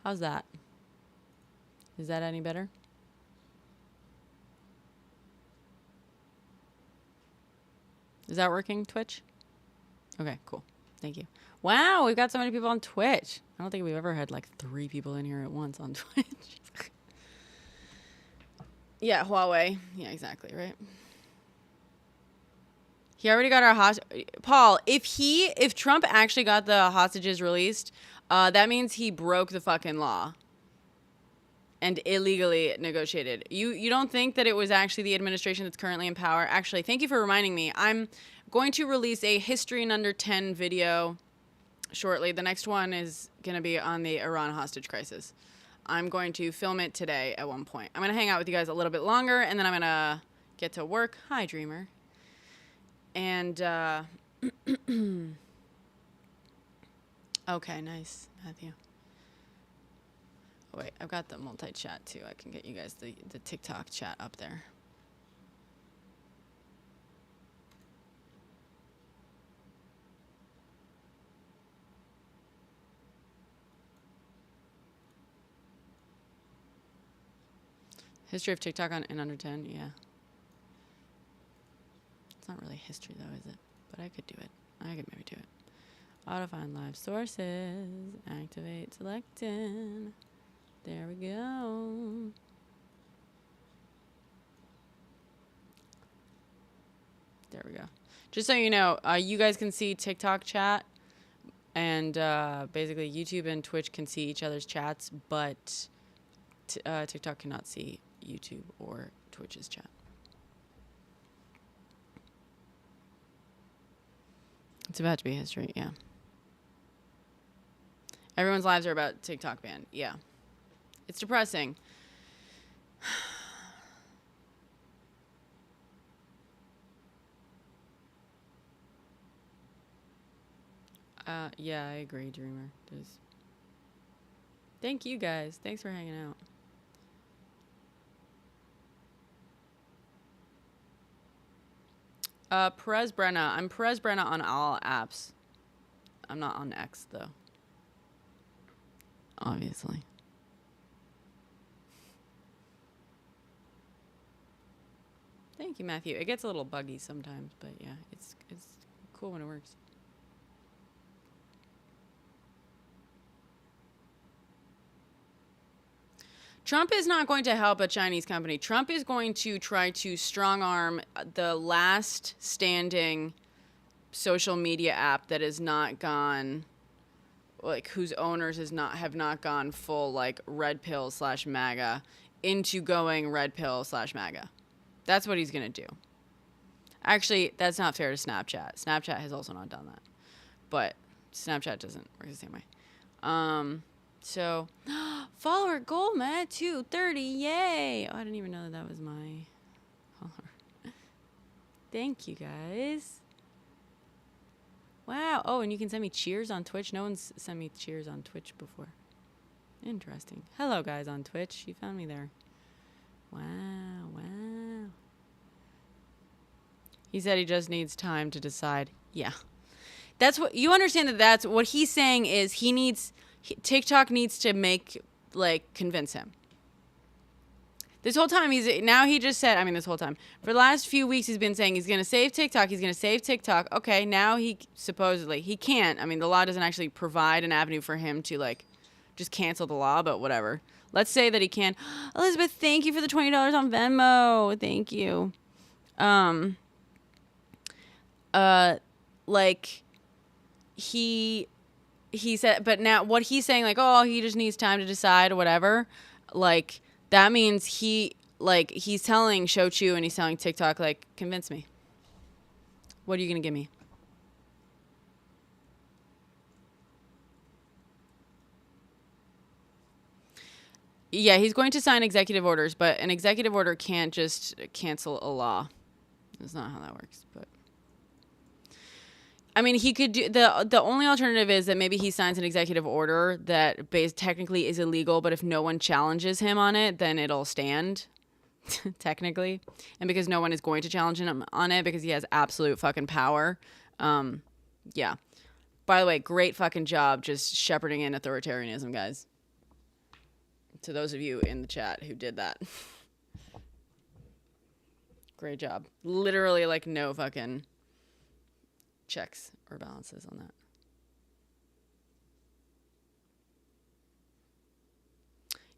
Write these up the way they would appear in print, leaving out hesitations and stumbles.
How's that? Is that any better? Is that working, Twitch? Okay, cool. Thank you. Wow, we've got so many people on Twitch. I don't think we've ever had like 3 people in here at once on Twitch. Yeah, Huawei. Yeah, exactly, right? He already got our hostage. Paul, if Trump actually got the hostages released, that means he broke the fucking law and illegally negotiated. You don't think that it was actually the administration that's currently in power? Actually, thank you for reminding me. I'm going to release a History in Under 10 video shortly. The next one is going to be on the Iran hostage crisis. I'm going to film it today at one point. I'm going to hang out with you guys a little bit longer, and then I'm going to get to work. Hi, Dreamer. And, okay, nice, Matthew. Oh, wait, I've got the multi-chat, too. I can get you guys the TikTok chat up there. History of TikTok in under 10, yeah. It's not really history, though, is it? But I could do it. I could maybe do it. Auto find live sources. Activate selected. There we go. There we go. Just so you know, you guys can see TikTok chat. And basically, YouTube and Twitch can see each other's chats. But TikTok cannot see YouTube or Twitch's chat. It's about to be history, yeah. Everyone's lives are about TikTok ban, yeah. It's depressing. Yeah, I agree, Dreamer. Thank you guys. Thanks for hanging out. Perezbrenna. I'm Perezbrenna on all apps. I'm not on X, though. Obviously. Thank you, Matthew. It gets a little buggy sometimes, but yeah, it's cool when it works. Trump is not going to help a Chinese company. Trump is going to try to strong arm the last standing social media app that has not gone, like, whose owners have not gone full, like, red pill / MAGA into going red pill / MAGA. That's what he's going to do. Actually, that's not fair to Snapchat. Snapchat has also not done that. But Snapchat doesn't work the same way. So, follower goal, man, 230, yay! Oh, I didn't even know that was my follower. Thank you, guys. Wow. Oh, and you can send me cheers on Twitch. No one's sent me cheers on Twitch before. Interesting. Hello, guys on Twitch. You found me there. Wow, wow. He said he just needs time to decide. Yeah. That's what, you understand that's what he's saying is TikTok needs to convince him. This whole time he just said, this whole time. For the last few weeks he's been saying he's going to save TikTok, he's going to save TikTok. Okay, now he can't. The law doesn't actually provide an avenue for him to just cancel the law, but whatever. Let's say that he can. Elizabeth, thank you for the $20 on Venmo. Thank you. He said, but now what he's saying, he just needs time to decide or whatever, that means he's telling Shochu and he's telling TikTok, convince me. What are you going to give me? Yeah, he's going to sign executive orders, but an executive order can't just cancel a law. That's not how that works, but... he could do the only alternative is that maybe he signs an executive order that technically is illegal, but if no one challenges him on it, then it'll stand, technically. And because no one is going to challenge him on it because he has absolute fucking power. Yeah. By the way, great fucking job just shepherding in authoritarianism, guys. to those of you in the chat who did that. Great job. Literally, like, no fucking checks or balances on that.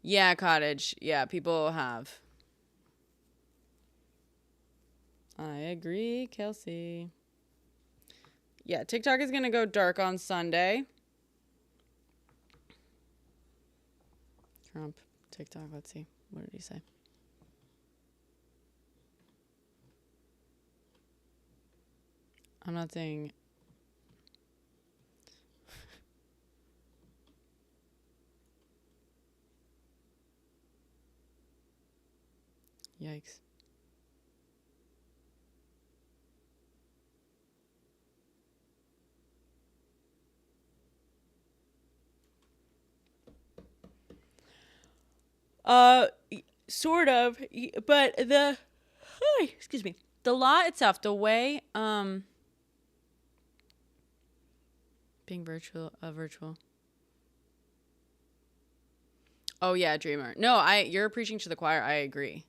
Yeah, Cottage. Yeah, people have. I agree, Kelsey. Yeah, TikTok is going to go dark on Sunday. Trump, TikTok, let's see. What did he say? I'm not saying... Yikes. Sort of, but excuse me, the law itself, the way, being virtual. Oh yeah, Dreamer. No, you're preaching to the choir. I agree.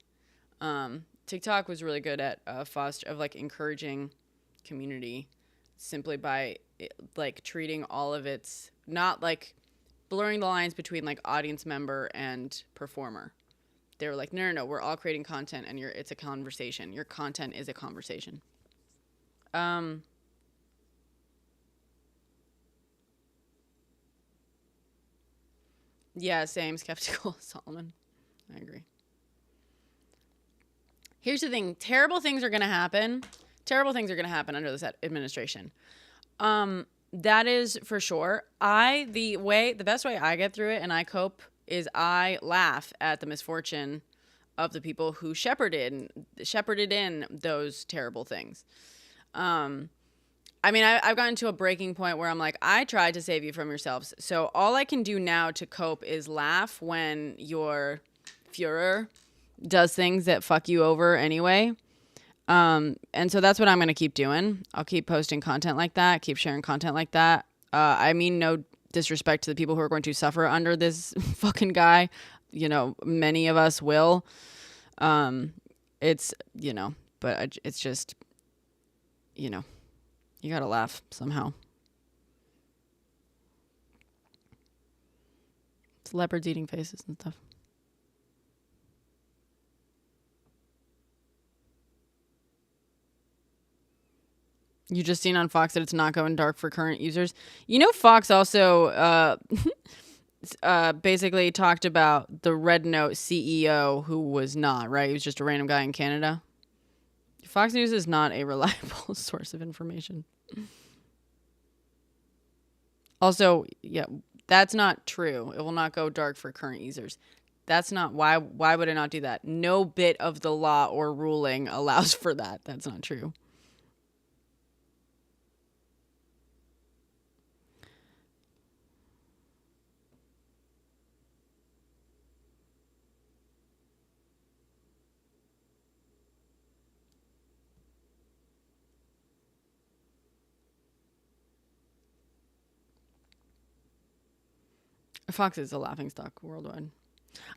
TikTok was really good at encouraging community simply by like treating all of its, not like blurring the lines between like audience member and performer. They were like, no, we're all creating content and it's a conversation. Your content is a conversation. Yeah, same. Skeptical, Solomon. I agree. Here's the thing. Terrible things are going to happen. Terrible things are going to happen under this administration. That is for sure. The best way I get through it and I cope is I laugh at the misfortune of the people who shepherded in those terrible things. I mean, I've gotten to a breaking point where I'm like, I tried to save you from yourselves. So all I can do now to cope is laugh when your Führer does things that fuck you over anyway. And so that's what I'm going to keep doing. I'll keep posting content like that, keep sharing content like that. I mean, no disrespect to the people who are going to suffer under this fucking guy. You know, many of us will. It's, you know, but it's just, you know, you gotta laugh somehow. It's leopards eating faces and stuff. You just seen on Fox that it's not going dark for current users. You know, Fox also basically talked about the Red Note CEO who was not, right? He was just a random guy in Canada. Fox News is not a reliable source of information. Also, yeah, that's not true. It will not go dark for current users. That's not why would it not do that? No bit of the law or ruling allows for that. That's not true. Fox is a laughingstock worldwide.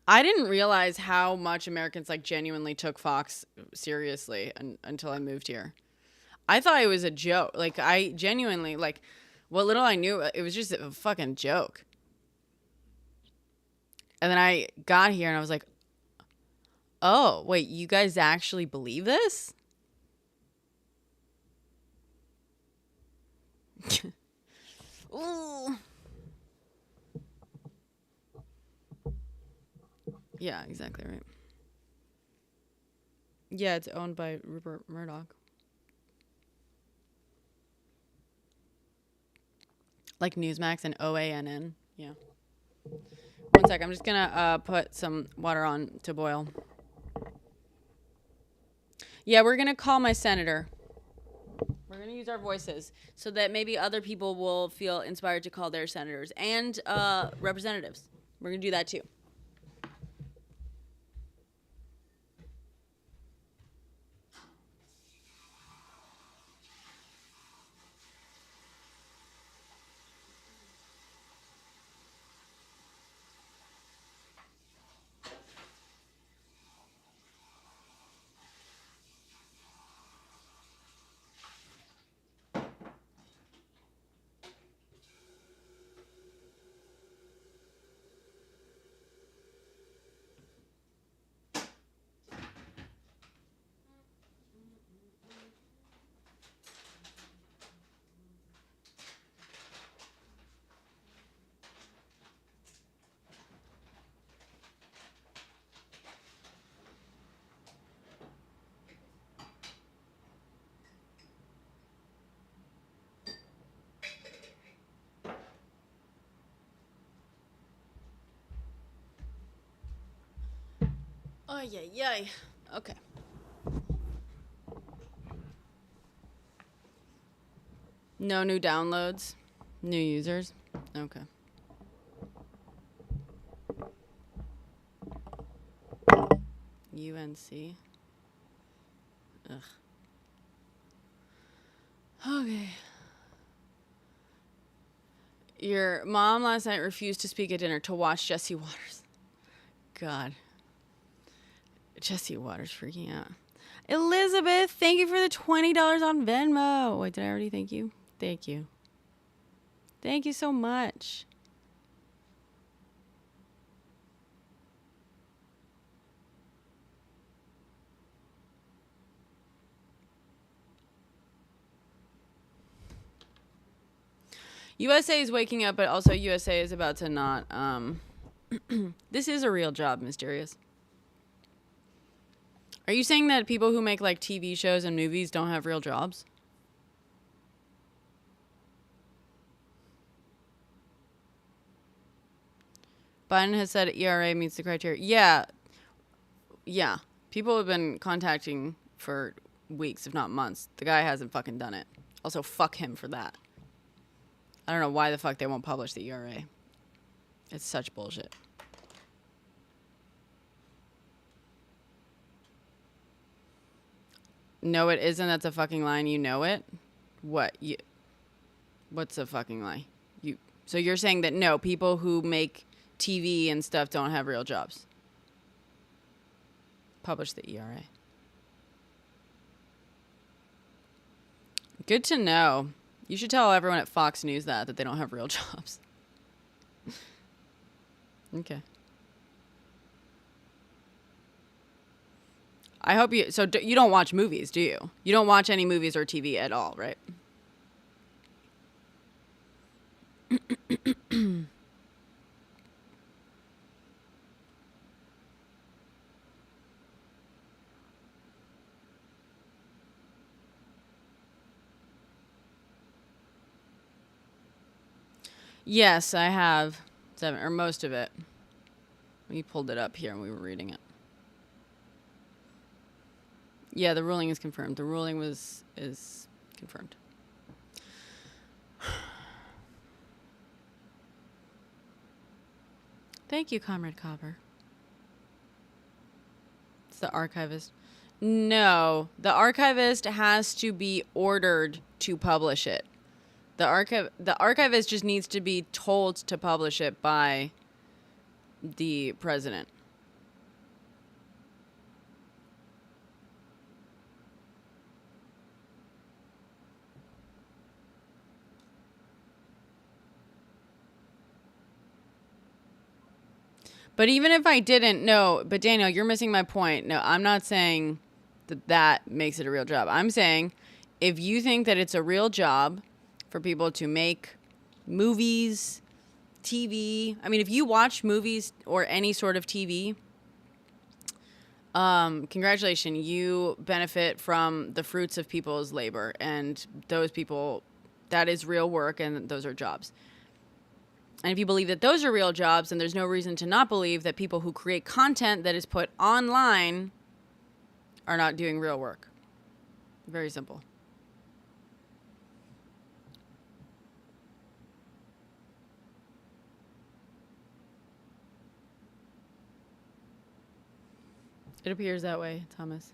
I didn't realize how much Americans like genuinely took Fox seriously until I moved here. I thought it was a joke. Like, I genuinely, like, what little I knew, it was just a fucking joke. And then I got here and I was like, oh, wait, you guys actually believe this? Ooh. Yeah, exactly right. Yeah, it's owned by Rupert Murdoch. Like Newsmax and OANN. Yeah. One sec. I'm just going to put some water on to boil. Yeah, we're going to call my senator. We're going to use our voices so that maybe other people will feel inspired to call their senators and representatives. We're going to do that too. Oh, yeah. Okay. No new downloads? New users? Okay. UNC. Ugh. Okay. Your mom last night refused to speak at dinner to watch Jesse Waters. God. Jesse Waters freaking out. Elizabeth, thank you for the $20 on Venmo. Wait, did I already thank you? Thank you. Thank you so much. USA is waking up, but also USA is about to not. This is a real job, Mysterious. Are you saying that people who make like TV shows and movies don't have real jobs? Biden has said ERA meets the criteria. Yeah. People have been contacting for weeks, if not months. The guy hasn't fucking done it. Also, fuck him for that. I don't know why the fuck they won't publish the ERA. It's such bullshit. No, it isn't. That's a fucking lie. You know it. What? What's a fucking lie? So you're saying that no, people who make TV and stuff don't have real jobs. Publish the ERA. Good to know. You should tell everyone at Fox News that they don't have real jobs. Okay. I hope you... So you don't watch movies, do you? You don't watch any movies or TV at all, right? Yes, I have 7, or most of it. We pulled it up here and we were reading it. Yeah, the ruling is confirmed. The ruling is confirmed. Thank you, Comrade Copper. It's the archivist. No, the archivist has to be ordered to publish it. The archivist just needs to be told to publish it by the president. But even if I didn't, no, but Daniel, you're missing my point. No, I'm not saying that makes it a real job. I'm saying if you think that it's a real job for people to make movies, TV. I mean, if you watch movies or any sort of TV, congratulations, you benefit from the fruits of people's labor. And those people, that is real work and those are jobs. And if you believe that those are real jobs, then there's no reason to not believe that people who create content that is put online are not doing real work. Very simple. It appears that way, Thomas.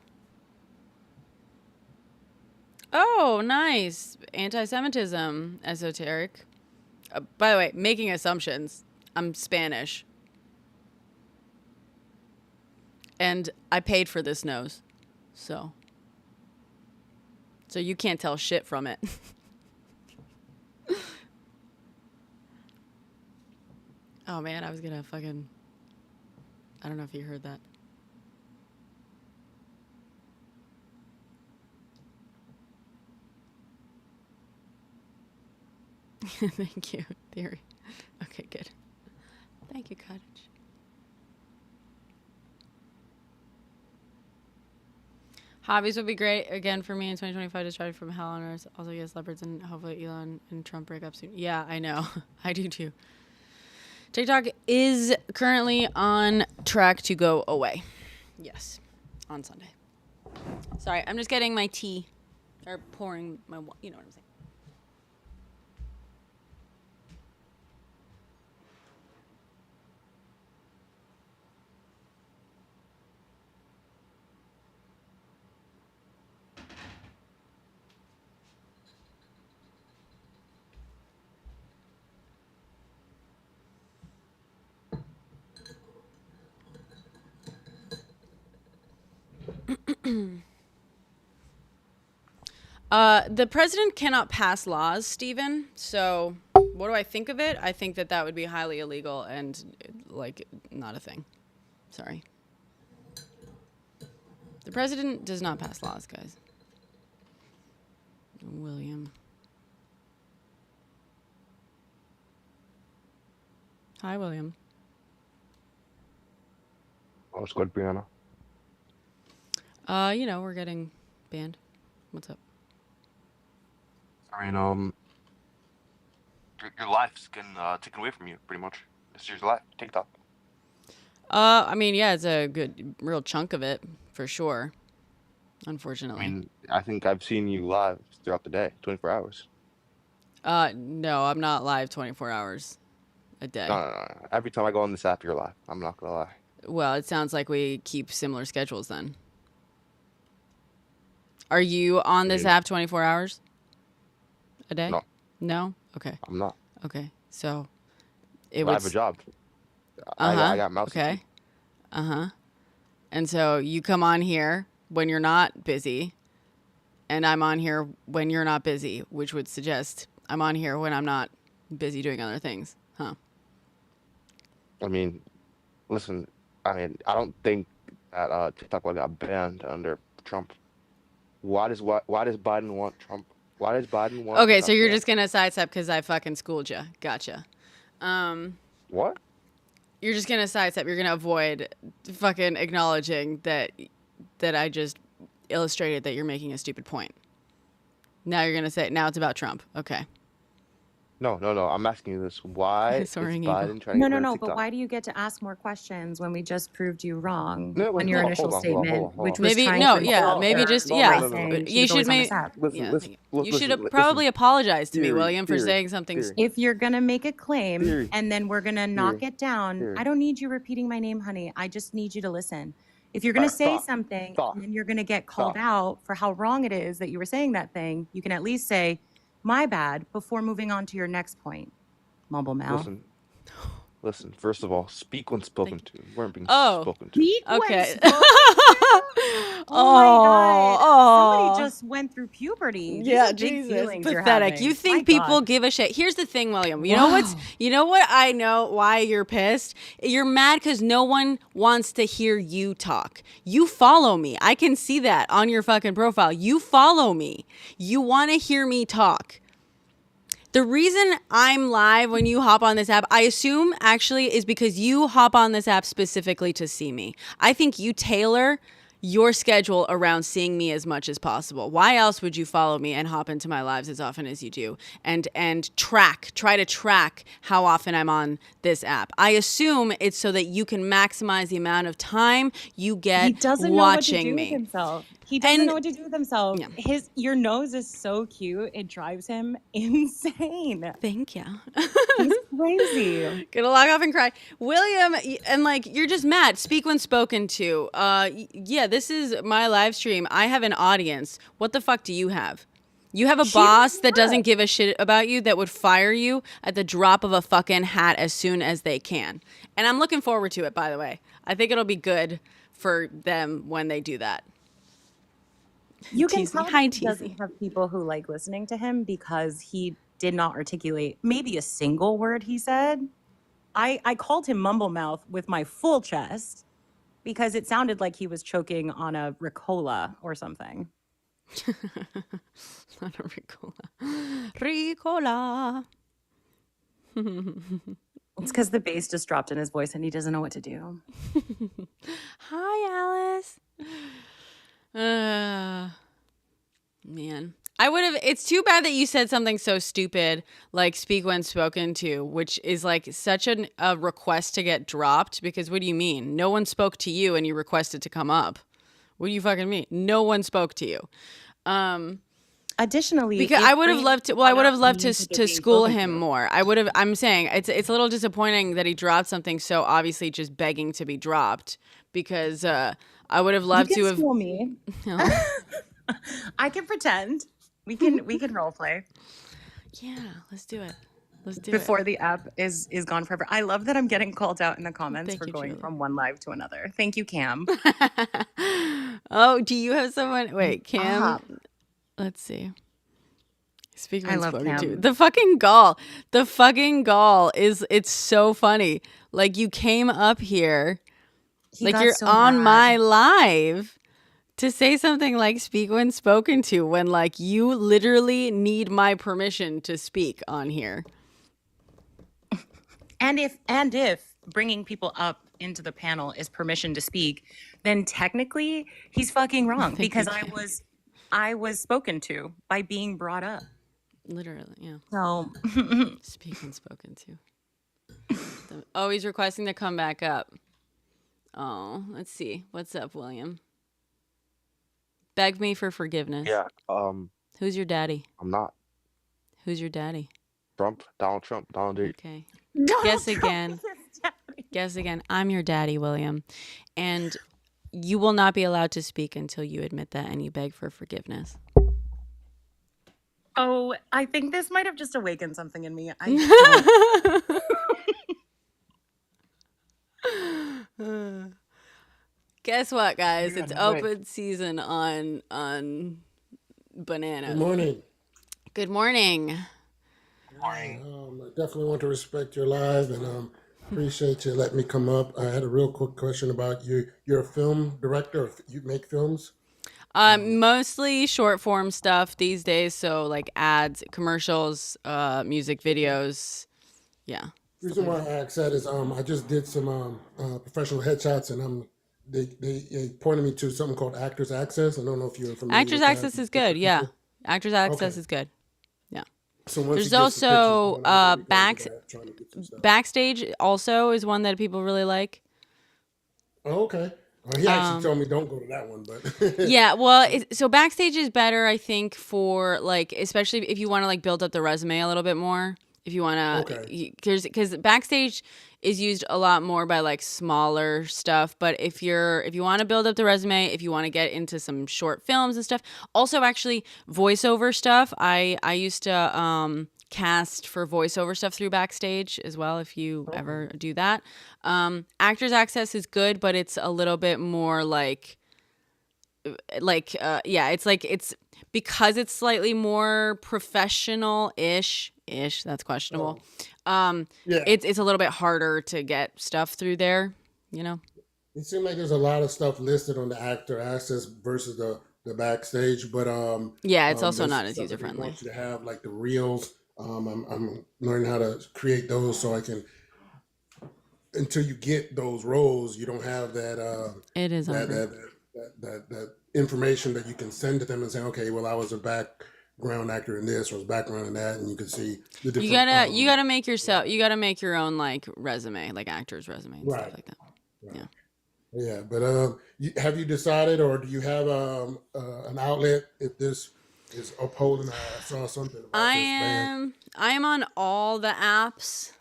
Oh, nice. Anti-Semitism, esoteric. By the way, making assumptions. I'm Spanish. And I paid for this nose. So you can't tell shit from it. Oh, man, I was gonna fucking... I don't know if you heard that. Thank you, Theory. Okay, good. Thank you, Cottage. Hobbies would be great again for me in 2025 to try from hell on earth. Also, yes, leopards and hopefully Elon and Trump break up soon. Yeah, I know. I do too. TikTok is currently on track to go away. Yes, on Sunday. Sorry, I'm just getting my tea, or pouring my, you know what I'm saying. The president cannot pass laws, Stephen. So, what do I think of it? I think that would be highly illegal and, like, not a thing. Sorry. The president does not pass laws, guys. William. Hi, William. Oh, it's good, Brianna. You know, we're getting banned. What's up? I mean, your life's getting taken away from you, pretty much. This is your life, TikTok. I mean, yeah, it's a good, real chunk of it, for sure. Unfortunately. I mean, I think I've seen you live throughout the day, 24 hours. No, I'm not live 24 hours a day. No. Every time I go on this app, you're live. I'm not gonna lie. Well, it sounds like we keep similar schedules then. Are you on this app 24 hours a day? No. No? Okay. I'm not. Okay. So I have a job. I got mouse. Okay. And so you come on here when you're not busy, and I'm on here when you're not busy, which would suggest I'm on here when I'm not busy doing other things, huh? I mean, listen, I don't think that TikTok got banned under Trump. Why does Biden want Trump? Why does Biden want? Okay, so you're just gonna sidestep because I fucking schooled you. Gotcha. What? You're just gonna sidestep. You're gonna avoid fucking acknowledging that I just illustrated that you're making a stupid point. Now you're gonna say now it's about Trump. Okay. No. I'm asking you this. Why is Soaring Biden eagle. trying to get rid of No. TikTok? But why do you get to ask more questions when we just proved you wrong No, wait, on your hold on, initial hold on, statement, which was Maybe trying no, to yeah, insult maybe her just by yeah. saying You she's should always on maybe this app. you should probably apologize to me, William, for saying something. If you're gonna make a claim Theory. and then we're gonna knock Theory. it down, Theory. I don't need you repeating my name, honey. I just need you to listen. If you're gonna say something and then you're gonna get called out for how wrong it is that you were saying that thing, you can at least say, "My bad," before moving on to your next point. Mumble mouth. Listen. First of all, speak when spoken to. You weren't being Oh. spoken to. Speak when Okay. spoken to? Oh my God. Somebody just went through puberty. These Yeah, are big Jesus, feelings you're pathetic. having. You My think people God. give a shit? Here's the thing, William. You know what I know why you're pissed? You're mad because no one wants to hear you talk. You follow me. I can see that on your fucking profile. You follow me. You want to hear me talk. The reason I'm live when you hop on this app, I assume actually is because you hop on this app specifically to see me. I think you tailor your schedule around seeing me as much as possible. Why else would you follow me and hop into my lives as often as you do and try to track how often I'm on this app? I assume it's so that you can maximize the amount of time you get He doesn't know what to watching do me. with himself. He doesn't know what to do with himself. Yeah. Your nose is so cute. It drives him insane. Thank you. He's crazy. Gonna log off and cry. William, and like, you're just mad. Speak when spoken to. Yeah, this is my live stream. I have an audience. What the fuck do you have? You have a boss that doesn't give a shit about you, that would fire you at the drop of a fucking hat as soon as they can. And I'm looking forward to it, by the way. I think it'll be good for them when they do that. You can tell he doesn't have people who like listening to him because he did not articulate maybe a single word he said. I called him mumble mouth with my full chest because it sounded like he was choking on a Ricola or something. Not a Ricola. Ricola. It's because the bass just dropped in his voice and he doesn't know what to do. Hi, Alice. Man, I would have. It's too bad that you said something so stupid like "speak when spoken to," which is like such a request to get dropped. Because what do you mean? No one spoke to you, and you requested to come up. What do you fucking mean? No one spoke to you. Additionally, Because if I would have bringing loved to. people Well, I would up have loved means to that they're being school spoken him to. more. I would have. I'm saying it's a little disappointing that he dropped something so obviously just begging to be dropped. Because I would have You loved can to have. school me. No. I can pretend. We can role play Yeah, let's do it. Let's do before the app is gone forever. I love that I'm getting called out in the comments Thank for you, going Julie. from one live to another. Thank you, Cam. it. Oh, do you have someone? Wait, Cam. Ah, Let's see. Speak I when love spoken to. Cam. The fucking gall. The fucking gall is. It's so funny. Like you came up here, He like got you're so on mad. my live. To say something like speak when spoken to when like you literally need my permission to speak on here. And if bringing people up into the panel is permission to speak, then technically he's fucking wrong Thank you, because Cam. I was spoken to by being brought up. Literally, yeah. So Speak when spoken to. Oh, he's requesting to come back up. Oh, let's see. What's up, William? Beg me for forgiveness. Yeah. Who's your daddy? I'm not Who's your daddy? Trump. Donald Trump. Donald J. Okay. Donald Guess Trump again. is his daddy. Guess again. I'm your daddy, William. And you will not be allowed to speak until you admit that and you beg for forgiveness. Oh, I think this might have just awakened something in me. I don't. Guess what, guys? Yeah, It's no way. open season on bananas. Good morning. Good morning. I definitely want to respect your live and appreciate you letting me come up. I had a real quick question about you. You're a film director. You make films? Mostly short form stuff these days. So like ads, commercials, music videos. Yeah. The reason why I asked that is I just did some professional headshots and they pointed me to something called Actors Access. I don't know if you're familiar Actors with Access that. is good. Yeah. Actors Access Okay. is good. So once There's you get some also pictures going, we can go into that, trying to get some stuff. Backstage also is one that people really like. Oh, okay. He actually told me don't go to that one, but Yeah, well, so Backstage is better, I think, for like, especially if you want to like build up the resume a little bit more. If you want to, Okay. because Backstage is used a lot more by like smaller stuff. But if you want to build up the resume, if you want to get into some short films and stuff, also actually voiceover stuff. I used to cast for voiceover stuff through Backstage as well. If you ever do that, Actors Access is good, but it's a little bit more like yeah, it's because it's slightly more professional-ish, that's questionable. Yeah. It's a little bit harder to get stuff through there, you know. It seems like there's a lot of stuff listed on the Actor Access versus the Backstage, but Yeah, it's also there's not as stuff that user they friendly. want you to have like the reels. I'm learning how to create those so I can. Until you get those roles, you don't have that It is that hard. that information that you can send to them and say, okay, well, I was a background actor in this, or was background in that, and you can see the different. You gotta make your own like resume, like actor's resume and stuff Right. like that. Right. Yeah, but have you decided, or do you have an outlet if this is Upholds? I saw something about I this band. am on all the apps,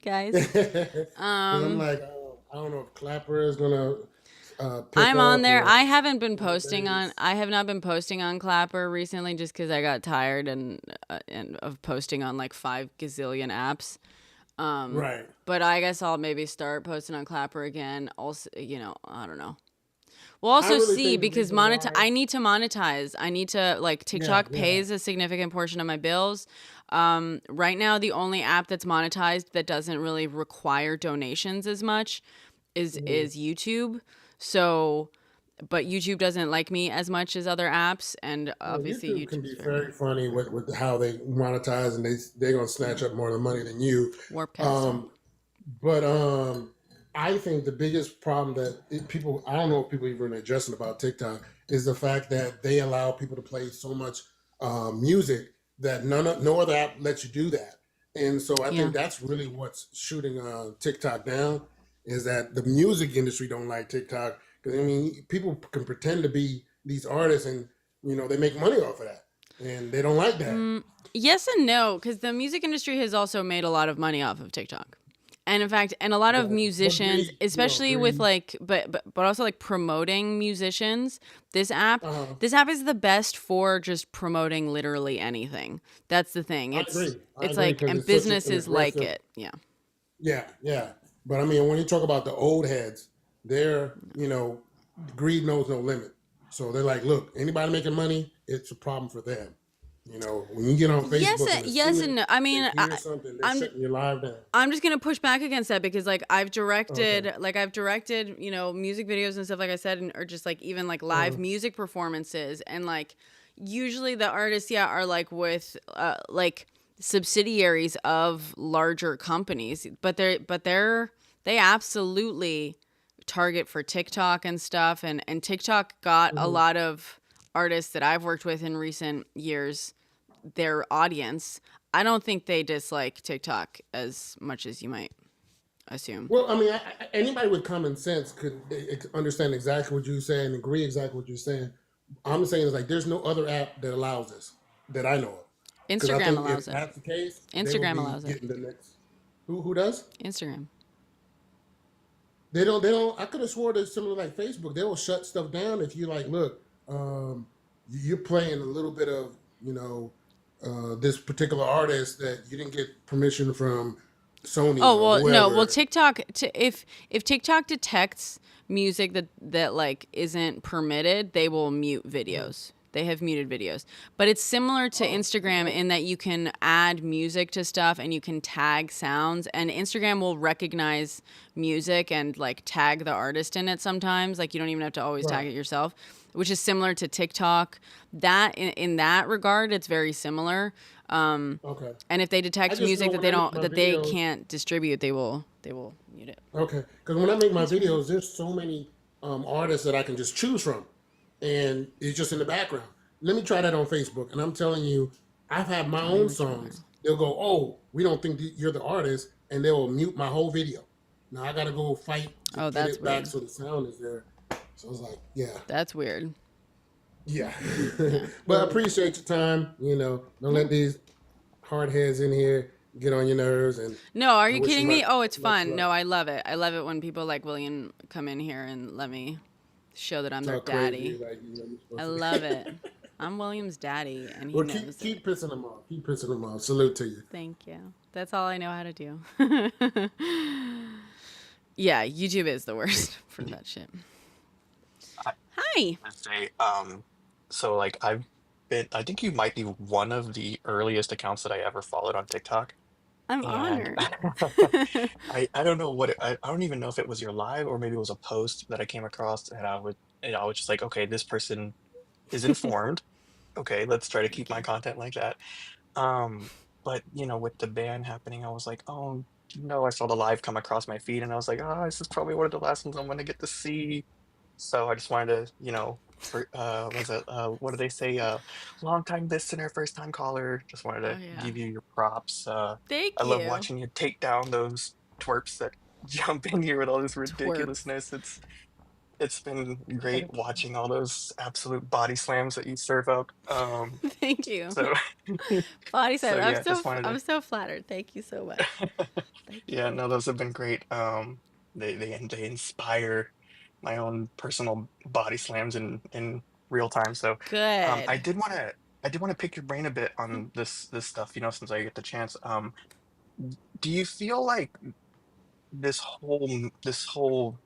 guys. 'Cause I'm like, I don't know if Clapper is gonna pick I'm on up, there. or I haven't been posting nowadays. I have not been posting on Clapper recently just because I got tired and of posting on like 5 gazillion apps. Right. But I guess I'll maybe start posting on Clapper again. Also, you know, I don't know. We'll also really see think the because reason why. I need to monetize. I need to like TikTok Yeah. pays a significant portion of my bills. Right now, the only app that's monetized that doesn't really require donations as much is YouTube. So, but YouTube doesn't like me as much as other apps, and obviously YouTube can YouTube's be very very funny with how they monetize, and they're gonna snatch up more of the money than you. Warpcast. But I think the biggest problem that people, I don't know if people even are addressing about TikTok, is the fact that they allow people to play so much music that no other app lets you do that. And so I Yeah. think that's really what's shooting TikTok down, is that the music industry don't like TikTok, because I mean people can pretend to be these artists, and they make money off of that, and they don't like that. Yes and no, because the music industry has also made a lot of money off of TikTok. And in fact, and a lot of musicians, especially with like, but also like promoting musicians. This app is the best for just promoting literally anything. That's the thing. I agree. I It's agree, like, because and it's such an businesses like aggressive. it. Yeah. Yeah, yeah. But I mean, when you talk about the old heads, they're, greed knows no limit. So they're like, look, anybody making money, it's a problem for them. When you get on Yes, Facebook and as yes soon and as no. I they mean, hear something, they're I'm shutting your live down. I'm just gonna push back against that because like I've Okay. directed music videos and stuff like I said, or just like even like live Uh, music performances, and like usually the artists are like with like subsidiaries of larger companies, but they absolutely target for TikTok and stuff, and TikTok got a mhm. lot of artists that I've worked with in recent years their audience. I don't think they dislike TikTok as much as you might assume. Well, I mean, anybody with common sense could understand exactly what you're saying, agree exactly what you're saying. I'm saying is like there's no other app that allows this that I know of. Because I Instagram think if allows it. that's the case, they will Instagram be allows it. getting the next. Who does? Instagram. They don't. I could have swore that similar like Facebook. They will shut stuff down if you like. Look, you're playing a little bit of this particular artist that you didn't get permission from Sony Oh or well, no. Well, whoever. TikTok. If TikTok detects music that like isn't permitted, they will mute Mhm. videos. They have muted videos, but it's similar to Oh, Instagram okay. in that you can add music to stuff and you can tag sounds, and Instagram will recognize music and like tag the artist in it sometimes. Like you don't even have to always tag Right. it yourself, which is similar to TikTok. That in that regard, it's very similar. Okay. And if they I detect just know music when I make my that they videos. can't distribute, they will mute it. Okay, because when I make my Instagram. videos, there's so many artists that I can just choose from, and it's just in the background. Let me try that on Facebook, and I'm telling you, I've had my Tell me own what you are. songs. They'll go, "Oh, we don't think that you're the artist," and they will mute my whole video. Now I got to go fight to Oh, get that's it back weird. so the sound is there. So I was like, yeah, That's weird. yeah. Yeah. But I appreciate your time. Don't Yeah. let these hard heads in here get on your nerves, and No, are I you wish you kidding me? Oh, it's much fun. luck. No, I love it. I love it when people like William come in here and let me show that I'm their Talk crazy daddy. like you're I supposed love it. to. I'm William's daddy, and he Well, keep knows it. keep pissing them off. Keep pissing them off. Salute to you. Thank you. That's all I know how to do. Yeah, YouTube is the worst for that shit. I Hi. would say, so like I think you might be one of the earliest accounts that I ever followed on TikTok. I'm And honored. I don't know I don't even know if it was your live or maybe it was a post that I came across, and I was just like, okay, this person is informed. Okay, let's try to keep Thank my you. content like that. Um, but with the ban happening, I was like, oh no, I saw the live come across my feed and I was like, oh, this is probably one of the last ones I'm gonna get to see. So I just wanted to, for was it what do they say? Long time listener, first time caller. Just wanted Oh to yeah. give you your props. I Thank love you. watching you take down those twerps that jump in here with all this Twerps. ridiculousness. It's been great watching all those absolute body slams that you serve up. Thank you. So Body so side. yeah, just I'm wanted so flattered. Thank you so much. to Thank you. yeah, Thank no, you. those have been great. They inspire my own personal body slams in real time. So Good. I did want to pick your brain a bit on this stuff, since I get the chance. Do you feel like this whole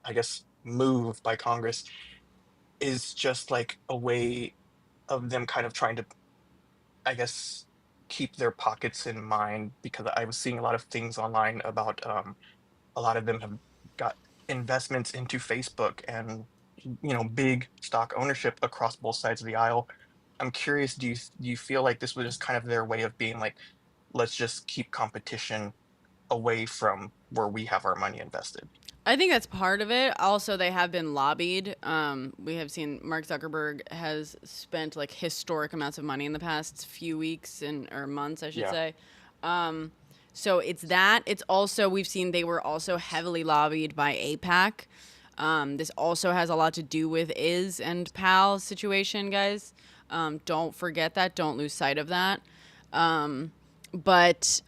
I guess move by Congress is just like a way of them kind of trying to, I guess, keep their pockets in mind? Because I was seeing a lot of things online about a lot of them have got investments into Facebook and big stock ownership across both sides of the aisle. I'm curious, do you feel like this was just kind of their way of being like, let's just keep competition away from where we have our money invested? I think that's part of it. Also, they have been lobbied. We have seen Mark Zuckerberg has spent like historic amounts of money in the past few weeks or months, I should Yeah. say. So it's that. It's also, we've seen they were also heavily lobbied by APAC. This also has a lot to do with Iz and Pal's situation, guys. Don't forget that. Don't lose sight of that. But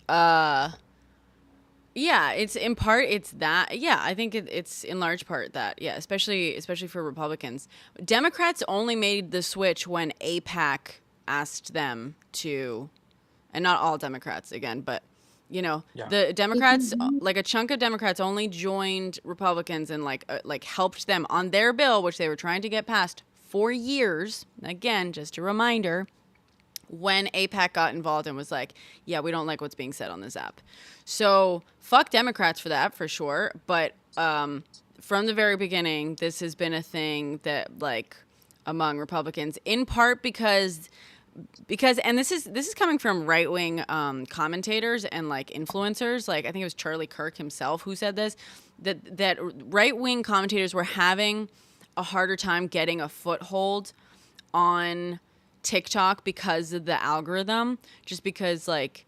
yeah, it's in part it's that. Yeah, I think it's in large part that. Yeah, especially for Republicans. Democrats only made the switch when AIPAC asked them to, and not all Democrats again, but you know, Yeah. the Democrats, like a chunk of Democrats only joined Republicans and like helped them on their bill, which they were trying to get passed for years. Again, just a reminder, when AIPAC got involved and was like, yeah, we don't like what's being said on this app. So fuck Democrats for that, for sure. But from the very beginning, this has been a thing that like among Republicans, in part because and this is coming from right-wing commentators and like influencers. Like I think it was Charlie Kirk himself who said this, that right-wing commentators were having a harder time getting a foothold on TikTok because of the algorithm, just because like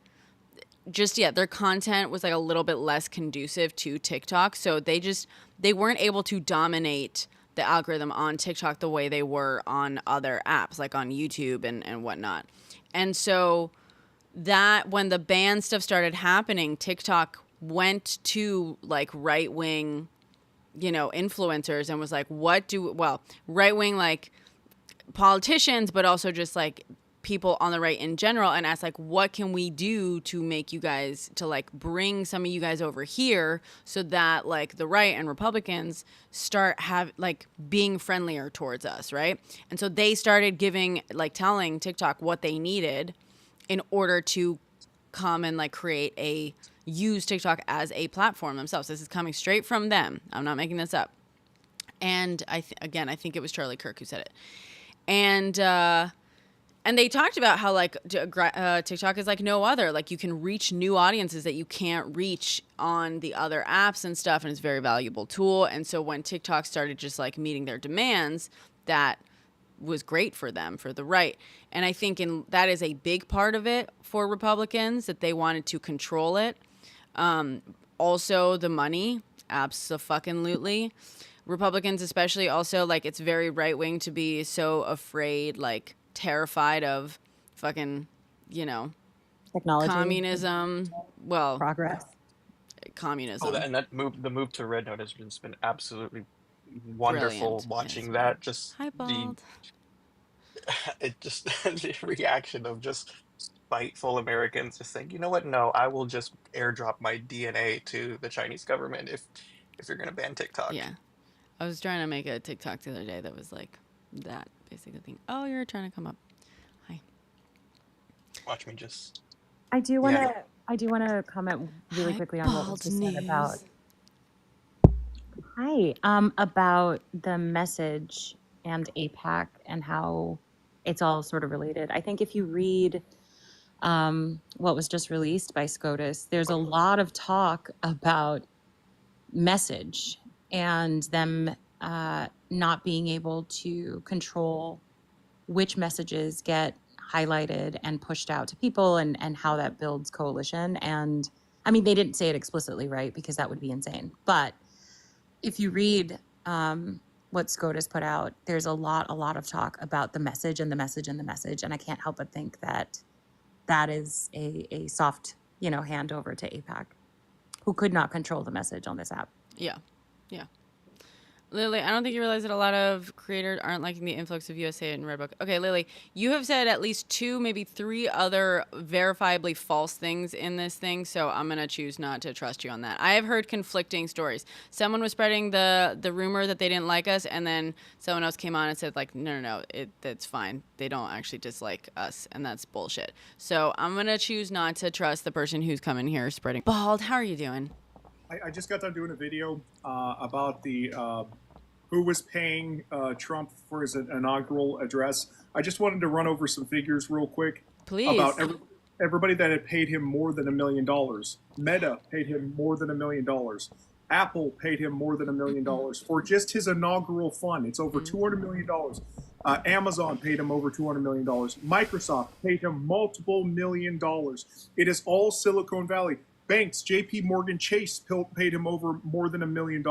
their content was like a little bit less conducive to TikTok, so they weren't able to dominate the algorithm on TikTok the way they were on other apps like on YouTube and whatnot. And so that when the ban stuff started happening, TikTok went to like right-wing, you know, influencers and was like, right-wing like politicians, but also just like people on the right in general, and asked like, what can we do to make you guys, to like bring some of you guys over here so that like the right and Republicans start being friendlier towards us, right? And so they started telling TikTok what they needed in order to come and like use TikTok as a platform themselves. This is coming straight from them. I'm not making this up. And I think it was Charlie Kirk who said it. And they talked about how like TikTok is like no other. Like you can reach new audiences that you can't reach on the other apps and stuff, and it's a very valuable tool. And so when TikTok started just like meeting their demands, that was great for them, for the right. And I think that is a big part of it for Republicans, that they wanted to control it. Also the money, abso-fucking-lutely. Republicans especially also, like, it's very right-wing to be so afraid, like, terrified of fucking, you know, Technology. communism. Well, Progress. Communism. Oh, and the move to red note has just been absolutely wonderful. Brilliant. Watching Yes. that, just Hi, Bald. the reaction of just spiteful Americans just saying, you know what? No, I will just airdrop my DNA to the Chinese government if you're gonna ban TikTok. Yeah. I was trying to make a TikTok the other day that was like that basically thing. Oh, you're trying to come up. Hi. Watch me just. I do want to comment really quickly on what was just said about. Hi, about the message and APAC and how it's all sort of related. I think if you read what was just released by SCOTUS, there's a lot of talk about message and them not being able to control which messages get highlighted and pushed out to people, and how that builds coalition. And I mean, they didn't say it explicitly, right? Because that would be insane. But if you read what SCOTUS put out, there's a lot of talk about the message and the message and the message. And I can't help but think that that is a soft, handover to APAC, who could not control the message on this app. Yeah. Lily, I don't think you realize that a lot of creators aren't liking the influx of USA and Redbook. Okay, Lily, you have said at least 2, maybe 3 other verifiably false things in this thing, so I'm going to choose not to trust you on that. I have heard conflicting stories. Someone was spreading the rumor that they didn't like us, and then someone else came on and said, like, no, that's fine. They don't actually dislike us, and that's bullshit. So I'm going to choose not to trust the person who's coming here spreading. Bald, how are you doing? I just got done doing a video about the who was paying Trump for his inaugural address. I just wanted to run over some figures real quick. Please. About everybody that had paid him more than $1 million. Meta paid him more than $1 million. Apple paid him more than $1 million for just his inaugural fund. It's over $200 million. Amazon paid him over $200 million. Microsoft paid him multiple $1 million. It is all Silicon Valley. Banks, JP Morgan Chase paid him over more than $1 million.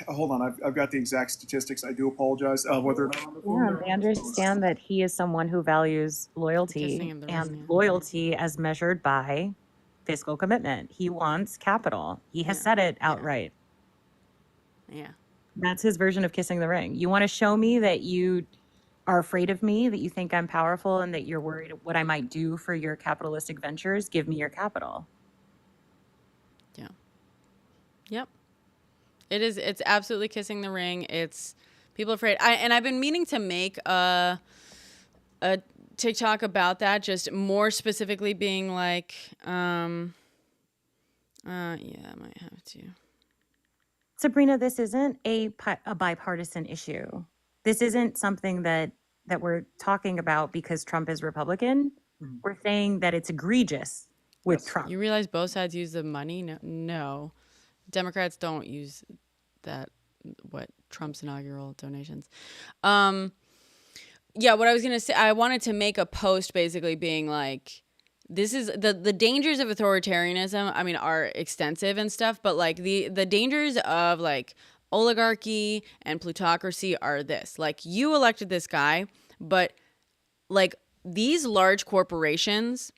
Hold on, I've got the exact statistics. I do apologize. Whether or not on the phone, They understand that he is someone who values loyalty, and loyalty as measured by fiscal commitment. He wants capital. He has said it outright. Yeah. That's his version of kissing the ring. You want to show me that you are afraid of me, that you think I'm powerful, and that you're worried what I might do for your capitalistic ventures? Give me your capital. Yeah. Yep. It's absolutely kissing the ring. It's people afraid. I've been meaning to make a TikTok about that, just more specifically being like, yeah, I might have to. Sabrina, this isn't a bipartisan issue. This isn't something that we're talking about because Trump is Republican. Mm-hmm. We're saying that it's egregious with Trump. You realize both sides use the money? No. Democrats don't use that, what, Trump's inaugural donations. Yeah, what I was going to say, I wanted to make a post basically being like, this is the dangers of authoritarianism, I mean, are extensive and stuff, but like the dangers of like oligarchy and plutocracy are this. Like, you elected this guy, but like these large corporations,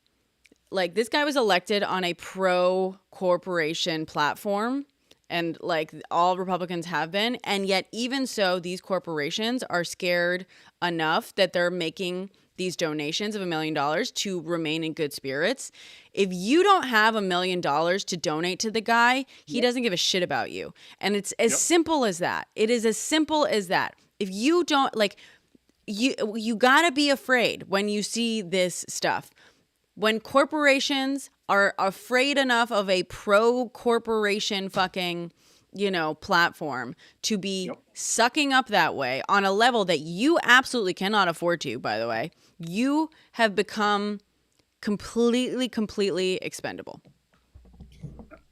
like this guy was elected on a pro-corporation platform, and like all Republicans have been, and yet even so, these corporations are scared enough that they're making these donations of $1 million to remain in good spirits. If you don't have $1 million to donate to the guy, he doesn't give a shit about you. And it's as simple as that. It is as simple as that. If you don't, like, you gotta be afraid when you see this stuff. When corporations are afraid enough of a pro-corporation fucking, platform to be sucking up that way on a level that you absolutely cannot afford to, by the way, you have become completely expendable.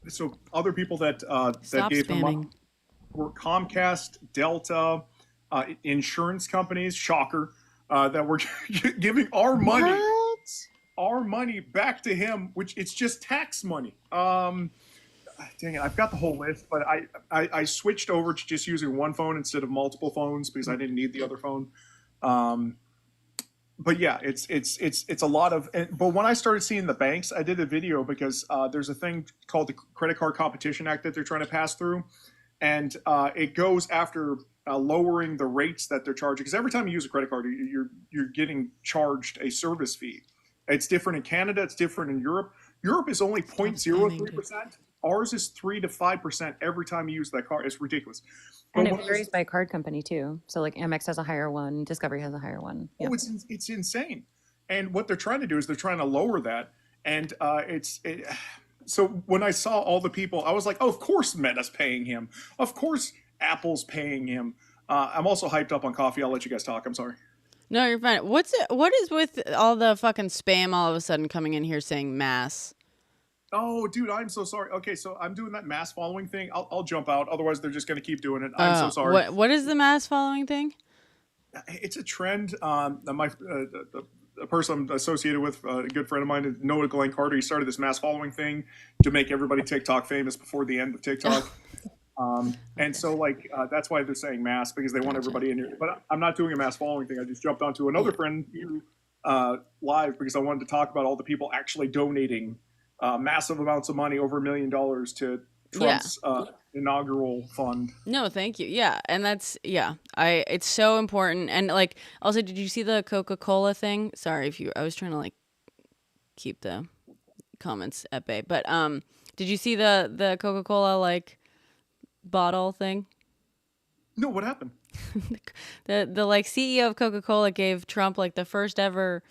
So other people that Stop gave him money spamming. were Comcast, Delta, insurance companies, shocker, that were giving our money. Our money back to him, which it's just tax money. Dang it, I've got the whole list, but I switched over to just using one phone instead of multiple phones because I didn't need the other phone. But yeah, it's a lot of. But when I started seeing the banks, I did a video because there's a thing called the Credit Card Competition Act that they're trying to pass through, and it goes after lowering the rates that they're charging. Because every time you use a credit card, you're getting charged a service fee. It's different in Canada. It's different in Europe. Europe is only 0.03%. Ours is 3 to 5% every time you use that card. It's ridiculous. And it varies by card company too. So like Amex has a higher one, Discovery has a higher one. Yeah. Oh, it's insane. And what they're trying to do is they're trying to lower that. And so when I saw all the people, I was like, oh, of course Meta's paying him. Of course Apple's paying him. I'm also hyped up on coffee. I'll let you guys talk. I'm sorry. No, you're fine. What is with all the fucking spam all of a sudden coming in here saying mass? Oh, dude, I'm so sorry. Okay, so I'm doing that mass following thing. I'll jump out. Otherwise, they're just going to keep doing it. I'm so sorry. What is the mass following thing? It's a trend. The person I'm associated with, a good friend of mine, Noah Glenn Carter, he started this mass following thing to make everybody TikTok famous before the end of TikTok. And so like that's why they're saying mass, because they want everybody in here. But I'm not doing a mass following thing. I just jumped onto another friend live because I wanted to talk about all the people actually donating massive amounts of money, over $1 million, to Trump's inaugural fund. No, thank you. Yeah, and that's it's so important. And like, also, did you see the Coca-Cola thing? Sorry I was trying to like keep the comments at bay, but did you see the Coca-Cola like bottle thing? No, what happened? the like CEO of Coca-Cola gave Trump like the first ever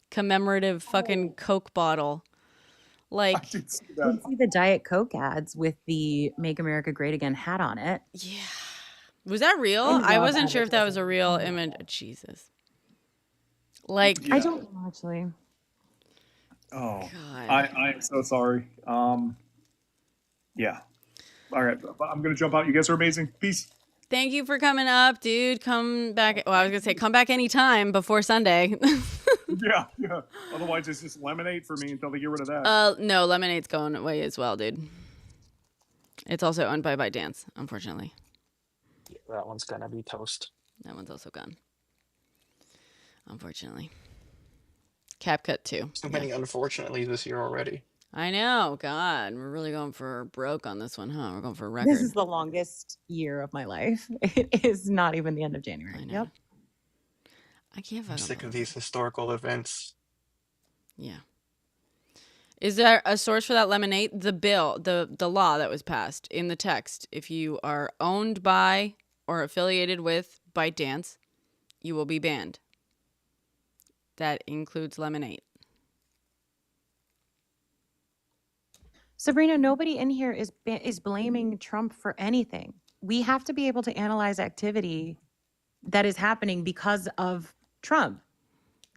commemorative fucking Coke bottle. Like, I did see the Diet Coke ads with the "Make America Great Again" hat on it. Yeah, was that real? I wasn't sure if that was a real image. Jesus, like I don't know actually. Oh, God. I am so sorry. Yeah. All right, I'm going to jump out. You guys are amazing. Peace. Thank you for coming up, dude. Come back. Well, I was going to say come back anytime before Sunday. Yeah. Otherwise, it's just lemonade for me until they get rid of that. No, Lemonade's going away as well, dude. It's also owned by ByteDance, unfortunately. Yeah, that one's gonna be toast. That one's also gone, unfortunately. CapCut too. So many, unfortunately, this year already. I know. God, we're really going for broke on this one, huh? We're going for a record. This is the longest year of my life. It is not even the end of January. I know. Yep. I can't I'm fucking sick of believe these historical events. Yeah. Is there a source for that lemonade? The bill, the law that was passed in the text. If you are owned by or affiliated with ByteDance, you will be banned. That includes Lemonade. Sabrina, nobody in here is blaming Trump for anything. We have to be able to analyze activity that is happening because of Trump.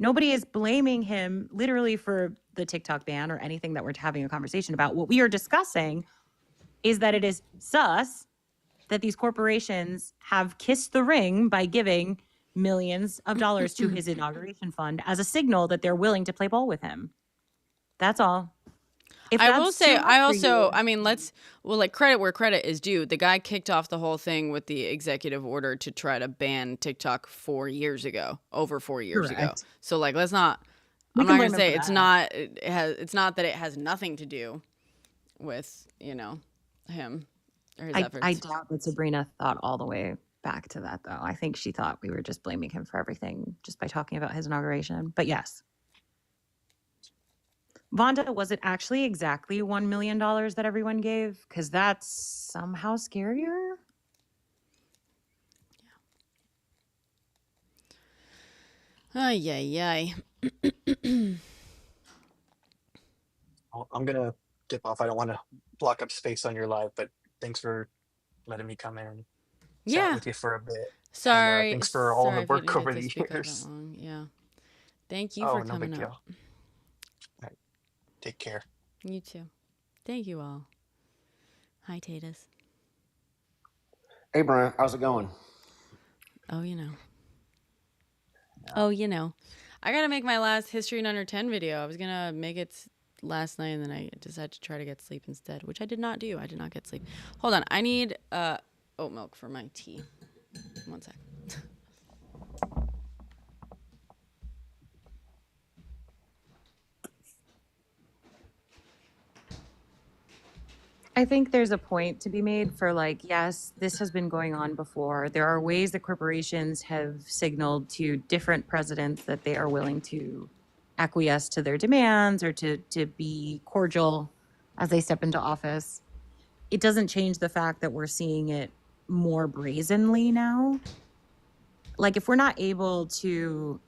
Nobody is blaming him literally for the TikTok ban or anything that we're having a conversation about. What we are discussing is that it is sus that these corporations have kissed the ring by giving millions of dollars to his inauguration fund as a signal that they're willing to play ball with him. That's all. If I will that's say, too much I for also, you- I mean, like credit where credit is due. The guy kicked off the whole thing with the executive order to try to ban TikTok 4 years ago, over 4 years ago. Correct. So like, let's not, We I'm can not going to blame him say for it's that. not, it's not that it has nothing to do with, him or his efforts. I doubt that Sabrina thought all the way back to that, though. I think she thought we were just blaming him for everything just by talking about his inauguration. But yes. Vonda, was it actually exactly $1 million that everyone gave? Because that's somehow scarier. Ay, ay, ay. Well, I'm gonna dip off. I don't want to block up space on your live, but thanks for letting me come in and chat Yeah. with you for a bit. Sorry. Thanks for all the if you work didn't over get to the speak all that years. long. Yeah. Thank you Oh, for no coming big up. deal. All right. Take care. You too. Thank you all. Hi, Tatus. Hey, Brian, how's it going? Oh, Oh, I got to make my last History in Under 10 video. I was going to make it last night, and then I decided to try to get sleep instead, which I did not do. I did not get sleep. Hold on. I need oat milk for my tea. One sec. I think there's a point to be made for like, yes, this has been going on before. There are ways that corporations have signaled to different presidents that they are willing to acquiesce to their demands or to be cordial as they step into office. It doesn't change the fact that we're seeing it more brazenly now. Like if we're not able to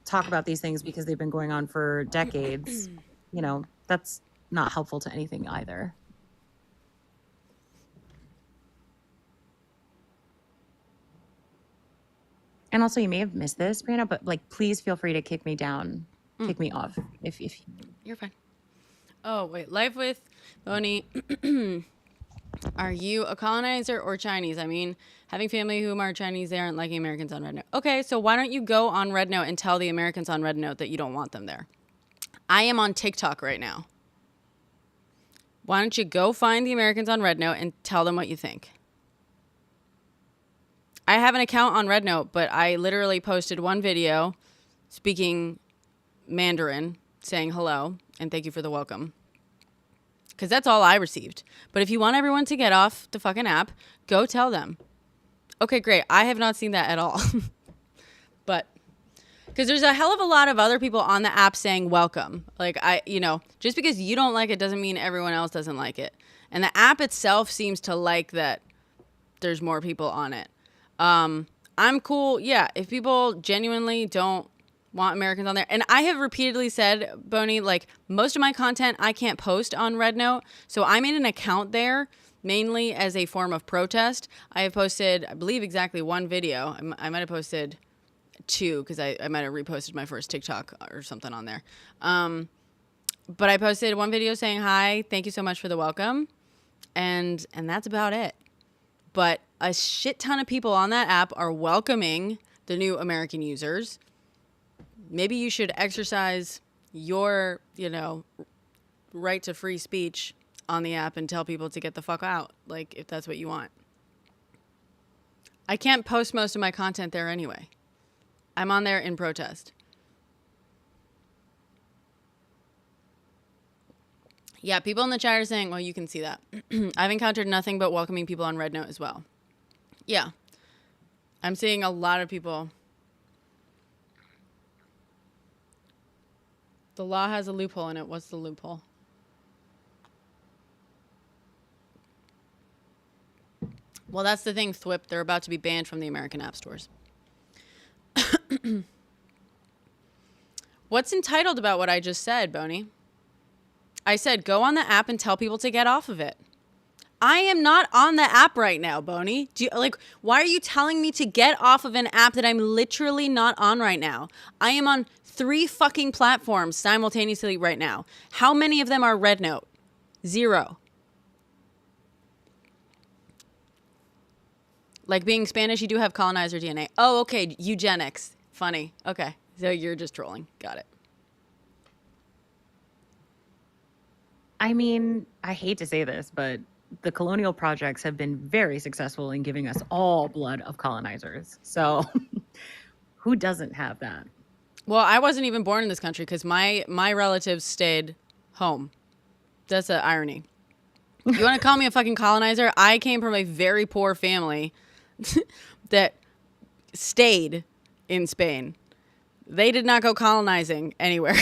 talk about these things because they've been going on for decades, that's not helpful to anything either. And also, you may have missed this, Brianna, but like, please feel free to kick me down, kick me off if You're fine. Oh, wait. Life with Bonnie. Are you a colonizer or Chinese? I mean, having family whom are Chinese, they aren't liking Americans on Red Note. Okay, so why don't you go on Red Note and tell the Americans on Red Note that you don't want them there? I am on TikTok right now. Why don't you go find the Americans on Red Note and tell them what you think? I have an account on Red Note, but I literally posted one video speaking Mandarin, saying hello and thank you for the welcome. Because that's all I received. But if you want everyone to get off the fucking app, go tell them. Okay, great. I have not seen that at all. But because there's a hell of a lot of other people on the app saying welcome. Like, just because you don't like it doesn't mean everyone else doesn't like it. And the app itself seems to like that there's more people on it. I'm cool. Yeah, if people genuinely don't want Americans on there. And I have repeatedly said, Bonnie, like most of my content I can't post on Red Note. So I made an account there mainly as a form of protest. I have posted, I believe, exactly one video. I might have posted two because I might have reposted my first TikTok or something on there. But I posted one video saying, hi, thank you so much for the welcome. And that's about it. But a shit ton of people on that app are welcoming the new American users. Maybe you should exercise your, right to free speech on the app and tell people to get the fuck out, like, if that's what you want. I can't post most of my content there anyway. I'm on there in protest. Yeah, people in the chat are saying, well, you can see that. I've encountered nothing but welcoming people on Red Note as well. Yeah. I'm seeing a lot of people. The law has a loophole in it. What's the loophole? Well, that's the thing, Thwip. They're about to be banned from the American app stores. What's entitled about what I just said, Boney? I said, go on the app and tell people to get off of it. I am not on the app right now, Boney. Why are you telling me to get off of an app that I'm literally not on right now? I am on 3 fucking platforms simultaneously right now. How many of them are Red Note? 0. Like being Spanish, you do have colonizer DNA. Oh, okay. Eugenics. Funny. Okay. So you're just trolling. Got it. I mean, I hate to say this, but the colonial projects have been very successful in giving us all blood of colonizers. So who doesn't have that? Well, I wasn't even born in this country because my relatives stayed home. That's an irony. You want to call me a fucking colonizer? I came from a very poor family that stayed in Spain. They did not go colonizing anywhere.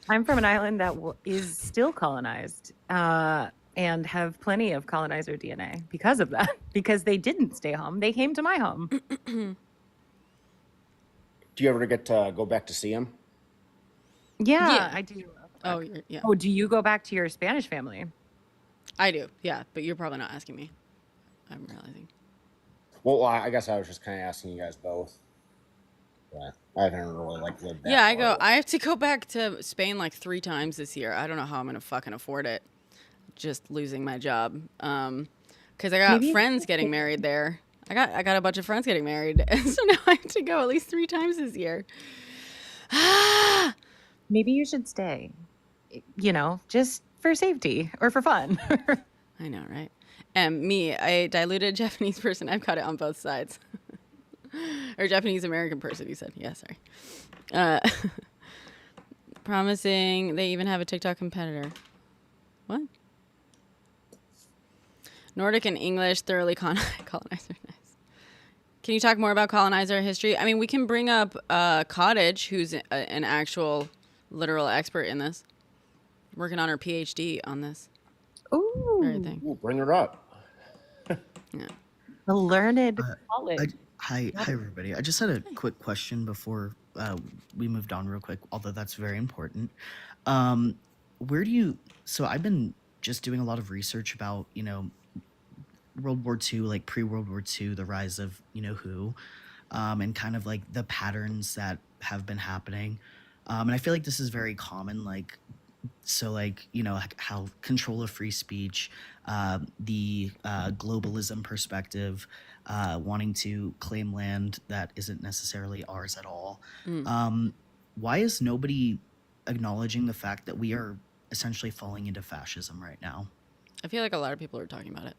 I'm from an island that is still colonized and have plenty of colonizer DNA because of that. Because they didn't stay home. They came to my home. Do you ever get to go back to see him? Yeah, I do. Oh, yeah. Oh, do you go back to your Spanish family? I do, yeah. But you're probably not asking me. I'm realizing. Well, I guess I was just kind of asking you guys both. Yeah, I haven't really lived that. Yeah, I have to go back to Spain 3 times this year. I don't know how I'm gonna fucking afford it. Just losing my job. Because I got friends getting married there. I got a bunch of friends getting married, and so now I have to go at least 3 times this year. Maybe you should stay. Just for safety or for fun. I know, right? And me, a diluted Japanese person. I've got it on both sides. Or Japanese American person, you said. Yeah, sorry. Promising they even have a TikTok competitor. What? Nordic and English, thoroughly colonizer. Nice. Can you talk more about colonizer history? I mean, we can bring up Cottage, who's an actual literal expert in this. Working on her PhD on this. Ooh. Very thing. Ooh, bring her up. Yeah. The learned college. Hi, everybody. I just had a quick question before we moved on real quick, although that's very important. So I've been just doing a lot of research about, World War II, pre-World War II, the rise of, who, and kind of the patterns that have been happening. And I feel like this is very common, how control of free speech, the globalism perspective, wanting to claim land that isn't necessarily ours at all. Why is nobody acknowledging the fact that we are essentially falling into fascism right now? I feel like a lot of people are talking about it.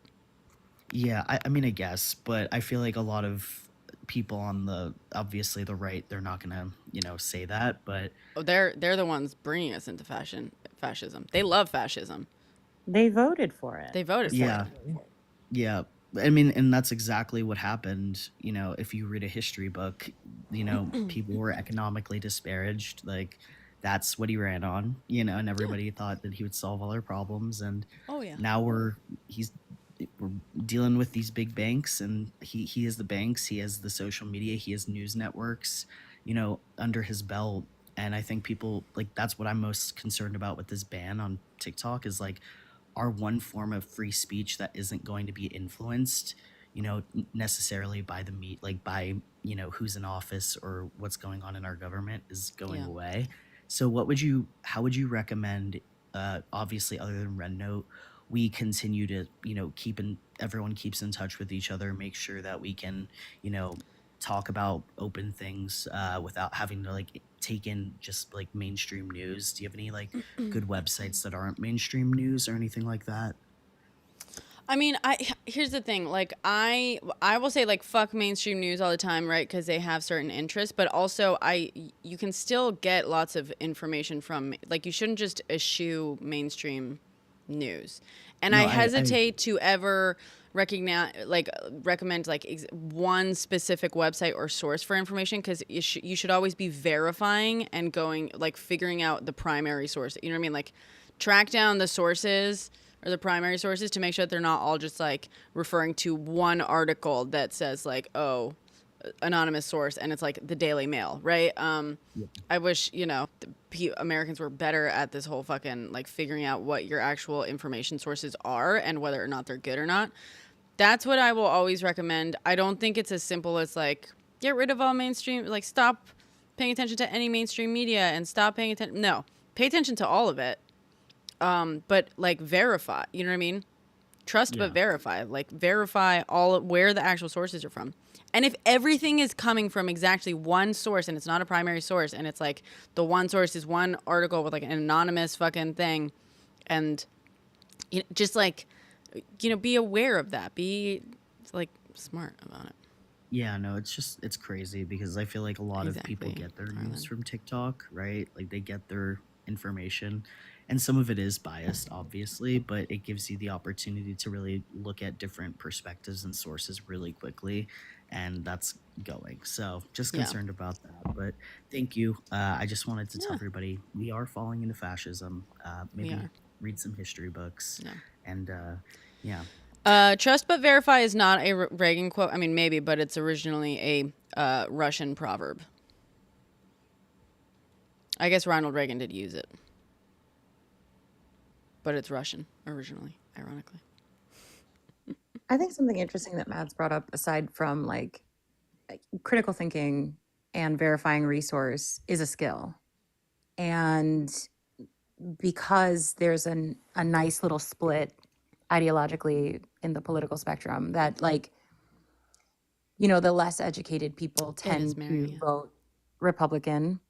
Yeah, I mean, I guess, but I feel like a lot of people on obviously the right, they're not gonna, say that, but they're the ones bringing us into fascism. They love fascism. They voted for it. They voted for it. Yeah. I mean, and that's exactly what happened. If you read a history book, people were economically disparaged. That's what he ran on, and everybody thought that he would solve all our problems. And now we're dealing with these big banks, and he has the banks, he has the social media, he has news networks, under his belt. And I think people that's what I'm most concerned about with this ban on TikTok is our one form of free speech that isn't going to be influenced, necessarily by by who's in office or what's going on in our government is going away. So how would you recommend, obviously other than Red Note, we continue to, everyone keeps in touch with each other, make sure that we can, talk about open things without having to like take in just like mainstream news. Do you have any like good websites that aren't mainstream news or anything like that? I mean, here's the thing. Like, I will say like fuck mainstream news all the time, right? Because they have certain interests, but also you can still get lots of information from, like, you shouldn't just eschew mainstream news. And No, I I hesitate to ever recommend like one specific website or source for information, because you should always be verifying and going like figuring out the primary source. You know what I mean? Like, track down the sources or the primary sources to make sure that they're not all just like referring to one article that says like, oh, anonymous source, and it's like the Daily Mail, right? I wish, Americans were better at this whole fucking like figuring out what your actual information sources are and whether or not they're good or not. That's what I will always recommend. I don't think it's as simple as like, get rid of all mainstream, like stop paying attention to any mainstream media and stop paying attention. No, pay attention to all of it. But like verify, you know what I mean? Trust, but verify, like verify where the actual sources are from. And if everything is coming from exactly one source and it's not a primary source, and it's like the one source is one article with like an anonymous fucking thing, and just like, be aware of that. Be like smart about it. Yeah, no, it's crazy because I feel like a lot of people get their news from TikTok, right? Like they get their information, and some of it is biased, obviously, but it gives you the opportunity to really look at different perspectives and sources really quickly, and that's going. So just concerned about that, but thank you. I just wanted to tell everybody we are falling into fascism. Maybe read some history books, and trust but verify is not a Reagan quote. I mean, maybe, but it's originally a Russian proverb. I guess Ronald Reagan did use it. But it's Russian originally, ironically. I think something interesting that Mads brought up, aside from like critical thinking and verifying resource, is a skill. And because there's a nice little split ideologically in the political spectrum, that like, the less educated people tend to vote Republican.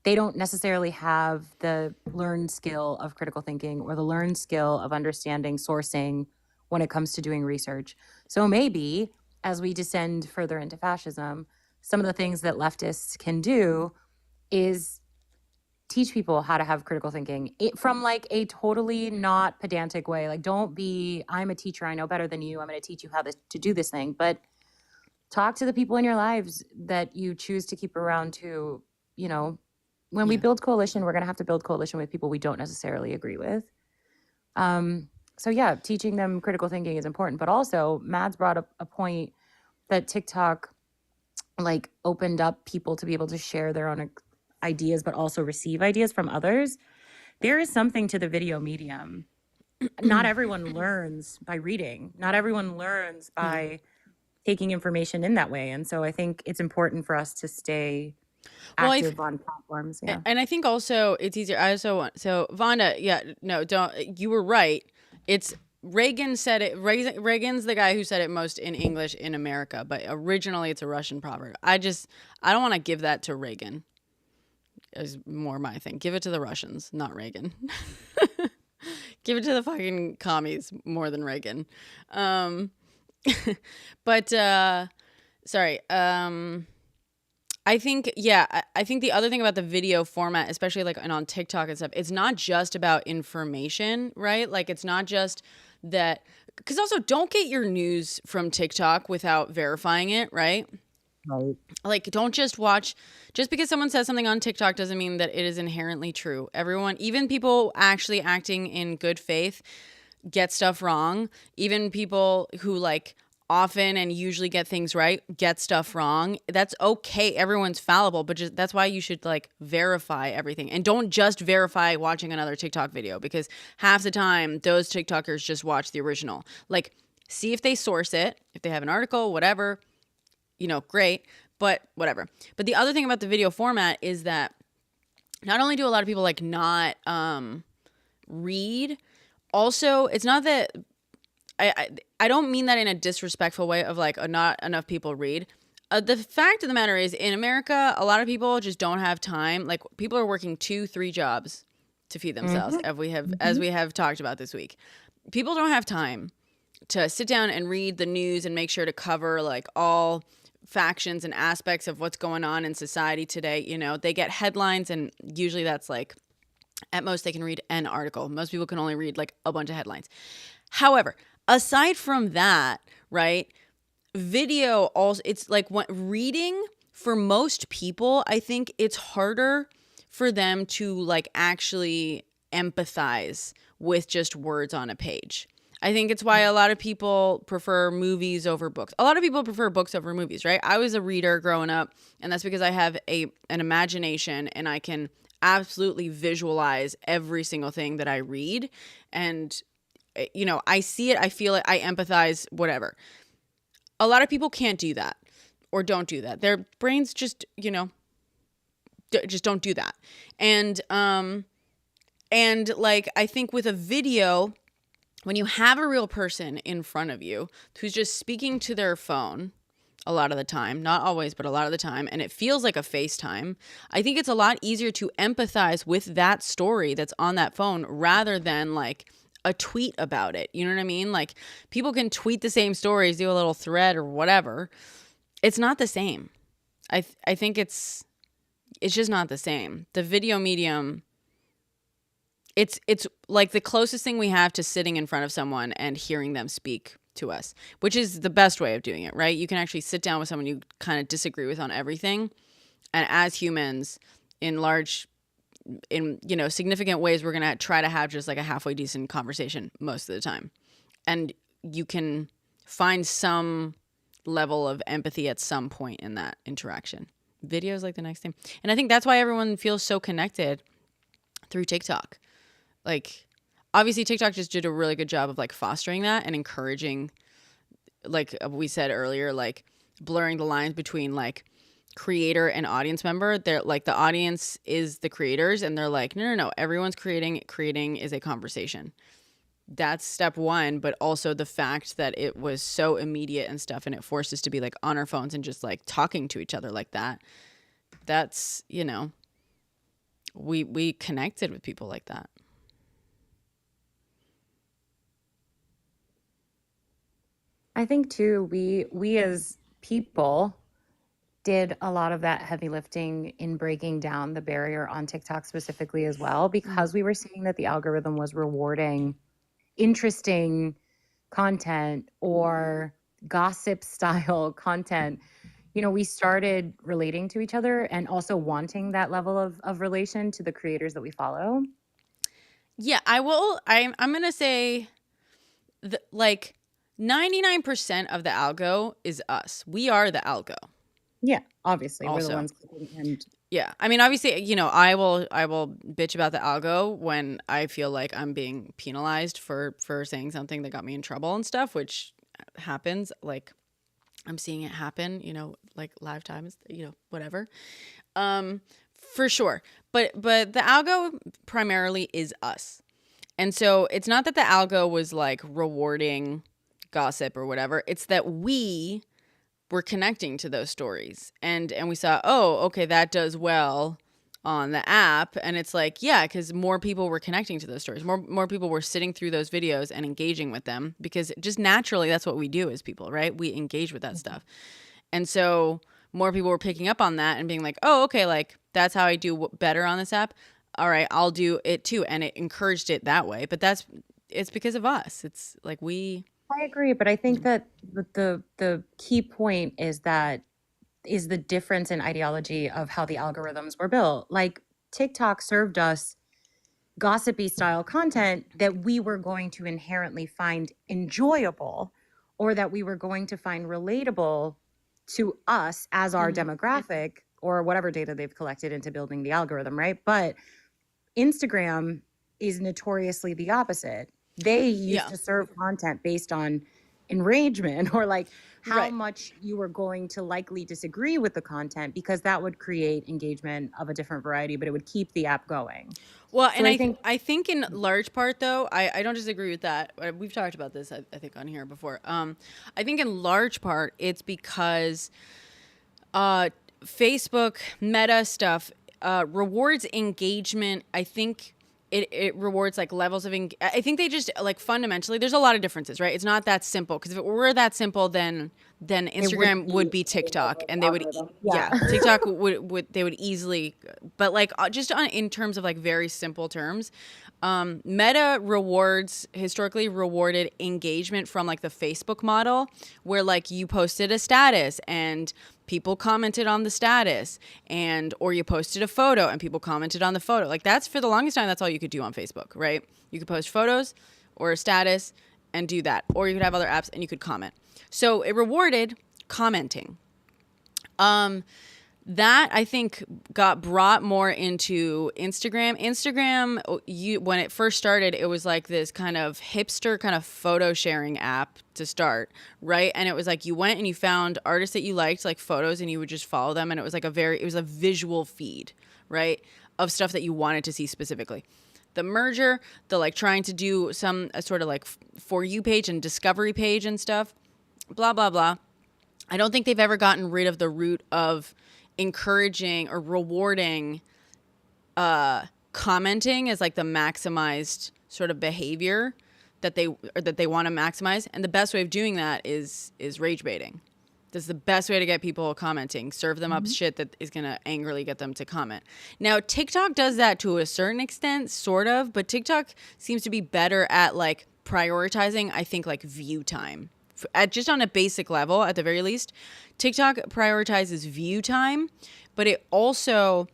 They don't necessarily have the learned skill of critical thinking or the learned skill of understanding sourcing when it comes to doing research. So maybe as we descend further into fascism, some of the things that leftists can do is teach people how to have critical thinking from like a totally not pedantic way. Like, don't be, I'm a teacher, I know better than you, I'm going to teach you how to do this thing. But talk to the people in your lives that you choose to keep around to, when we build coalition, we're going to have to build coalition with people we don't necessarily agree with. So yeah, teaching them critical thinking is important. But also, Mads brought up a point that TikTok like opened up people to be able to share their own ideas, but also receive ideas from others. There is something to the video medium. Not everyone learns by reading. Not everyone learns by taking information in that way. And so I think it's important for us to stay active on platforms. Yeah. And I think also it's easier. I also want, so Vonda, don't, you were right. It's Reagan said it. Reagan's the guy who said it most in English in America, but originally it's a Russian proverb. I don't want to give that to Reagan. Is more my thing. Give it to the Russians, not Reagan. Give it to the fucking commies more than Reagan. But sorry. I think the other thing about the video format, especially like on TikTok and stuff, it's not just about information, right? Like, it's not just that, because also don't get your news from TikTok without verifying it, right? Right. Like, don't just watch, just because someone says something on TikTok doesn't mean that it is inherently true. Everyone, even people actually acting in good faith, get stuff wrong. Even people who like often and usually get things right get stuff wrong. That's okay. Everyone's fallible, but just that's why you should like verify everything, and don't just verify watching another TikTok video, because half the time those TikTokers just watch the original. Like, see if they source it, if they have an article, whatever, great, but whatever. But the other thing about the video format is that not only do a lot of people like not read, also, it's not that I don't mean that in a disrespectful way of like not enough people read. The fact of the matter is, in America, a lot of people just don't have time. Like, people are working 2-3 jobs to feed themselves, as we have talked about this week. People don't have time to sit down and read the news and make sure to cover like all factions and aspects of what's going on in society today. You know, they get headlines, and usually that's like, at most they can read an article. Most people can only read like a bunch of headlines. However, aside from that, right, video also, it's like what reading for most people, I think it's harder for them to like actually empathize with just words on a page. I think it's why a lot of people prefer movies over books. A lot of people prefer books over movies, right? I was a reader growing up, and that's because I have an imagination, and I can absolutely visualize every single thing that I read. And, you know, I see it, I feel it, I empathize, whatever. A lot of people can't do that or don't do that. Their brains just, you know, just don't do that. And like, I think with a video, when you have a real person in front of you who's just speaking to their phone a lot of the time, not always, but a lot of the time, and it feels like a FaceTime, I think it's a lot easier to empathize with that story that's on that phone rather than like a tweet about it. You know what I mean? Like, people can tweet the same stories, do a little thread or whatever. It's not the same. I think it's just not the same. The video medium, it's like the closest thing we have to sitting in front of someone and hearing them speak to us, which is the best way of doing it, right? You can actually sit down with someone you kind of disagree with on everything. And as humans, in you know, significant ways, we're going to try to have just like a halfway decent conversation most of the time. And you can find some level of empathy at some point in that interaction. Video is like the next thing. And I think that's why everyone feels so connected through TikTok. Like, obviously TikTok just did a really good job of like fostering that and encouraging, like we said earlier, like blurring the lines between like creator and audience member. They're like, the audience is the creators, and they're like, no, everyone's creating is a conversation. That's step one. But also the fact that it was so immediate and stuff, and it forced us to be like on our phones and just like talking to each other like that. That's, you know, we connected with people like that. I think too, we as people did a lot of that heavy lifting in breaking down the barrier on TikTok specifically as well, because we were seeing that the algorithm was rewarding interesting content or gossip style content. You know, we started relating to each other and also wanting that level of relation to the creators that we follow. Yeah, I'm going to say like 99% of the algo is us. We are the algo. Yeah, obviously Also, we're the ones clicking and yeah, I mean, obviously, you know, I will bitch about the algo when I feel like I'm being penalized for saying something that got me in trouble and stuff, which happens. Like, I'm seeing it happen, you know, like live times, you know, whatever. For sure. But the algo primarily is us. And so it's not that the algo was like rewarding gossip or whatever. It's that we were connecting to those stories, and we saw, oh, okay, that does well on the app. And it's like, yeah, because more people were connecting to those stories. More people were sitting through those videos and engaging with them, because just naturally that's what we do as people, right? We engage with that stuff. And so more people were picking up on that and being like, oh, okay, like that's how I do better on this app. All right, I'll do it too. And it encouraged it that way. But it's because of us. It's like I agree, but I think that the key point is the difference in ideology of how the algorithms were built. Like, TikTok served us gossipy style content that we were going to inherently find enjoyable, or that we were going to find relatable to us as our demographic, or whatever data they've collected into building the algorithm, right? But Instagram is notoriously the opposite. They used to serve content based on enragement or like how Right. much you were going to likely disagree with the content, because that would create engagement of a different variety, but it would keep the app going. Well, So and I think I think in large part though, I don't disagree with that. We've talked about this I think on here before. I think in large part it's because Facebook Meta stuff rewards engagement. I think it rewards like levels of I think they just like fundamentally there's a lot of differences, right? It's not that simple, because if it were that simple, then Instagram would be TikTok, and they would TikTok would they would easily, but like just in terms of like very simple terms, Meta historically rewarded engagement from like the Facebook model, where like you posted a status and people commented on the status, or you posted a photo and people commented on the photo. Like that's, for the longest time, that's all you could do on Facebook, right? You could post photos or a status and do that, or you could have other apps and you could comment. So it rewarded commenting. That I think got brought more into Instagram. When it first started, it was like this kind of hipster kind of photo sharing app to start, right? And it was like you went and you found artists that you liked, like photos, and you would just follow them, and it was like it was a visual feed, right, of stuff that you wanted to see specifically. The merger, the like trying to do a sort of like For You page and discovery page and stuff, blah blah blah. I don't think they've ever gotten rid of the root of encouraging or rewarding commenting as like the maximized sort of behavior that they want to maximize. And the best way of doing that is rage baiting. That's the best way to get people commenting. Serve them up shit that is going to angrily get them to comment. Now, TikTok does that to a certain extent, sort of, but TikTok seems to be better at like prioritizing, I think, like view time. Just on a basic level, at the very least, TikTok prioritizes view time, but it also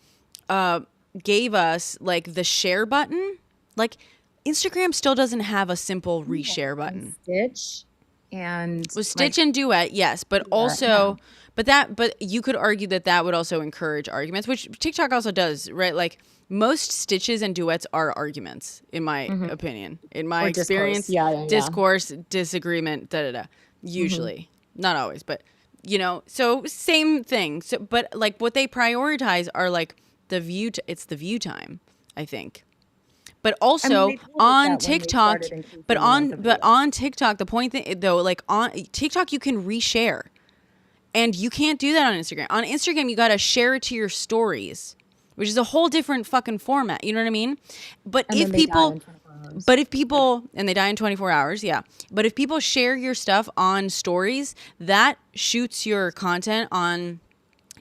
gave us like the share button. Like Instagram still doesn't have a simple reshare button. Stitch and Stitch and Duet, yes, but also, but you could argue that would also encourage arguments, which TikTok also does, right? Like most Stitches and Duets are arguments, in my opinion, in my experience. Discourse, disagreement, usually, not always, but so same thing. So, but like what they prioritize are like the view. It's the view time, I think. But also on TikTok, on TikTok, the point though, like on TikTok, you can reshare, and you can't do that on Instagram. On Instagram, you gotta share it to your stories, which is a whole different fucking format. You know what I mean? But if people, and they die in 24 hours, yeah. But if people share your stuff on stories, that shoots your content on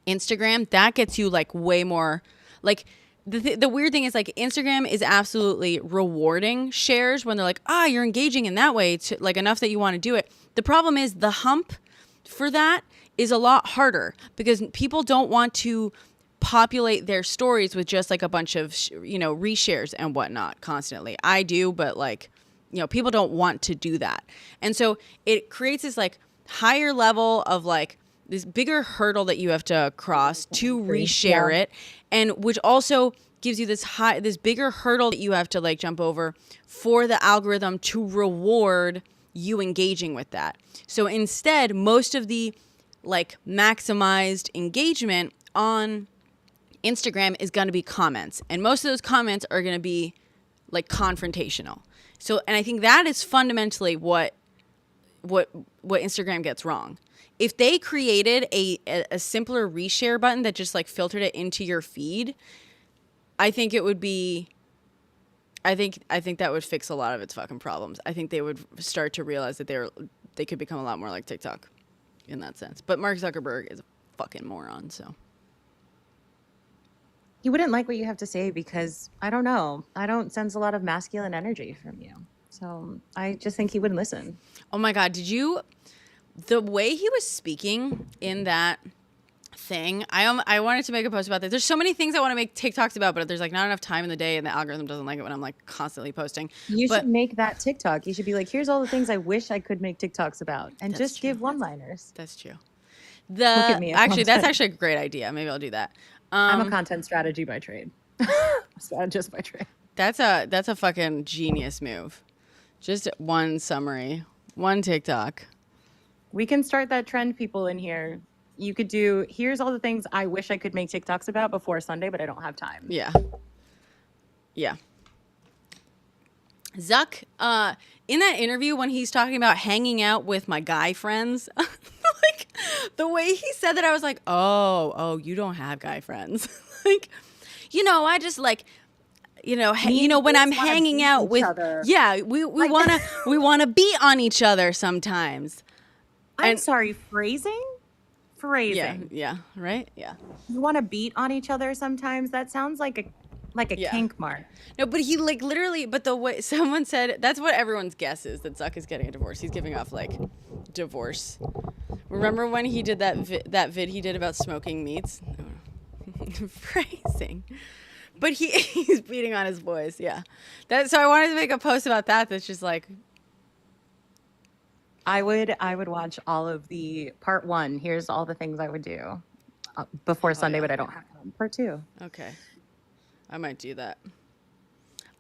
Instagram. That gets you like way more, like. The weird thing is like Instagram is absolutely rewarding shares when they're like, you're engaging in that way to like enough that you want to do it. The problem is the hump for that is a lot harder because people don't want to populate their stories with just like a bunch of, reshares and whatnot constantly. I do, but like, people don't want to do that. And so it creates this like higher level of like this bigger hurdle that you have to cross to reshare it, and which also gives you this bigger hurdle that you have to like jump over for the algorithm to reward you engaging with that. So instead, most of the like maximized engagement on Instagram is going to be comments, and most of those comments are going to be like confrontational. So, and I think that is fundamentally what Instagram gets wrong. If they created a simpler reshare button that just like filtered it into your feed, I think it would be, I think that would fix a lot of its fucking problems. I think they would start to realize that they could become a lot more like TikTok in that sense. But Mark Zuckerberg is a fucking moron, so. He wouldn't like what you have to say because, I don't know, I don't sense a lot of masculine energy from you. So I just think he wouldn't listen. Oh my God, the way he was speaking in that thing, I wanted to make a post about this. There's so many things I want to make TikToks about, but there's like not enough time in the day and the algorithm doesn't like it when I'm like constantly posting. You should make that TikTok. You should be like, here's all the things I wish I could make TikToks about, and just give one-liners. That's true. Look at me, That's actually a great idea. Maybe I'll do that. I'm a content strategy by trade. Strategist by trade. That's a fucking genius move. Just one summary, one TikTok. We can start that trend, people in here. You could do, here's all the things I wish I could make TikToks about before Sunday, but I don't have time. Yeah. Yeah. Zuck, in that interview when he's talking about hanging out with my guy friends, like the way he said that, I was like, oh, you don't have guy friends. Like, I just like, when I'm hanging out with, we want to beat on each other sometimes. I'm sorry, phrasing? Phrasing. Yeah, right? Yeah. You want to beat on each other sometimes? That sounds like a kink mark. No, but he like literally, but the way someone said, that's what everyone's guess is, that Zuck is getting a divorce. He's giving off like divorce. Remember when he did that vid he did about smoking meats? Phrasing. But he's beating on his boys, yeah. So I wanted to make a post about that that's just like, I would watch all of the part 1. Here's all the things I would do before Sunday, but I don't have time. Part 2. Okay. I might do that.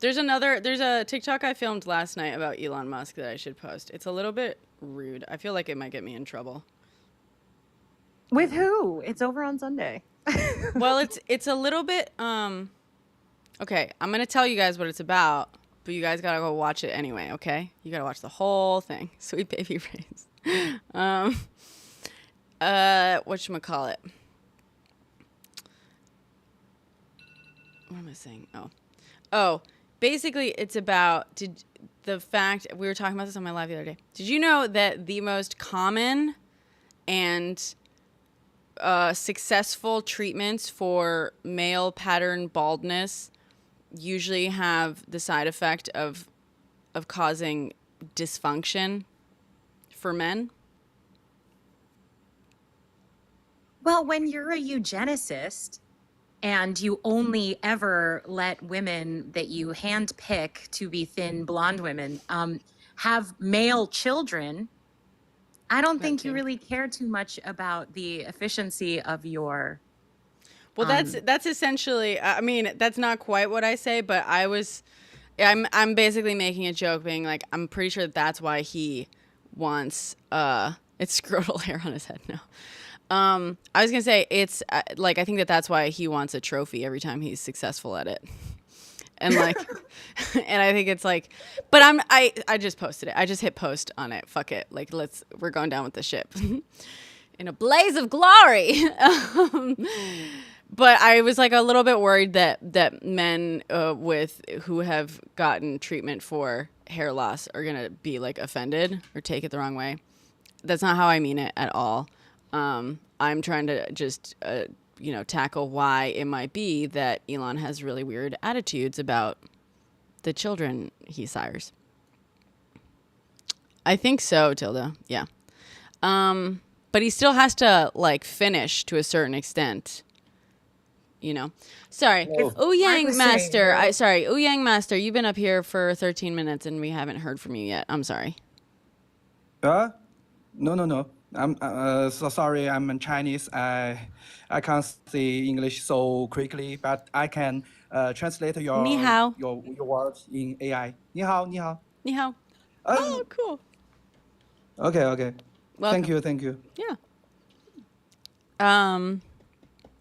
There's a TikTok I filmed last night about Elon Musk that I should post. It's a little bit rude. I feel like it might get me in trouble. With who? It's over on Sunday. Well, it's a little bit okay, I'm going to tell you guys what it's about, but you guys got to go watch it anyway, okay? You got to watch the whole thing. Sweet baby rays. Whatchamacallit? What am I saying? Oh, basically it's about the fact, we were talking about this on my live the other day. Did you know that the most common and successful treatments for male pattern baldness usually have the side effect of causing dysfunction for men? Well, when you're a eugenicist and you only ever let women that you handpick to be thin blonde women have male children, I don't think you really care too much about the efficiency of your. Well, that's essentially. I mean, that's not quite what I say, but I'm basically making a joke, being like, I'm pretty sure that's why he wants it's scrotal hair on his head now. I was gonna say it's like, I think that's why he wants a trophy every time he's successful at it, and like, and I think it's like, but I just posted it. I just hit post on it. Fuck it. Like, we're going down with the ship in a blaze of glory. But I was like a little bit worried that men who have gotten treatment for hair loss are gonna be like offended or take it the wrong way. That's not how I mean it at all. I'm trying to just tackle why it might be that Elon has really weird attitudes about the children he sires. I think so, Tilda. Yeah. But he still has to like finish to a certain extent. Sorry. Ouyang Master. Ouyang Master, you've been up here for 13 minutes and we haven't heard from you yet. I'm sorry. No. I'm so sorry. I'm Chinese. I can't say English so quickly, but I can translate your words in AI. 你好, 你好. 你好. Oh, cool. Okay. Welcome. Thank you. Yeah.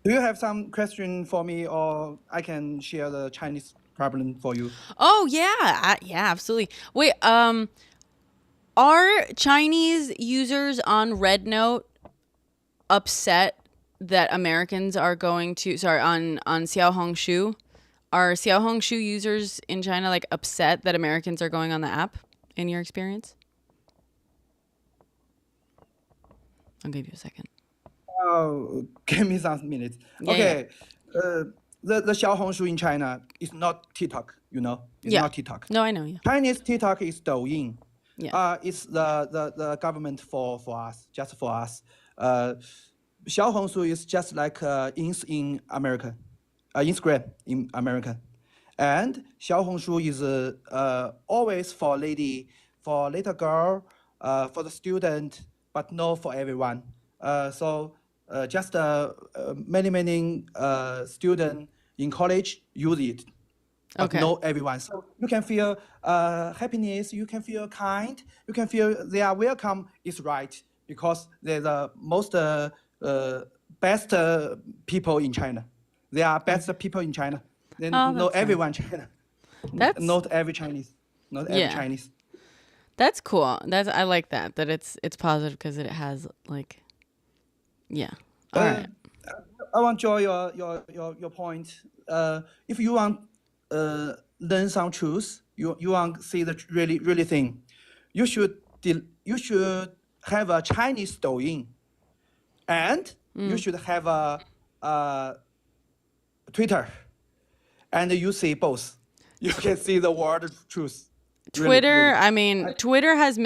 Do you have some question for me, or I can share the Chinese problem for you? Oh yeah, absolutely. Wait, are Chinese users on RedNote upset that Americans are going to, on Xiaohongshu? Are Xiaohongshu users in China like upset that Americans are going on the app, in your experience? I'll give you a second. Give me some minutes. Yeah, okay. Yeah. The Xiaohongshu in China is not TikTok, It's not TikTok. No, I know, yeah. Chinese TikTok is Douyin. Yeah. It's the government for us, just for us. Xiaohongshu is just like in America, Instagram in America. And Xiaohongshu is always for little girl, for the student, but not for everyone. So just many students in college use it. But not everyone. So you can feel happiness, you can feel kind, you can feel they are welcome is right. because they're the most best people in China. They are best people in China. They know everyone in China. Not every Chinese. Not every Chinese. That's cool. I like that it's positive because it has like, yeah. All right. I want to enjoy your point. If you want learn some truth, you want to see the really thing, you should have a Chinese Douyin, and you should have a Twitter, and you see both. You can see the world truth. Twitter, I mean, Twitter has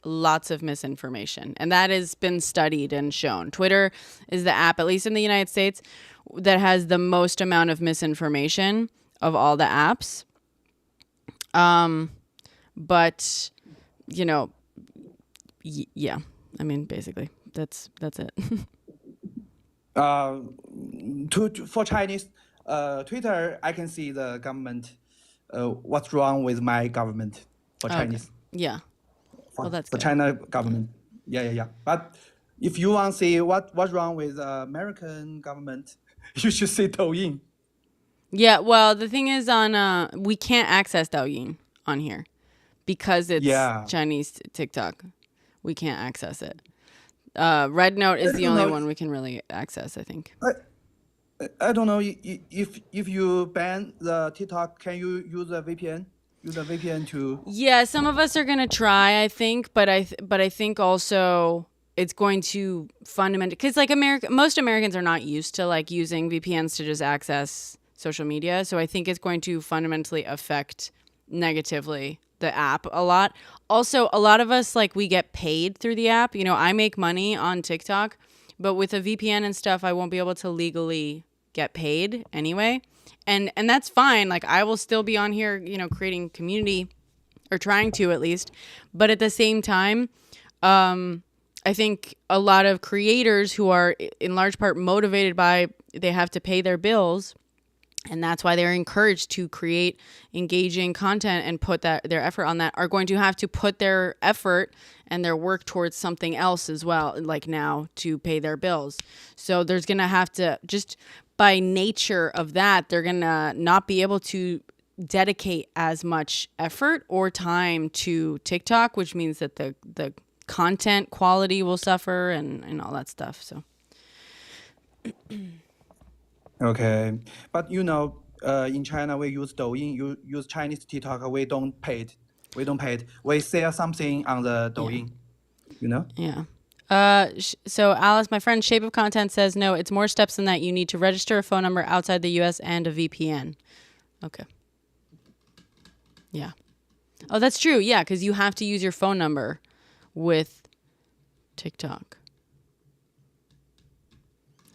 lots of misinformation, and that has been studied and shown. Twitter is the app, at least in the United States, that has the most amount of misinformation of all the apps. But you know, yeah, I mean, basically, that's it. For Chinese, Twitter, I can see the government. What's wrong with my government for Chinese? Yeah. Well, that's for good. China government. Yeah. But if you want to see what's wrong with American government, you should see Douyin. Yeah. Well, the thing is, we can't access Douyin on here because it's Chinese TikTok. We can't access it. Red Note is the only one we can really access, I think. I don't know if you ban the TikTok, can you use a VPN? Use a VPN to. Yeah, some of us are gonna try, I think, but I think also it's going to fundamentally, because like most Americans are not used to like using VPNs to just access social media, so I think it's going to fundamentally affect negatively the app a lot. Also, a lot of us, like, we get paid through the app. You know, I make money on TikTok, but with a VPN and stuff, I won't be able to legally get paid anyway. And that's fine. Like, I will still be on here, you know, creating community, or trying to at least. But at the same time, I think a lot of creators who are in large part motivated by they have to pay their bills, and that's why they're encouraged to create engaging content and put their effort on that, are going to have to put their effort and their work towards something else as well, like now, to pay their bills. So there's going to have to, just by nature of that, they're going to not be able to dedicate as much effort or time to TikTok, which means that the content quality will suffer and all that stuff. So. Okay, but you know, in China we use Douyin, you use Chinese TikTok. We don't pay it. We sell something on the Douyin. You know. Yeah. So Alice, my friend, Shape of Content says no. It's more steps than that. You need to register a phone number outside the U.S. and a VPN. Okay. Yeah. Oh, that's true. Yeah, because you have to use your phone number with TikTok.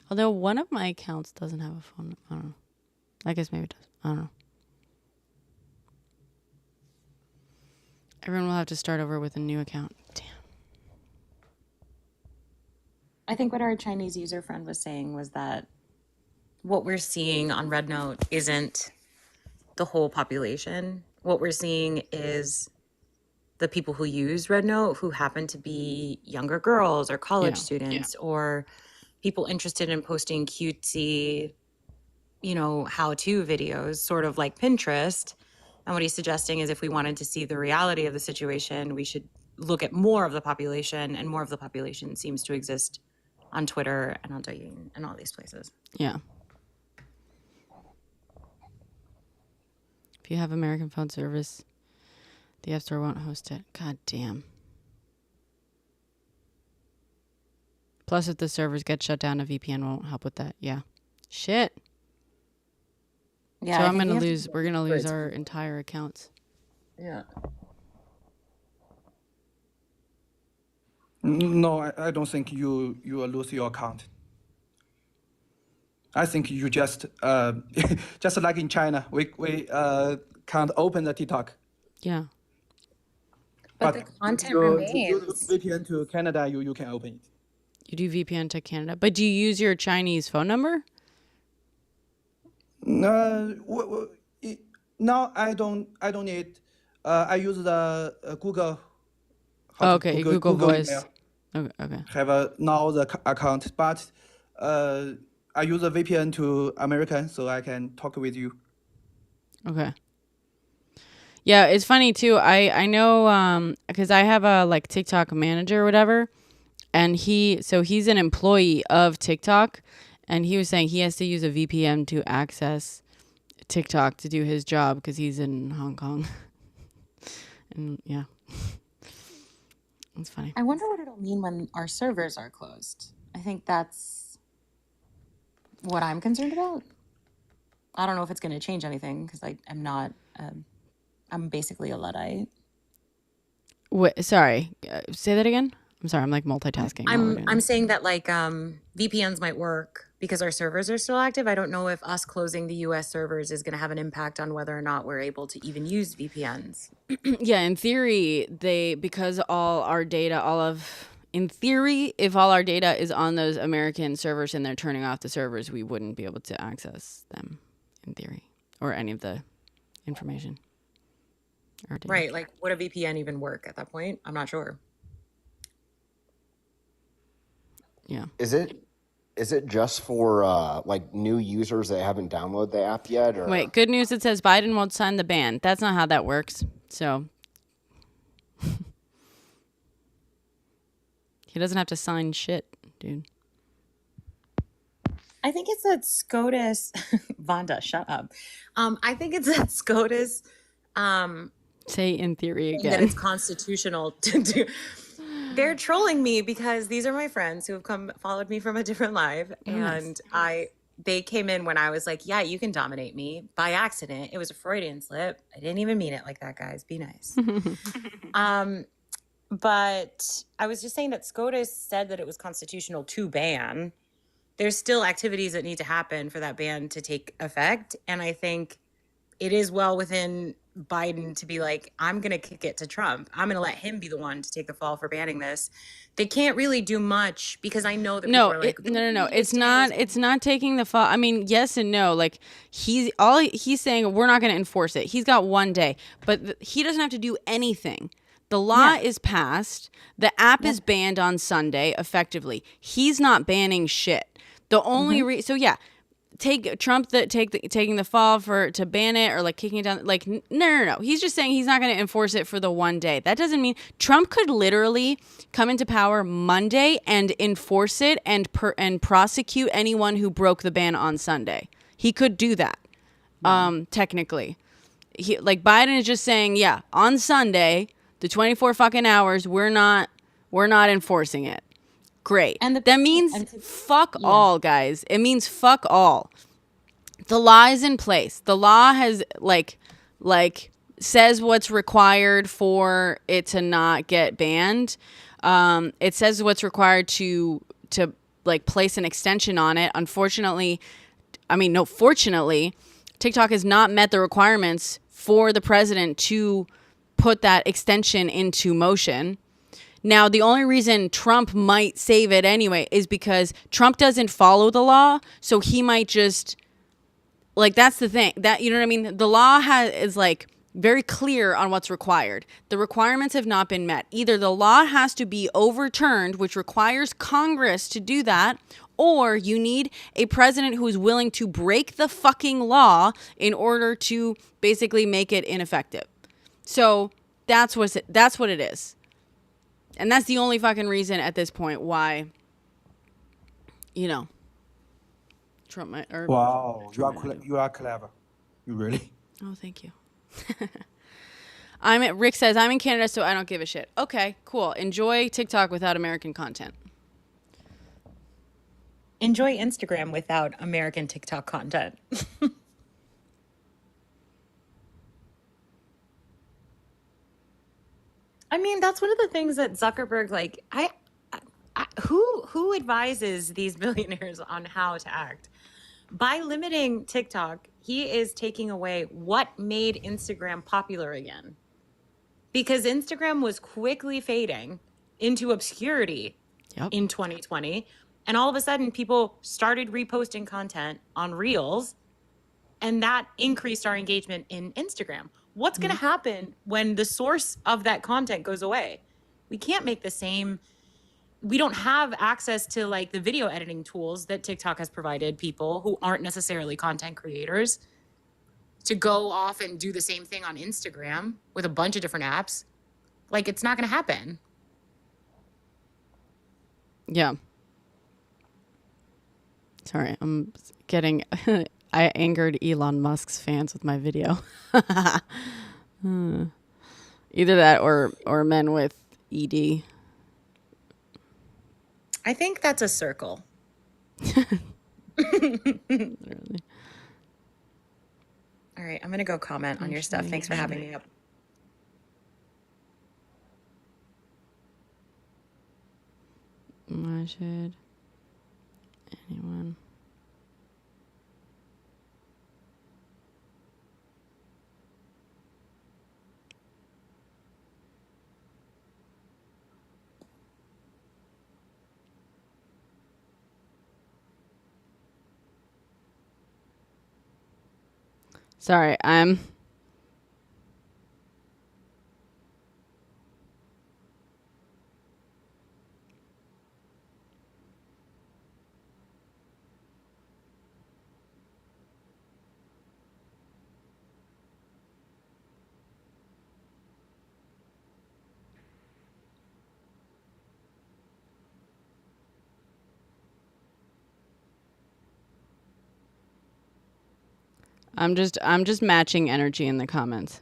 Although one of my accounts doesn't have a phone. I don't know. I guess maybe it does. I don't know. Everyone will have to start over with a new account. Damn. I think what our Chinese user friend was saying was that what we're seeing on Red Note isn't the whole population. What we're seeing is the people who use Red Note who happen to be younger girls or college students or people interested in posting cutesy, you know, how-to videos, sort of like Pinterest. And what he's suggesting is if we wanted to see the reality of the situation, we should look at more of the population, and more of the population seems to exist on Twitter and on Douyin and all these places. Yeah. If you have American phone service, the App Store won't host it. God damn. Plus, if the servers get shut down, a VPN won't help with that. Yeah. Shit. Yeah. So we're going to lose our entire accounts. Yeah. No, I don't think you will lose your account. I think you just just like in China, we can't open the TikTok. Yeah. But the content you remains. Use VPN to Canada, you can open it. You do VPN to Canada, but do you use your Chinese phone number? No, I don't need. I use the Google. Okay, Google Voice. Email. Okay. have now the account, but I use a VPN to American so I can talk with you. Okay. Yeah, it's funny too. I know because I have a like TikTok manager or whatever, and he's an employee of TikTok, and he was saying he has to use a VPN to access TikTok to do his job because he's in Hong Kong. And yeah, it's funny. I wonder what it'll mean when our servers are closed. I think that's what I'm concerned about. I don't know if it's going to change anything because I'm not. I'm basically a Luddite. Wait, sorry, say that again. I'm sorry, I'm like multitasking. I'm saying that like VPNs might work because our servers are still active. I don't know if us closing the US servers is going to have an impact on whether or not we're able to even use VPNs. Yeah, in theory, because all our data, in theory, if all our data is on those American servers and they're turning off the servers, we wouldn't be able to access them in theory or any of the information. Right. Like, would a VPN even work at that point? I'm not sure. Yeah. Is it just for like new users that haven't downloaded the app yet? Or Wait, good news. It says Biden won't sign the ban. That's not how that works. So he doesn't have to sign shit, dude. I think it's that SCOTUS. Vonda, shut up. I think it's that SCOTUS. Say in theory again. That it's constitutional to do. They're trolling me because these are my friends who have followed me from a different live, and they came in when I was like, "Yeah, you can dominate me," by accident. It was a Freudian slip. I didn't even mean it like that, guys. Be nice. But I was just saying that SCOTUS said that it was constitutional to ban. There's still activities that need to happen for that ban to take effect, and I think it is well within Biden to be like, I'm going to kick it to Trump. I'm going to let him be the one to take the fall for banning this. They can't really do much because I know that people are like, no. It's not taking the fall. I mean, yes and no. Like he's saying we're not going to enforce it. He's got 1 day, but he doesn't have to do anything. The law is passed. The app is banned on Sunday effectively. He's not banning shit. The only take Trump taking the fall to ban it or like kicking it down. Like no. He's just saying he's not going to enforce it for the 1 day. That doesn't mean Trump could literally come into power Monday and enforce it and prosecute anyone who broke the ban on Sunday. He could do that. Technically, Biden is just saying, on Sunday, the 24 fucking hours, we're not enforcing it. Great. And that means fuck all, guys. It means fuck all. The law is in place. The law has like says what's required for it to not get banned. It says what's required to like place an extension on it. Fortunately, TikTok has not met the requirements for the president to put that extension into motion. Now, the only reason Trump might save it anyway is because Trump doesn't follow the law, so he might just that's the thing. That, you know what I mean? The law is like very clear on what's required. The requirements have not been met. Either the law has to be overturned, which requires Congress to do that, or you need a president who is willing to break the fucking law in order to basically make it ineffective. So that's what it is. And that's the only fucking reason at this point why, Trump might. Wow, you are clever. You really? Oh, thank you. Rick says, I'm in Canada, so I don't give a shit. Okay, cool. Enjoy TikTok without American content. Enjoy Instagram without American TikTok content. I mean, that's one of the things that Zuckerberg, who advises these billionaires on how to act? By limiting TikTok, he is taking away what made Instagram popular again. Because Instagram was quickly fading into obscurity in 2020. And all of a sudden, people started reposting content on Reels, and that increased our engagement in Instagram. What's going to happen when the source of that content goes away? We can't make the same we don't have access to like the video editing tools that TikTok has provided people who aren't necessarily content creators to go off and do the same thing on Instagram with a bunch of different apps. Like, it's not going to happen. Yeah. Sorry, I'm getting... I angered Elon Musk's fans with my video. Either that or men with ED. I think that's a circle. Literally. All right, I'm going to go comment on your stuff. Thanks for having me up. Why should anyone... Sorry, I'm... I'm just matching energy in the comments.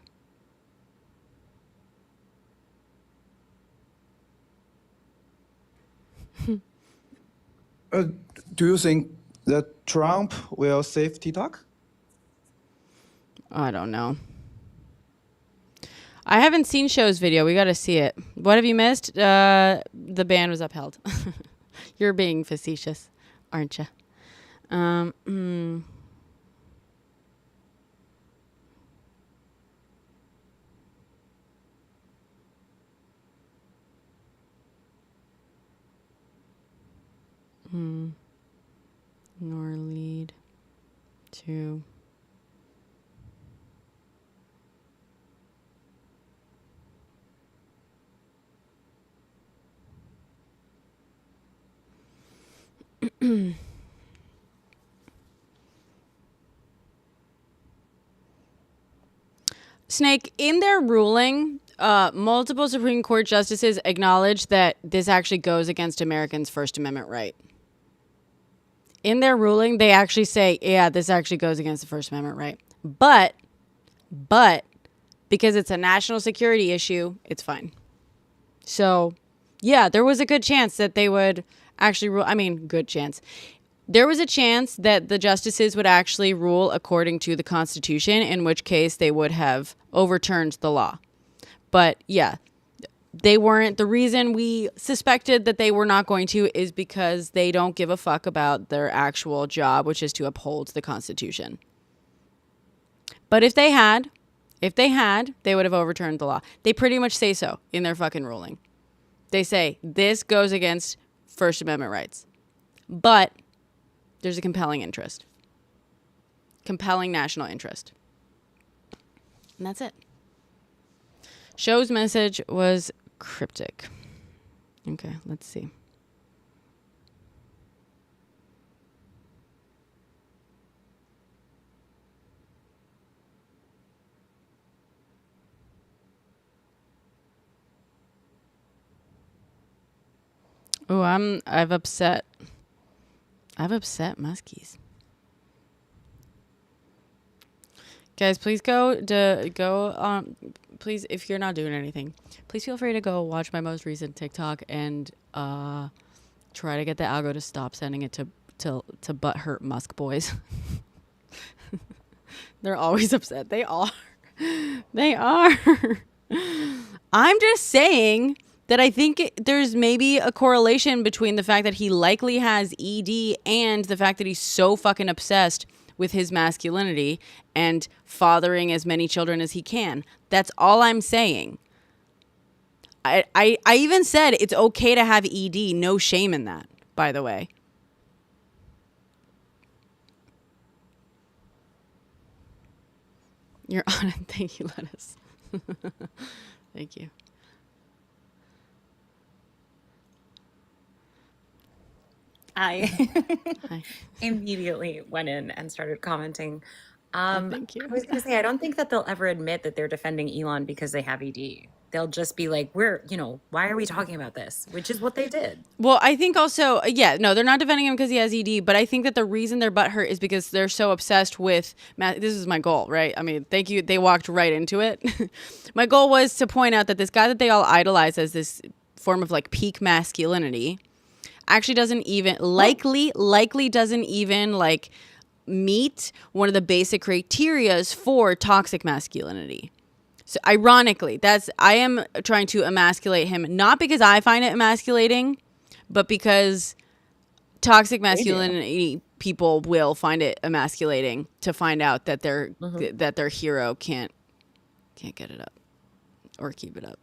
Do you think that Trump will save TikTok? I don't know. I haven't seen Show's video. We got to see it. What have you missed? The ban was upheld. You're being facetious, aren't you? Nor lead to... Snake, in their ruling, multiple Supreme Court justices acknowledged that this actually goes against Americans' First Amendment right. In their ruling, they actually say, yeah, this actually goes against the First Amendment right. But, because it's a national security issue, it's fine. So, yeah, there was a good chance that they would actually rule. I mean, good chance. There was a chance that the justices would actually rule according to the Constitution, in which case they would have overturned the law. But, yeah, they weren't. The reason we suspected that they were not going to is because they don't give a fuck about their actual job, which is to uphold the Constitution. But if they had, they would have overturned the law. They pretty much say so in their fucking ruling. They say this goes against First Amendment rights. But there's a compelling interest. Compelling national interest. And that's it. Show's message was cryptic. Okay, let's see. Oh, I've upset Muskies. Guys, please please, if you're not doing anything, please feel free to go watch my most recent TikTok and try to get the algo to stop sending it to butthurt Musk boys. They're always upset. They are. I'm just saying that I think there's maybe a correlation between the fact that he likely has ED and the fact that he's so fucking obsessed with his masculinity and fathering as many children as he can. That's all I'm saying. I even said it's okay to have ED. No shame in that, by the way. You're on it. Thank you, Lettuce. Thank you. I immediately went in and started commenting. Thank you. I was going to say, I don't think that they'll ever admit that they're defending Elon because they have ED. They'll just be like, why are we talking about this? Which is what they did. Well, I think also, no, they're not defending him because he has ED, but I think that the reason they're butthurt is because they're so obsessed with, this is my goal, right? I mean, thank you. They walked right into it. My goal was to point out that this guy that they all idolize as this form of like peak masculinity actually doesn't even, likely doesn't even like meet one of the basic criterias for toxic masculinity. So ironically, I am trying to emasculate him, not because I find it emasculating, but because toxic masculinity people will find it emasculating to find out that their hero can't get it up or keep it up.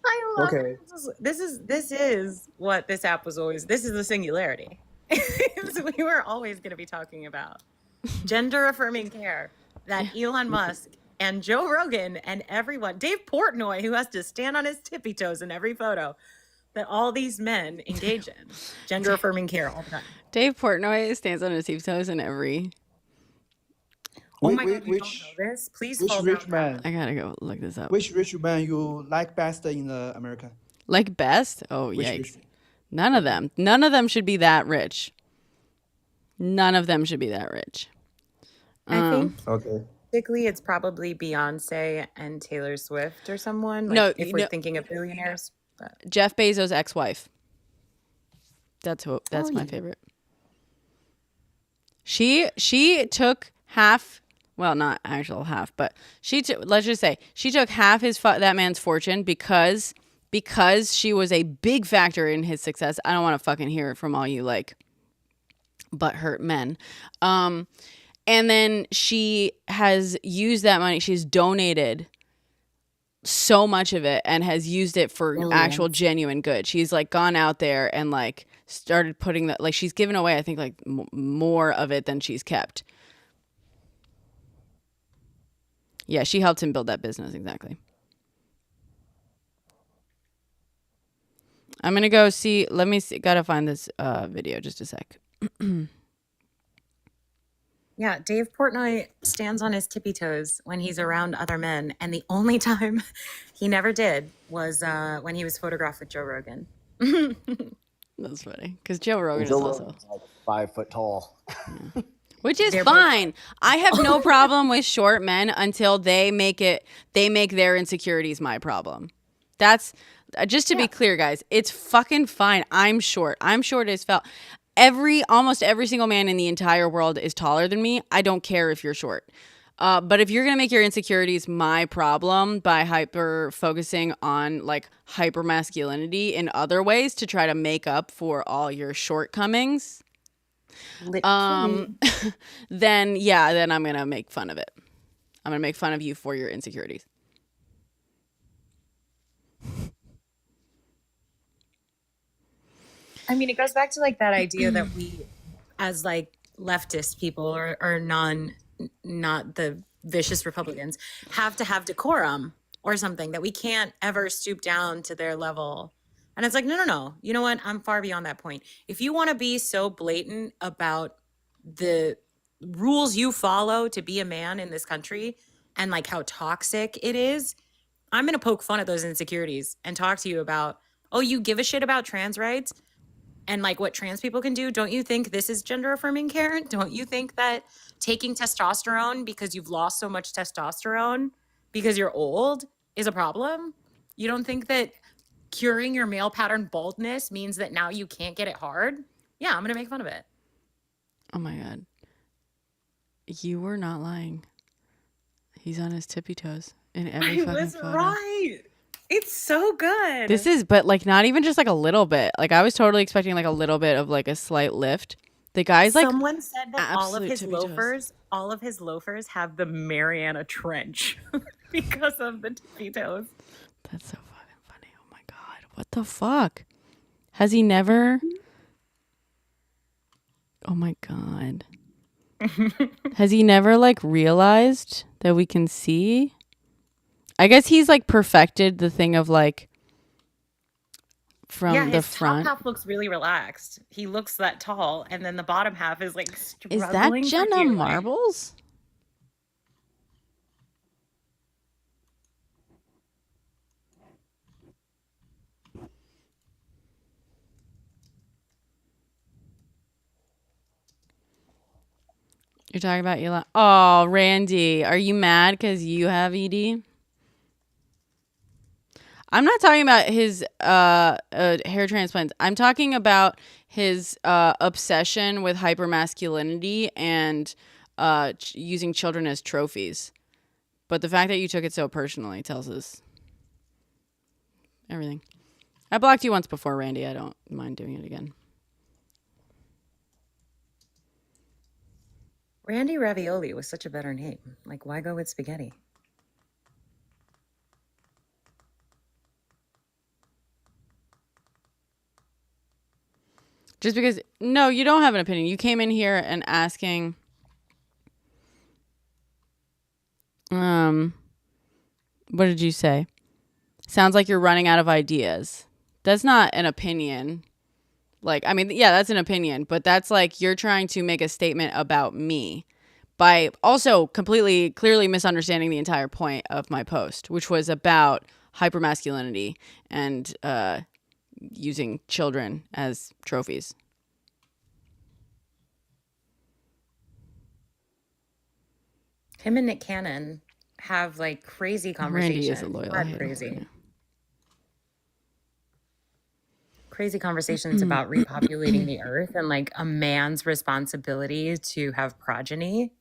I love it. This is what this app was always. This is the singularity. We were always going to be talking about gender affirming care that Elon Musk and Joe Rogan and everyone, Dave Portnoy, who has to stand on his tippy toes in every photo, that all these men engage in gender affirming care all the time. Dave Portnoy stands on his tippy toes in every. Oh my God, you don't know this? Please fall rich down. man? I gotta go look this up. Which rich man you like best in America? Like best? Oh, Which yikes. rich? None of them. None of them should be that rich. None of them should be that rich. I think Okay. typically it's probably Beyonce and Taylor Swift or someone. Like, No, if we're thinking of billionaires. But. Jeff Bezos' ex-wife. That's my yeah. favorite. She took half, well, not actual half, but let's just say she took half that man's fortune because she was a big factor in his success. I don't want to fucking hear it from all you like butthurt men. And then she has used that money. She's donated so much of it and has used it for actual genuine good. She's like gone out there and like started putting that, like she's given away, I think like more of it than she's kept. Yeah, she helped him build that business. Exactly. I'm going to go see, let me see, gotta find this video, just a sec. Yeah, Dave Portnoy stands on his tippy toes when he's around other men. And the only time he never did was when he was photographed with Joe Rogan. That's funny. Because Joe Rogan is also like 5 foot tall. Which is fine. I have no problem with short men until they make their insecurities my problem. That's just to be clear, guys. It's fucking fine. I'm short. I'm short as felt. Almost every single man in the entire world is taller than me. I don't care if you're short. But if you're going to make your insecurities my problem by hyper focusing on like hyper masculinity in other ways to try to make up for all your shortcomings, then I'm going to make fun of it. I'm going to make fun of you for your insecurities. I mean, it goes back to like that idea that we, as like leftist people or not the vicious Republicans, have to have decorum or something, that we can't ever stoop down to their level. And it's like, no. You know what? I'm far beyond that point. If you want to be so blatant about the rules you follow to be a man in this country and like how toxic it is, I'm going to poke fun at those insecurities and talk to you about, oh, you give a shit about trans rights and like what trans people can do? Don't you think this is gender affirming care? Don't you think that taking testosterone because you've lost so much testosterone because you're old is a problem? You don't think that curing your male pattern baldness means that now you can't get it hard? Yeah, I'm going to make fun of it. Oh my God. You were not lying. He's on his tippy toes in every fucking photo. Right. It's so good. This is, but like not even just like a little bit. Like I was totally expecting like a little bit of like a slight lift. The guy's like, someone said that all of absolute his tippy toes. loafers have the Mariana Trench because of the tippy toes. That's so fucking funny. Oh my God. What the fuck? Has he never? Oh my God. Has he never like realized that we can see? I guess he's like perfected the thing of like from the his front. top half looks really relaxed. He looks that tall, and then the bottom half is like struggling. Is that for Jenna dear life. Marbles? You're talking about Eli. Oh, Randy, are you mad because you have ED? I'm not talking about his hair transplants. I'm talking about his obsession with hypermasculinity and using children as trophies. But the fact that you took it so personally tells us everything. I blocked you once before, Randy. I don't mind doing it again. Randy Ravioli was such a better name. Like, why go with spaghetti? Just because, no, you don't have an opinion. You came in here and asking, what did you say? Sounds like you're running out of ideas. That's not an opinion. Like, I mean, yeah, that's an opinion, but that's like you're trying to make a statement about me by also completely, clearly misunderstanding the entire point of my post, which was about hypermasculinity and using children as trophies. Him and Nick Cannon have like crazy conversations. Randy is a loyal hater. Crazy. Yeah. Crazy conversations about repopulating the earth and like a man's responsibility to have progeny.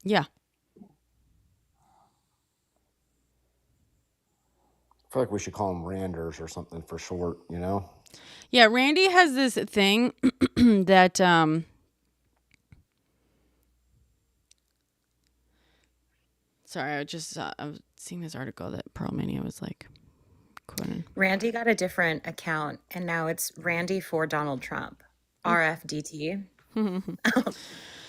Yeah. I feel like we should call them Randers or something for short, you know? Yeah, Randy has this thing that sorry, I was seeing this article that Pearl Mania was like quoting. Randy got a different account and now it's Randy for Donald Trump. RFDT.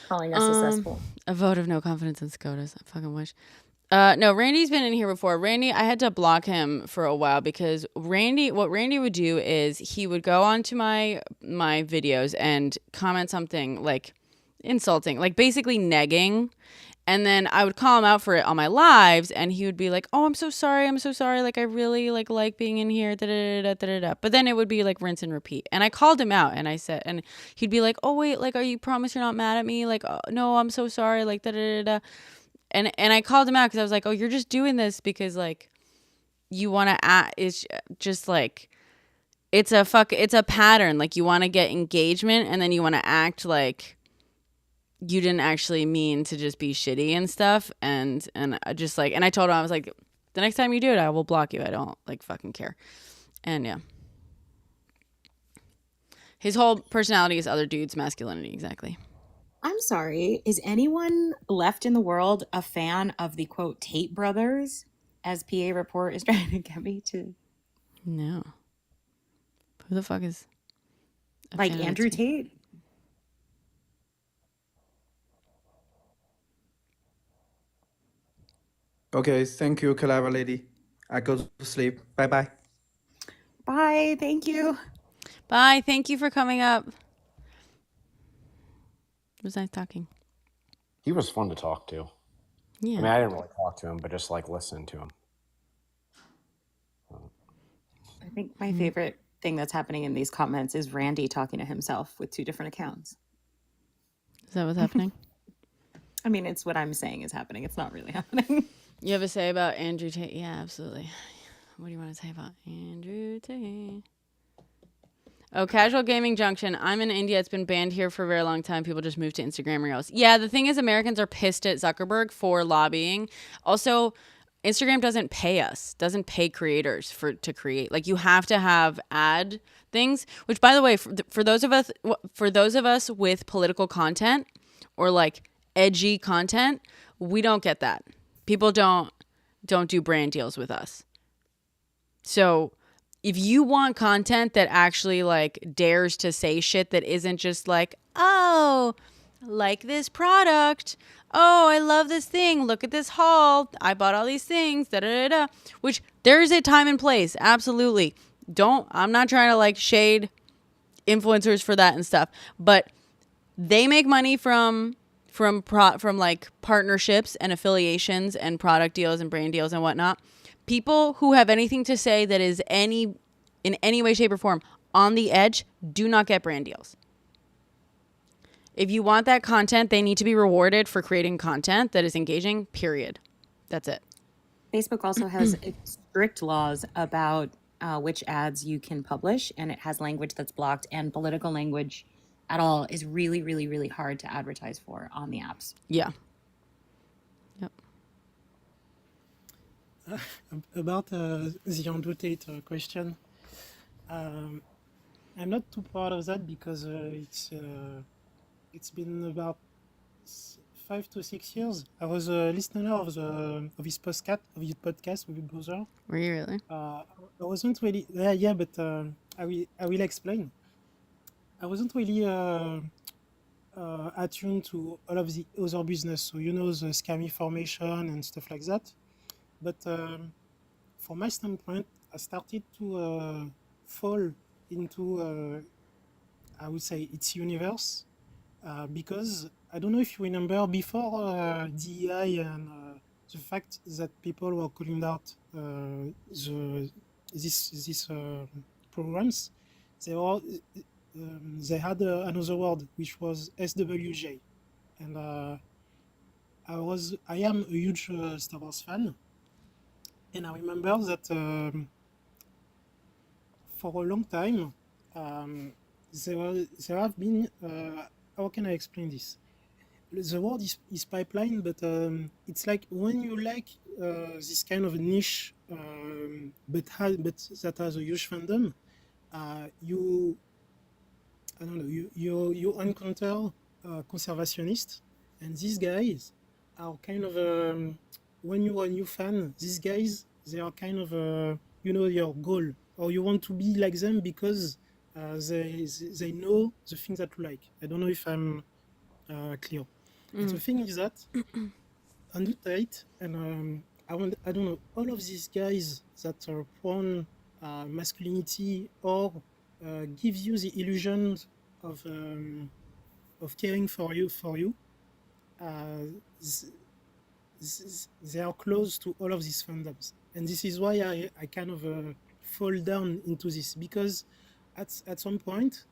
Calling us successful. A vote of no confidence in SCOTUS. I fucking wish. No, Randy's been in here before. Randy, I had to block him for a while because what Randy would do is he would go onto my videos and comment something like insulting, like basically negging. And then I would call him out for it on my lives, and he would be like, "Oh, I'm so sorry. Like, I really like being in here." Da da da da da. But then it would be like rinse and repeat. And I called him out, and I said, and he'd be like, "Oh wait, like, are you promise you're not mad at me? Like, oh, no, I'm so sorry. Like da da da da." And I called him out because I was like, "Oh, you're just doing this because like you want to act. It's just like it's a pattern. Like you want to get engagement, and then you want to act like." You didn't actually mean to just be shitty and stuff. And I just like, and I told him, I was like, the next time you do it, I will block you. I don't like fucking care. And yeah. His whole personality is other dudes' masculinity. Exactly. I'm sorry. Is anyone left in the world a fan of the quote Tate brothers, as PA Report is trying to get me to? No. Who the fuck is like Andrew Tate? Okay, thank you, clever lady. I go to sleep. Bye-bye. Bye, thank you. Bye, thank you for coming up. It was nice talking. He was fun to talk to. Yeah. I mean, I didn't really talk to him, but just like listen to him. I think my favorite thing that's happening in these comments is Randy talking to himself with 2 different accounts. Is that what's happening? I mean, it's what I'm saying is happening. It's not really happening. You have a say about Andrew Tate? Yeah, absolutely. What do you want to say about Andrew Tate? Oh, Casual Gaming Junction. I'm in India. It's been banned here for a very long time. People just moved to Instagram Reels. Yeah, the thing is Americans are pissed at Zuckerberg for lobbying. Also, Instagram doesn't pay us, doesn't pay creators to create. Like you have to have ad things, which by the way, for those of us with political content or like edgy content, we don't get that. People don't do brand deals with us. So if you want content that actually like dares to say shit that isn't just like, oh, like this product. Oh, I love this thing. Look at this haul. I bought all these things. Da da da da. Which there is a time and place. Absolutely. I'm not trying to like shade influencers for that and stuff, but they make money from like partnerships and affiliations and product deals and brand deals and whatnot. People who have anything to say that is in any way, shape, or form on the edge do not get brand deals. If you want that content, they need to be rewarded for creating content that is engaging, period. That's it. Facebook also has strict laws about which ads you can publish, and it has language that's blocked, and political language at all is really, really, really hard to advertise for on the apps. Yeah. Yep. About the undoubted question, I'm not too proud of that because it's been about 5 to 6 years. I was a listener of his podcast with his brother. Were you really? I wasn't really but I will explain. I wasn't really attuned to all of the other business, so the scammy formation and stuff like that. But from my standpoint, I started to fall into I would say its universe because I don't know if you remember before DEI and the fact that people were calling out these programs, they had another word which was SWJ, and I am a huge Star Wars fan, and I remember that for a long time there have been how can I explain this? The word is pipeline, but it's like when you like this kind of niche, but that has a huge fandom, you encounter conservationists, and these guys are kind of when you are a new fan, these guys, they are kind of your goal, or you want to be like them because they know the things that you like. I don't know if I'm clear. And the thing is that undoubted, and I don't know, all of these guys that are prone masculinity or give you the illusion of caring for you, they are close to all of these fandoms, and this is why I kind of fall down into this, because at some point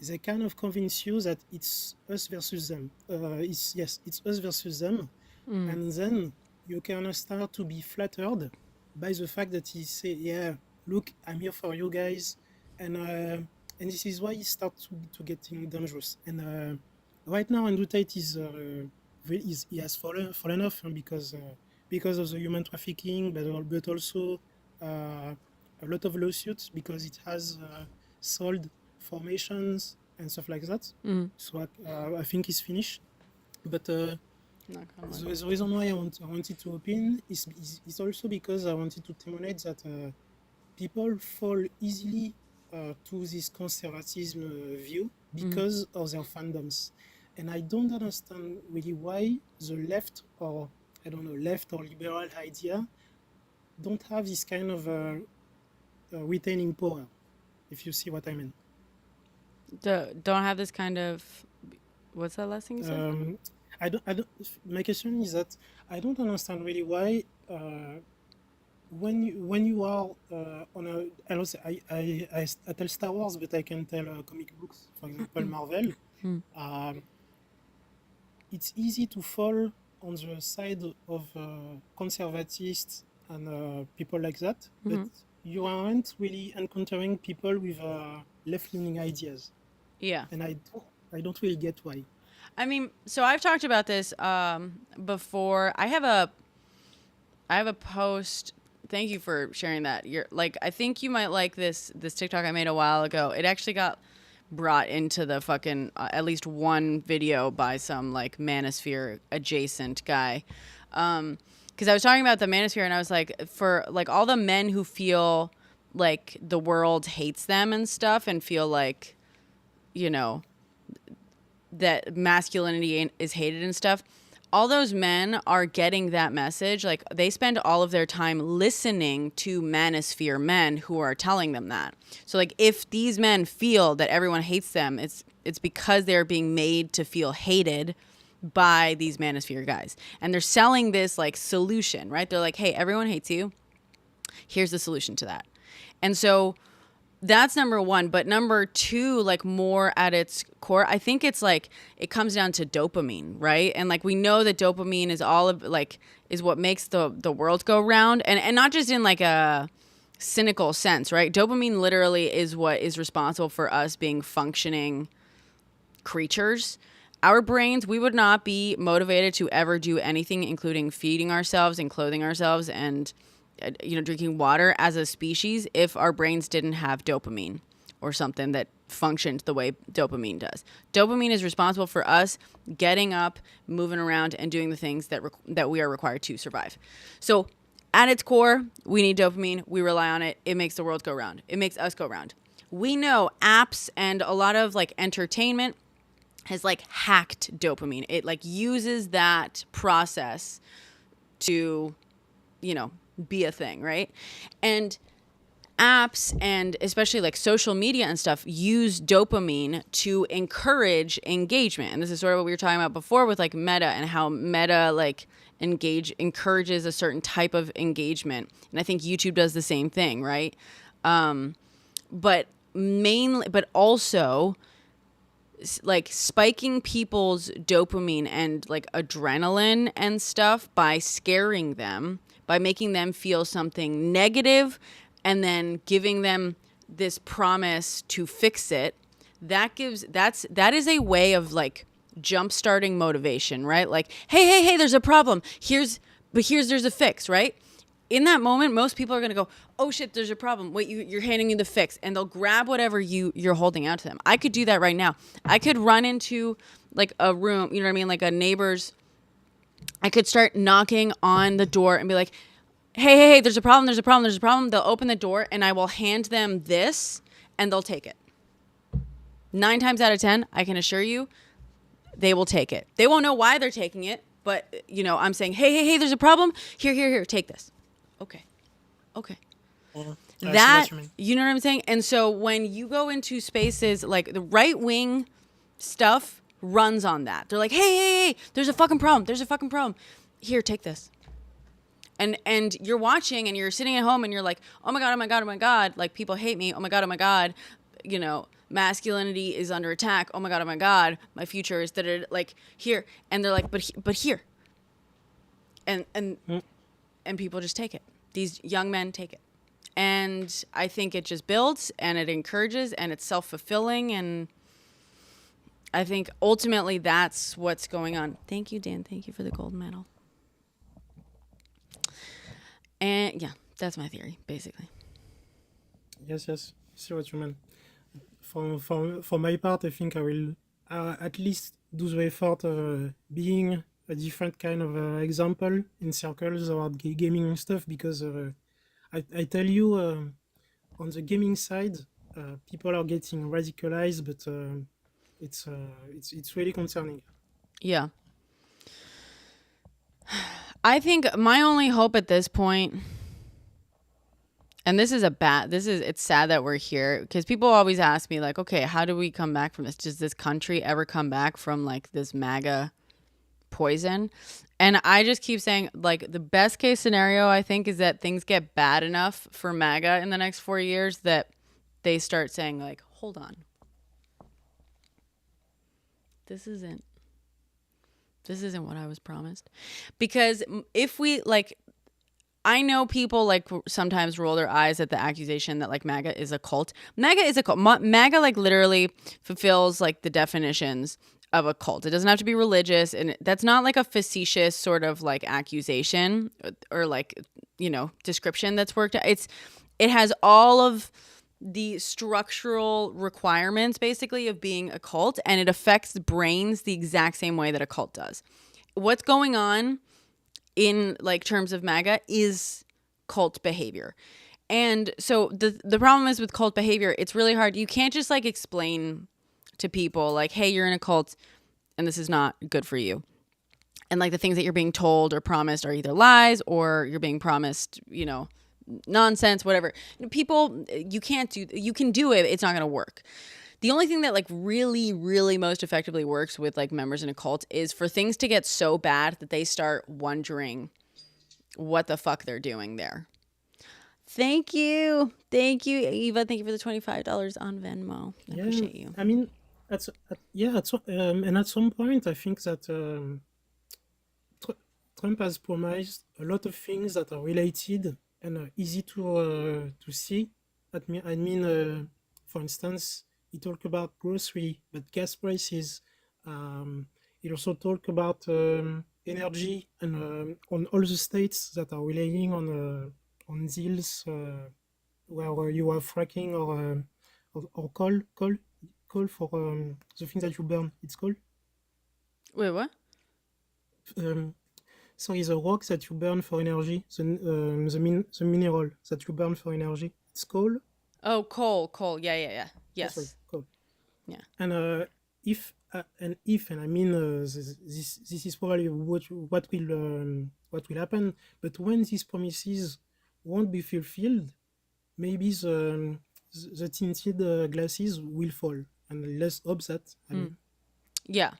they kind of convince you that it's us versus them. It's us versus them, and then you can start to be flattered by the fact that he say, "Yeah, look, I'm here for you guys," and this is why it starts to getting dangerous. And right now, Undoubted he has fallen off because of the human trafficking, but also a lot of lawsuits because it has sold formations and stuff like that. So I think it's finished. But the reason why I wanted to open is also because I wanted to terminate that people fall easily to this conservatism view because of their fandoms. And I don't understand really why the left or liberal idea don't have this kind of retaining power, if you see what I mean. Don't have this kind of, what's that last thing you said? I don't. My question is that I don't understand really why when you are on a, I tell Star Wars, but I can tell comic books, for example, Marvel. It's easy to fall on the side of conservatists and people like that, but you aren't really encountering people with left-leaning ideas. Yeah. And I don't really get why. I mean, so I've talked about this before. I have a post. Thank you for sharing that. I think you might like this TikTok I made a while ago. It actually got brought into the fucking at least one video by some like manosphere adjacent guy. Because I was talking about the manosphere, and I was like, for like all the men who feel like the world hates them and stuff, and feel like, that masculinity is hated and stuff, all those men are getting that message. Like, they spend all of their time listening to manosphere men who are telling them that. So like, if these men feel that everyone hates them, it's because they're being made to feel hated by these manosphere guys. And they're selling this like solution, right? They're like, hey, everyone hates you. Here's the solution to that. And so that's number one. But number two, like more at its core, I think it's like, it comes down to dopamine, right? And like, we know that dopamine is all of like, is what makes the world go round. And not just in like a cynical sense, right? Dopamine literally is what is responsible for us being functioning creatures. Our brains, we would not be motivated to ever do anything, including feeding ourselves and clothing ourselves and drinking water as a species, if our brains didn't have dopamine or something that functioned the way dopamine does. Dopamine is responsible for us getting up, moving around, and doing the things that we are required to survive. So at its core, we need dopamine. We rely on it. It makes the world go round. It makes us go round. We know apps and a lot of like entertainment has like hacked dopamine. It like uses that process to, be a thing, right? And apps and especially like social media and stuff use dopamine to encourage engagement. And this is sort of what we were talking about before with like Meta and how Meta like encourages a certain type of engagement. And I think YouTube does the same thing, right? But also like spiking people's dopamine and like adrenaline and stuff by scaring them, by making them feel something negative and then giving them this promise to fix it. That is a way of like jump-starting motivation, right? Like, hey, there's a problem. There's a fix, right? In that moment, most people are going to go, oh shit, there's a problem. Wait, you're handing me the fix. And they'll grab whatever you're holding out to them. I could do that right now. I could run into like a room, you know what I mean? Like a neighbor's. I could start knocking on the door and be like, hey, there's a problem. They'll open the door and I will hand them this and they'll take it. 9 times out of 10, I can assure you, they will take it. They won't know why they're taking it, but I'm saying, hey, there's a problem. Here, take this. Okay. Yeah, That, you know what I'm saying? And so when you go into spaces like the right wing stuff runs on that. They're like, hey, there's a fucking problem. Here, take this. And you're watching and you're sitting at home and you're like, oh my God. Like, people hate me. Oh my God. Masculinity is under attack. Oh my God. My future is like here. And they're like, but here. And people just take it. These young men take it. And I think it just builds and it encourages and it's self-fulfilling. And I think ultimately that's what's going on. Thank you, Dan. Thank you for the gold medal. And yeah, that's my theory, basically. Yes. See what you mean. For my part, I think I will at least do the effort of being a different kind of example in circles about gaming and stuff, because I tell you, on the gaming side, people are getting radicalized, but it's really concerning. Yeah. I think my only hope at this point, and it's sad that we're here, because people always ask me like, okay, how do we come back from this? Does this country ever come back from like this MAGA poison? And I just keep saying, like, the best case scenario, I think, is that things get bad enough for MAGA in the next 4 years that they start saying like, hold on, this isn't what I was promised. Because if we like, I know people like sometimes roll their eyes at the accusation that like MAGA is a cult. MAGA is a cult. MAGA like literally fulfills like the definitions of a cult. It doesn't have to be religious, and that's not like a facetious sort of like accusation or like, description that's worked out. It has all of the structural requirements basically of being a cult, and it affects brains the exact same way that a cult does. What's going on in like terms of MAGA is cult behavior. And so the problem is with cult behavior, it's really hard. You can't just like explain to people like, hey, you're in a cult and this is not good for you. and like the things that you're being told or promised are either lies or you're being promised, you know, nonsense, whatever. People, you can do it. It's not going to work. The only thing that like really, really most effectively works with like members in a cult is for things to get so bad that they start wondering what the fuck they're doing there. Thank you, Eva. Thank you for the $25 on Venmo. I appreciate you. I mean, at some point, I think that Trump has promised a lot of things that are related and easy to see. I mean, for instance, he talked about grocery, but gas prices. He also talked about energy and on all the states that are relying on deals where you are fracking or coal for the things that you burn. It's coal. Wait, what? Sorry, the rocks that you burn for energy, the mineral that you burn for energy. It's coal. Oh, coal. Yeah. Yes. Sorry, coal. Yeah. And I mean, this is probably what will happen. But when these promises won't be fulfilled, maybe the tinted glasses will fall, and let's hope that. I mean. Yeah,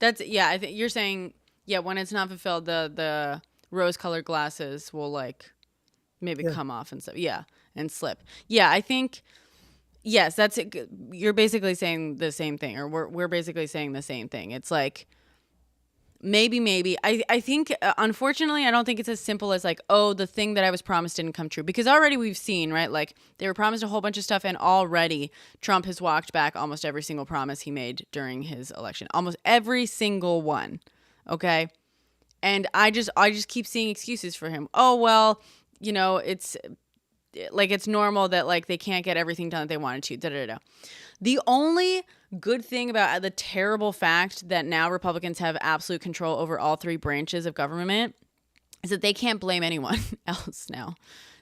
I think you're saying, yeah, when it's not fulfilled, the rose-colored glasses will like maybe come off and stuff. Yeah, and slip. Yeah, I think. Yes, that's it. You're basically saying the same thing, or we're basically saying the same thing. It's like maybe. I think, unfortunately, I don't think it's as simple as like, oh, the thing that I was promised didn't come true. Because already we've seen, right? Like they were promised a whole bunch of stuff, and already Trump has walked back almost every single promise he made during his election. Almost every single one. Okay, and I just keep seeing excuses for him. Oh well, you know, it's normal that like they can't get everything done that they wanted to. The only good thing about the terrible fact that now Republicans have absolute control over all three branches of government is that they can't blame anyone else now.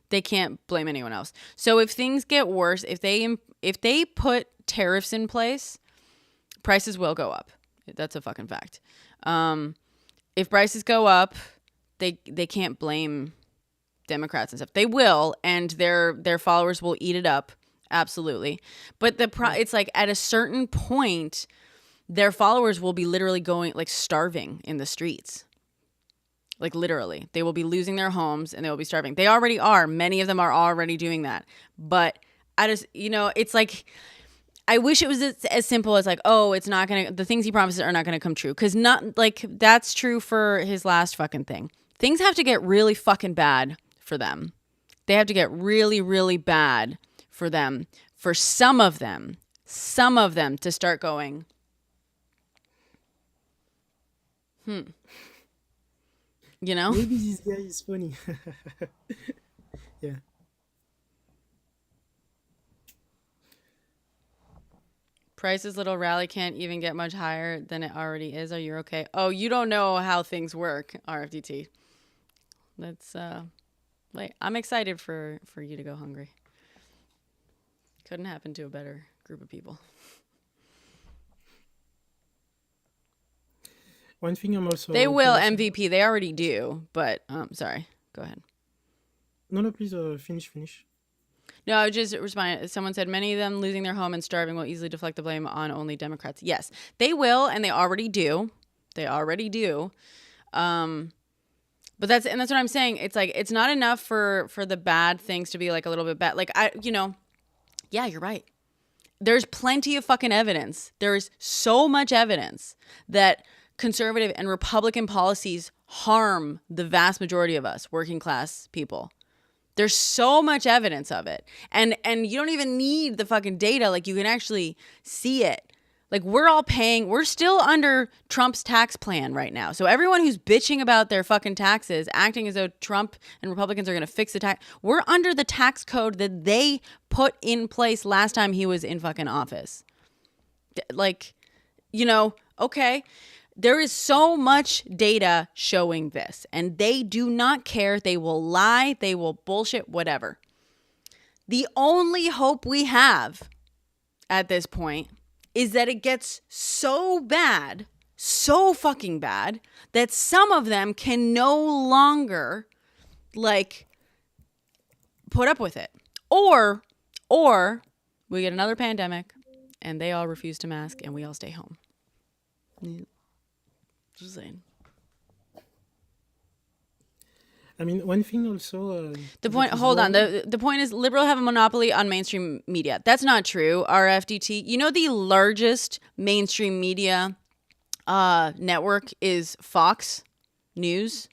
They can't blame anyone else. So if things get worse, if they put tariffs in place, prices will go up. That's a fucking fact. If prices go up, they can't blame Democrats and stuff. They will, and their followers will eat it up, absolutely. But it's like at a certain point, their followers will be literally going like starving in the streets. Like literally, they will be losing their homes and they will be starving. They already are. Many of them are already doing that. But I just, it's like I wish it was as simple as like, oh, the things he promises are not gonna come true, because not like that's true for his last fucking thing. Things have to get really fucking bad for them. They have to get really, really bad for them, for some of them to start going, you know? Maybe this guy is funny. Yeah. Price's little rally can't even get much higher than it already is. Are you okay? Oh, you don't know how things work, RFDT. Let's wait, I'm excited for you to go hungry. Couldn't happen to a better group of people. One thing I'm also... They will MVP. They already do, but sorry. Go ahead. No, please finish. No, I was just responding. Someone said many of them losing their home and starving will easily deflect the blame on only Democrats. Yes, they will, and they already do. But that's what I'm saying. It's like it's not enough for the bad things to be like a little bit bad. Like yeah, you're right. There's plenty of fucking evidence. There's so much evidence that conservative and Republican policies harm the vast majority of us, working class people. There's so much evidence of it. And you don't even need the fucking data. Like you can actually see it. Like we're still under Trump's tax plan right now. So everyone who's bitching about their fucking taxes, acting as though Trump and Republicans are going to fix the tax, we're under the tax code that they put in place last time he was in fucking office. Like, okay, there is so much data showing this, and they do not care. They will lie, they will bullshit, whatever. The only hope we have at this point is that it gets so bad so fucking bad that some of them can no longer like put up with it. Or we get another pandemic and they all refuse to mask and we all stay home. Yeah. Just saying. I mean, one thing also. The point. Hold on. The point is, liberals have a monopoly on mainstream media. That's not true. RFDT. You know, the largest mainstream media network is Fox News.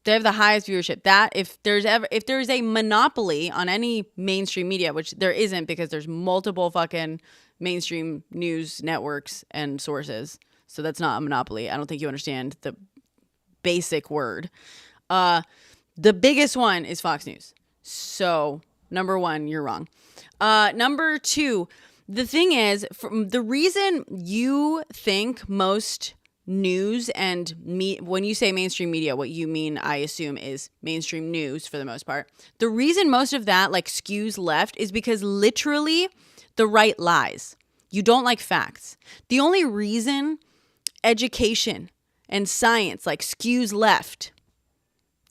They have the highest viewership. That if there's a monopoly on any mainstream media, which there isn't because there's multiple fucking mainstream news networks and sources, so that's not a monopoly. I don't think you understand the basic word. The biggest one is Fox News. So number one, you're wrong. Number two, the thing is, the reason you think most news and when you say mainstream media, what you mean, I assume, is mainstream news for the most part. The reason most of that like skews left is because literally the right lies. You don't like facts. The only reason education and science like skews left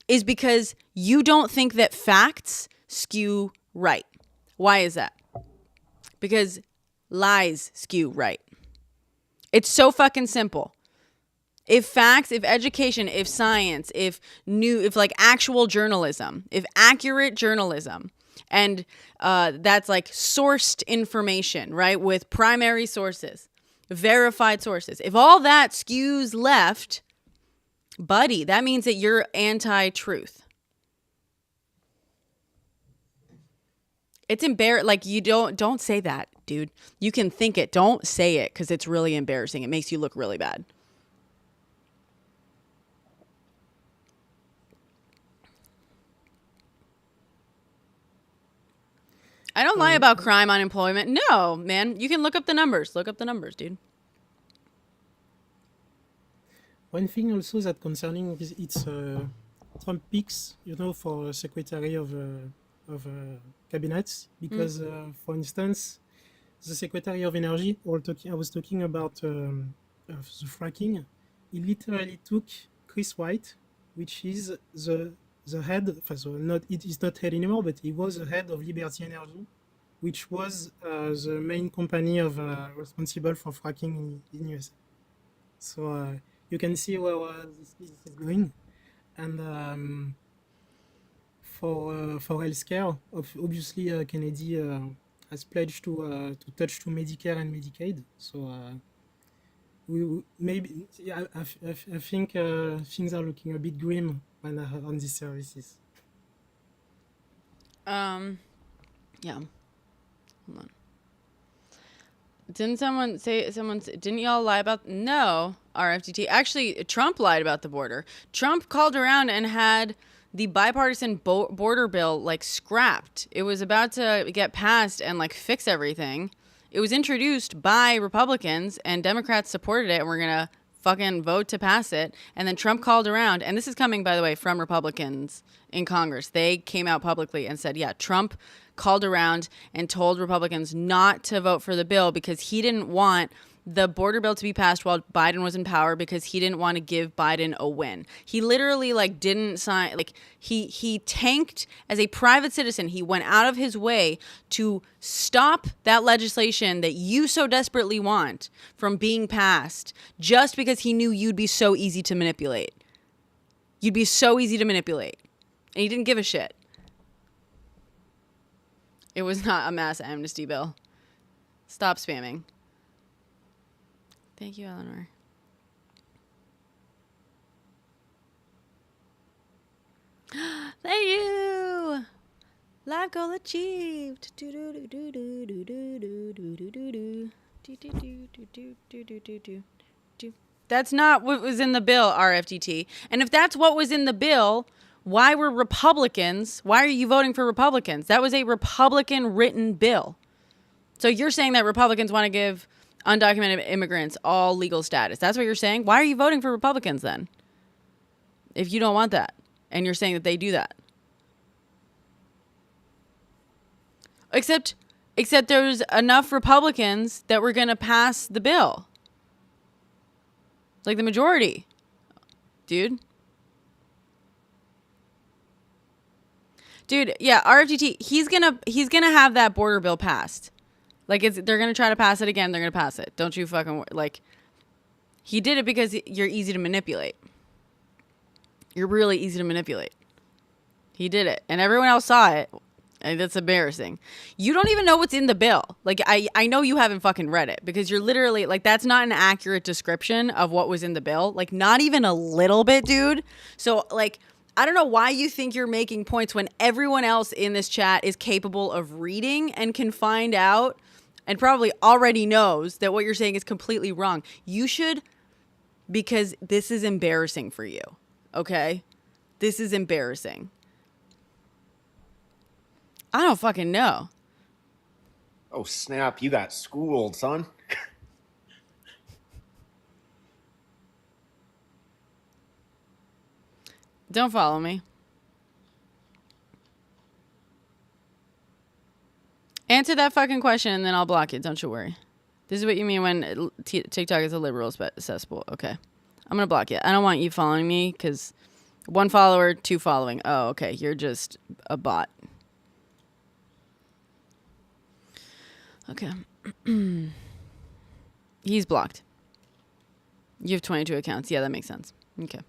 is because you don't think that facts skew right. Why is that? Because lies skew right. It's so fucking simple. If facts, if education, if science, if like actual journalism, if accurate journalism, and that's like sourced information, right, with primary sources, verified sources. If all that skews left, buddy, that means that you're anti-truth. It's embarrassing. Like, you don't say that, dude. You can think it. Don't say it because it's really embarrassing. It makes you look really bad. I don't lie about crime, unemployment. No, man. You can look up the numbers. Look up the numbers, dude. One thing also that concerning is it's Trump picks, for Secretary of Cabinet, because, for instance, the Secretary of Energy, I was talking about the fracking. He literally took Chris White, which is the head, so it is not head anymore, but he was the head of Liberty Energy, which was the main company responsible for fracking in USA. So you can see where this is going. And for healthcare, obviously Kennedy has pledged to touch to Medicare and Medicaid. So we maybe I think things are looking a bit grim on these services. Yeah. Hold on. Didn't y'all lie about? No, RFDT. Actually, Trump lied about the border. Trump called around and had the bipartisan border bill like scrapped. It was about to get passed and like fix everything. It was introduced by Republicans and Democrats supported it and we're going to fucking vote to pass it. And then Trump called around, and this is coming, by the way, from Republicans in Congress. They came out publicly and said, yeah, Trump called around and told Republicans not to vote for the bill because he didn't want the border bill to be passed while Biden was in power because he didn't want to give Biden a win. He literally like didn't sign, like he tanked as a private citizen. He went out of his way to stop that legislation that you so desperately want from being passed just because he knew you'd be so easy to manipulate. You'd be so easy to manipulate. And he didn't give a shit. It was not a mass amnesty bill. Stop spamming. Thank you, Eleanor. Thank you. Live goal achieved. That's not what was in the bill, RFDT. And if that's what was in the bill, why are you voting for Republicans? That was a Republican written bill. So you're saying that Republicans want to give undocumented immigrants all legal status. That's what you're saying? Why are you voting for Republicans then? If you don't want that and you're saying that they do that. Except Except there's enough Republicans that were going to pass the bill. Like the majority. Dude, yeah, RFGT, he's gonna have that border bill passed. Like they're gonna try to pass it again. They're gonna pass it. Don't you fucking like. He did it because you're easy to manipulate. You're really easy to manipulate. He did it, and everyone else saw it. And that's embarrassing. You don't even know what's in the bill. Like I know you haven't fucking read it because you're literally like that's not an accurate description of what was in the bill. Like not even a little bit, dude. So like I don't know why you think you're making points when everyone else in this chat is capable of reading and can find out and probably already knows that what you're saying is completely wrong. You should, because this is embarrassing for you. Okay? This is embarrassing. I don't fucking know. Oh, snap. You got schooled, son. Don't follow me. Answer that fucking question and then I'll block it. Don't you worry. This is what you mean when TikTok is a liberal cesspool. Okay. I'm going to block it. I don't want you following me because 1 follower, 2 following. Oh, okay. You're just a bot. Okay. He's blocked. You have 22 accounts. Yeah, that makes sense. Okay.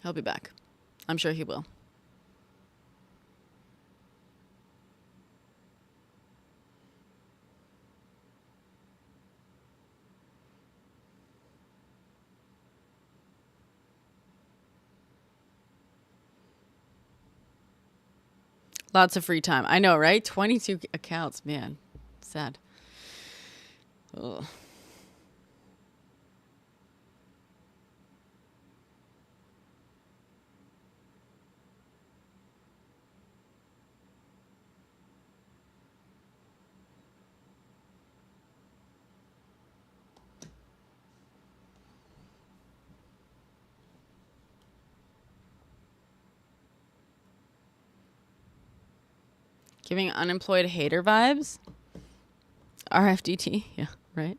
He'll be back. I'm sure he will. Lots of free time. I know, right? 22 accounts, man. Sad. Ugh. Giving unemployed hater vibes? RFDT? Yeah, right?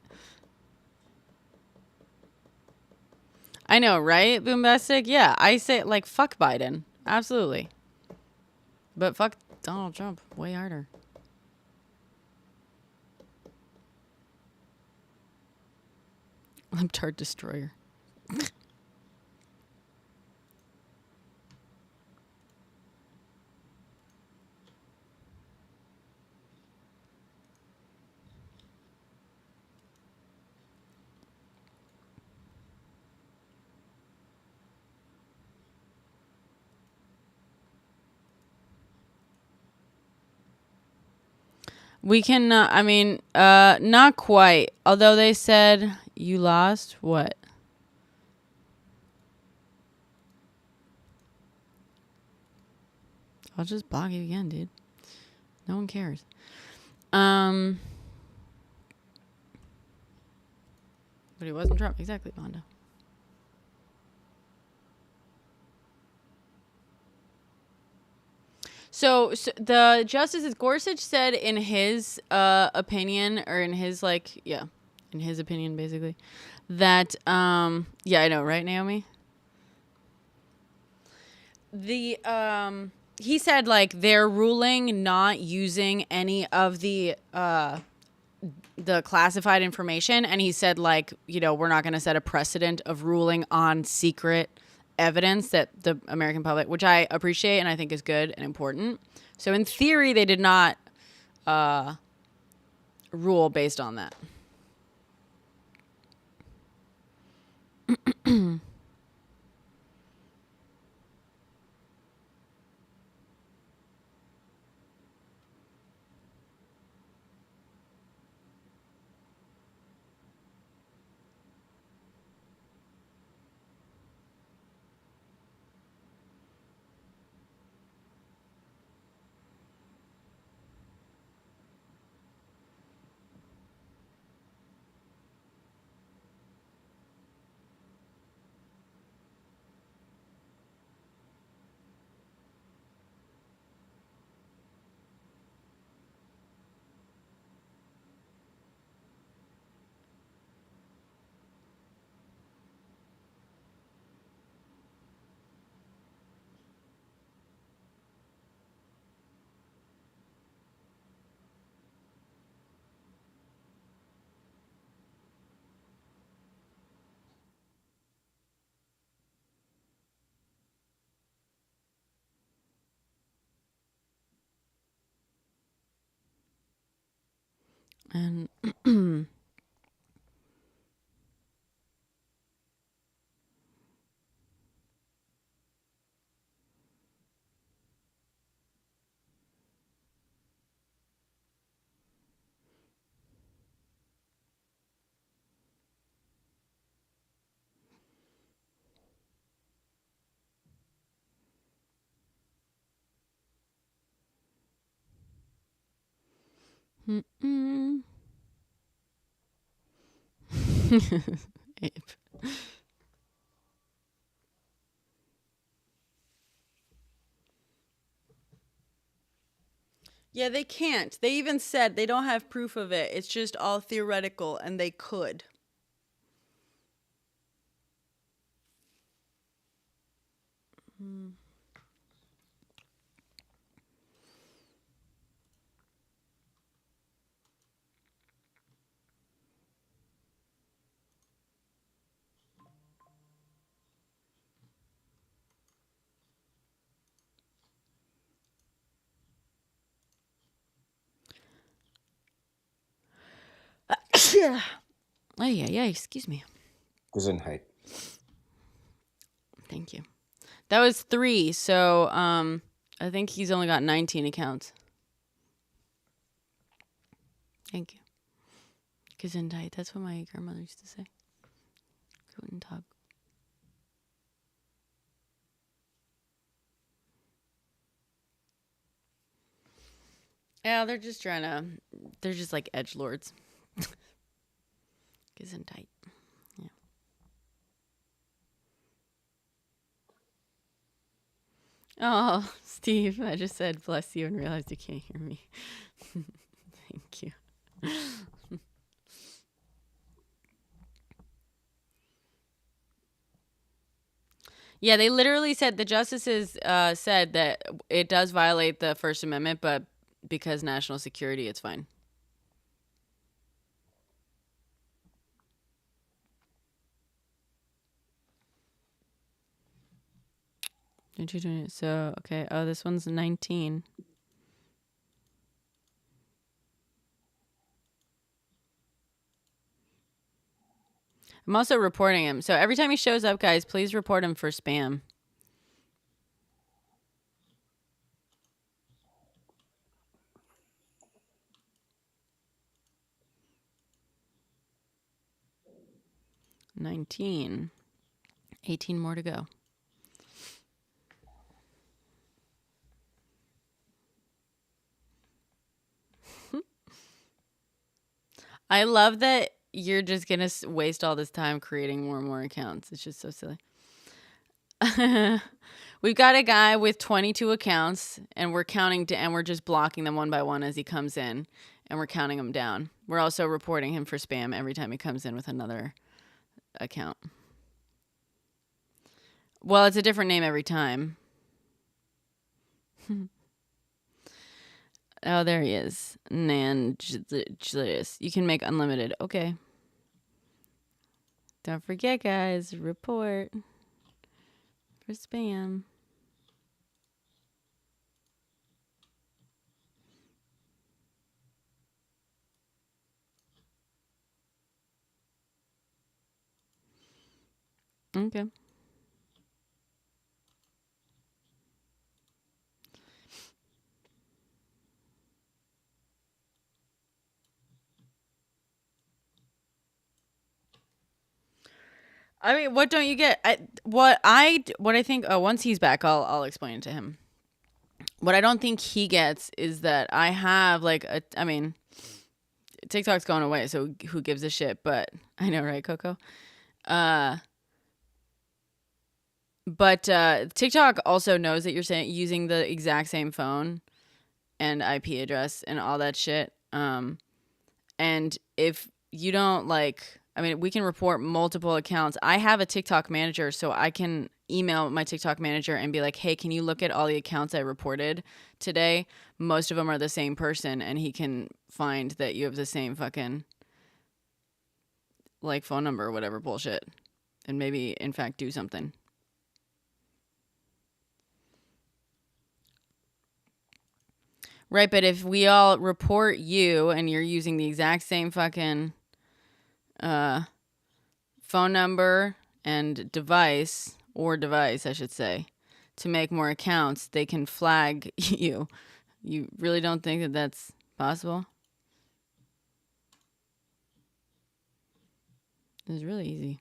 I know, right, Boombastic? Yeah, I say, like, fuck Biden. Absolutely. But fuck Donald Trump way harder. Libtard destroyer. We can, not quite. Although they said you lost what? I'll just block you again, dude. No one cares. But he wasn't Trump. Exactly, Wanda. So the Justice Gorsuch said in his opinion, or in his in his opinion basically, that yeah, I know, right, Naomi? He said like they're ruling not using any of the classified information, and he said like, we're not going to set a precedent of ruling on secret evidence that the American public, which I appreciate and I think is good and important. So in theory, they did not rule based on that. And Ape. Yeah, they can't. They even said they don't have proof of it. It's just all theoretical, and they could. Yeah, excuse me. Gesundheit. Thank you. That was 3, so I think he's only got 19 accounts. Thank you. Gesundheit. That's what my grandmother used to say. Guten Tag. Yeah, they're just like edgelords. Gesundheit. Yeah. Oh, Steve, I just said bless you and realized you can't hear me. Thank you. Yeah, they literally said, the justices said that it does violate the First Amendment, but because national security, it's fine. So, okay. Oh, this one's 19. I'm also reporting him. So every time he shows up, guys, please report him for spam. $19. 18 more to go. I love that you're just going to waste all this time creating more and more accounts. It's just so silly. We've got a guy with 22 accounts, and we're and we're just blocking them one by one as he comes in, and we're counting them down. We're also reporting him for spam every time he comes in with another account. Well, it's a different name every time. Oh, there he is. Nanjulius. You can make unlimited. Okay. Don't forget, guys. Report for spam. Okay. I mean, what don't you get? What I think. Oh, once he's back, I'll explain it to him. What I don't think he gets is that I have I mean, TikTok's going away, so who gives a shit? But I know, right, Coco? But TikTok also knows that you're using the exact same phone and IP address and all that shit. And if you don't I mean, we can report multiple accounts. I have a TikTok manager, so I can email my TikTok manager and be like, hey, can you look at all the accounts I reported today? Most of them are the same person, and he can find that you have the same fucking phone number or whatever bullshit, and maybe in fact do something. Right, but if we all report you and you're using the exact same fucking phone number and device, I should say, to make more accounts, they can flag you. You really don't think that that's possible? It's really easy.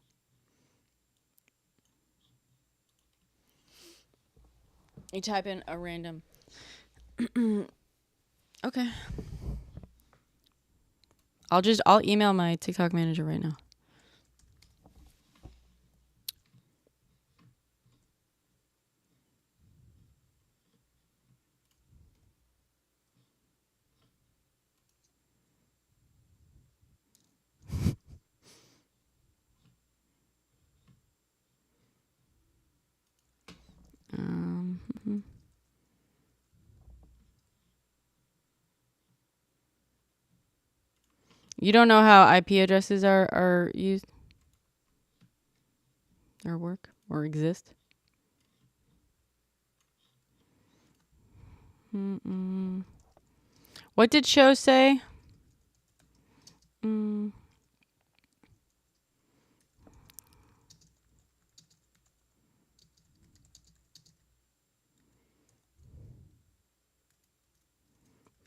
You type in a random. Okay. I'll email my TikTok manager right now. Mhm. You don't know how IP addresses are used or work or exist? Mm-mm. What did Show say?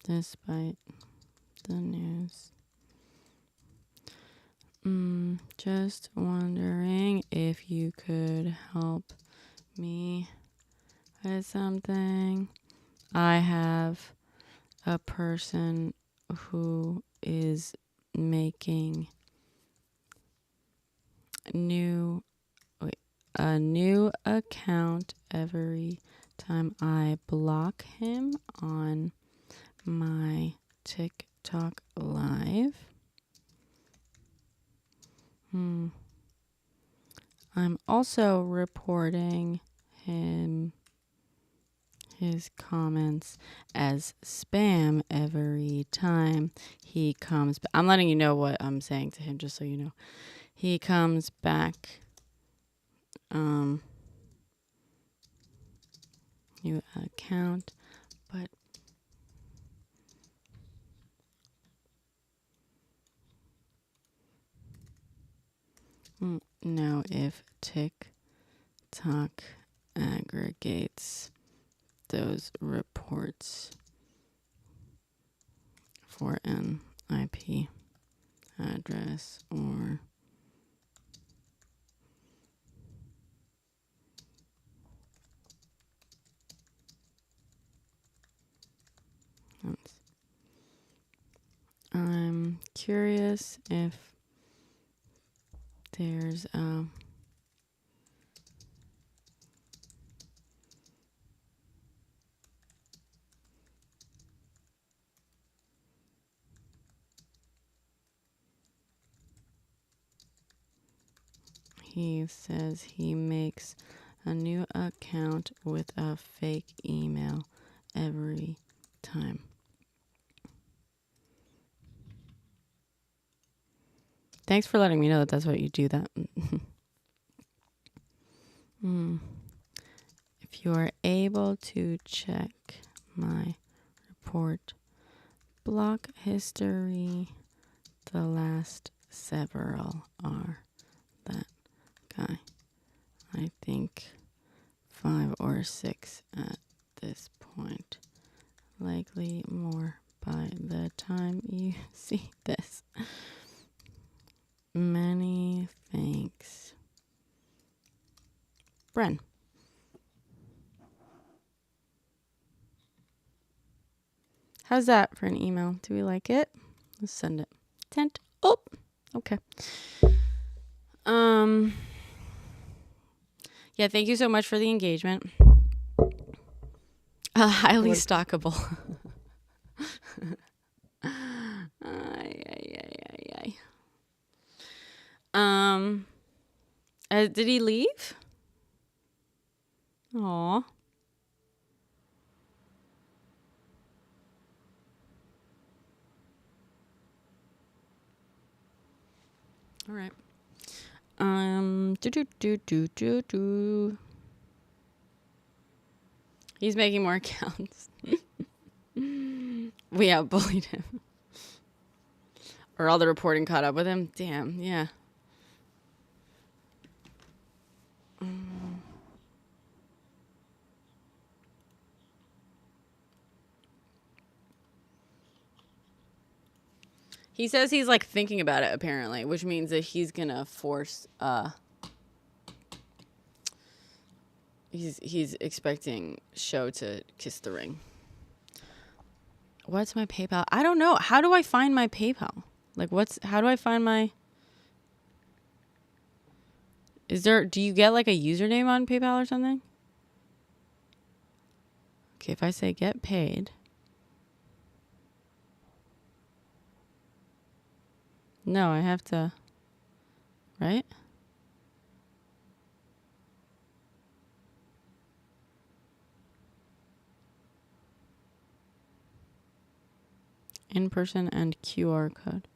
Despite the news. Just wondering if you could help me with something. I have a person who is making a new account every time I block him on my TikTok live. I'm also reporting his comments as spam every time he comes. I'm letting you know what I'm saying to him, just so you know. He comes back. New account, but know if TikTok aggregates those reports for an IP address or I'm curious if there's he says he makes a new account with a fake email every time. Thanks for letting me know that that's what you do. That. If you are able to check my report block history, the last several are that guy. I think 5 or 6 at this point. Likely more by the time you see this. Many thanks. Bren. How's that for an email? Do we like it? Let's send it. Sent. Oh, okay. Yeah, thank you so much for the engagement. Highly stockable. Did he leave? Aw. All right. He's making more accounts. We outbullied him. Or all the reporting caught up with him. Damn, yeah. He says he's like thinking about it apparently, which means that he's gonna force he's expecting Show to kiss the ring. What's my PayPal? I don't know. How do I find my PayPal? Like how do I find my do you get like a username on PayPal or something? Okay, if I say get paid. No, I have to, right? In person and QR code.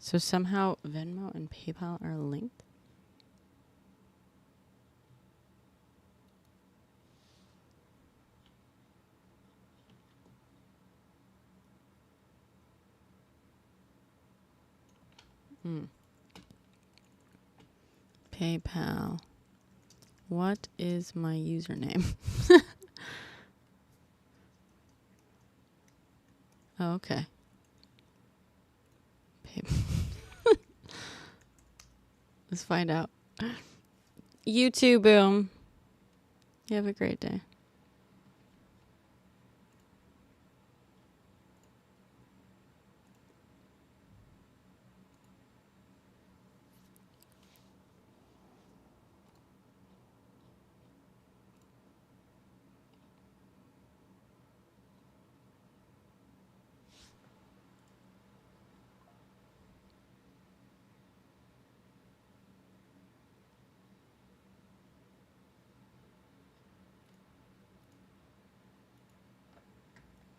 So somehow Venmo and PayPal are linked? PayPal. What is my username? Oh, okay. Let's find out. You too, Boom. You have a great day.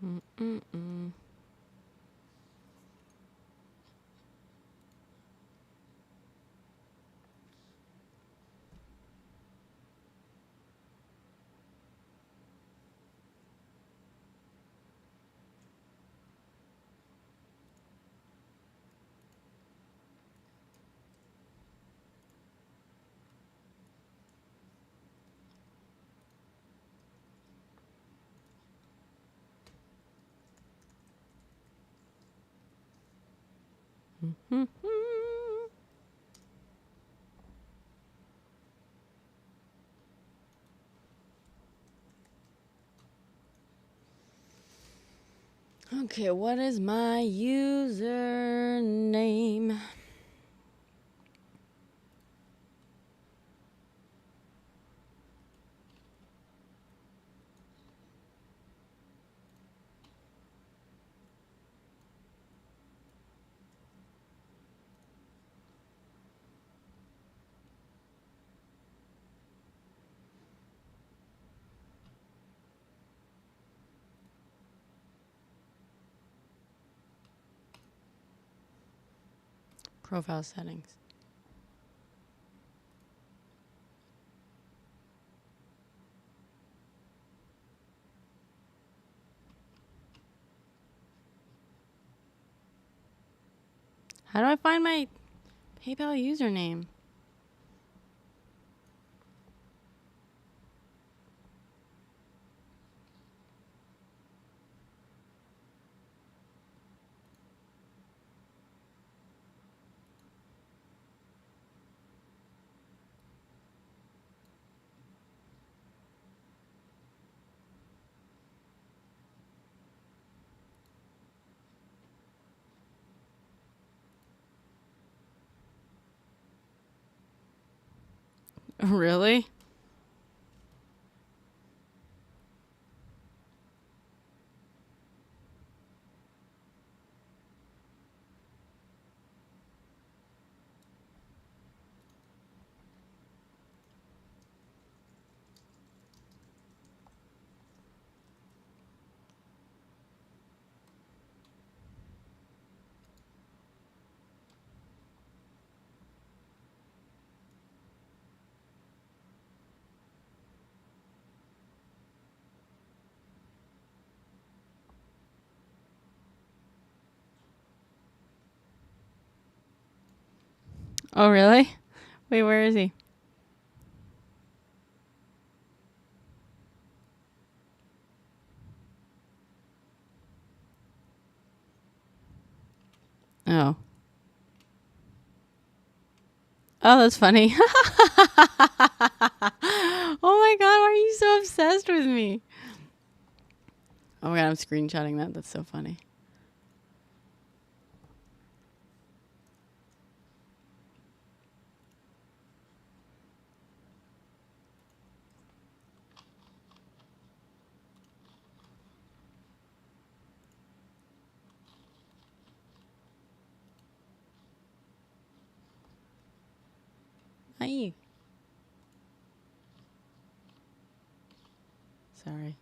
Mm-mm-mm. Mm-hmm. Okay, what is my username? Profile settings. How do I find my PayPal username? Really? Oh, really? Wait, where is he? Oh. Oh, that's funny. Oh my god, why are you so obsessed with me? Oh my god, I'm screenshotting that. That's so funny. Hi. Sorry.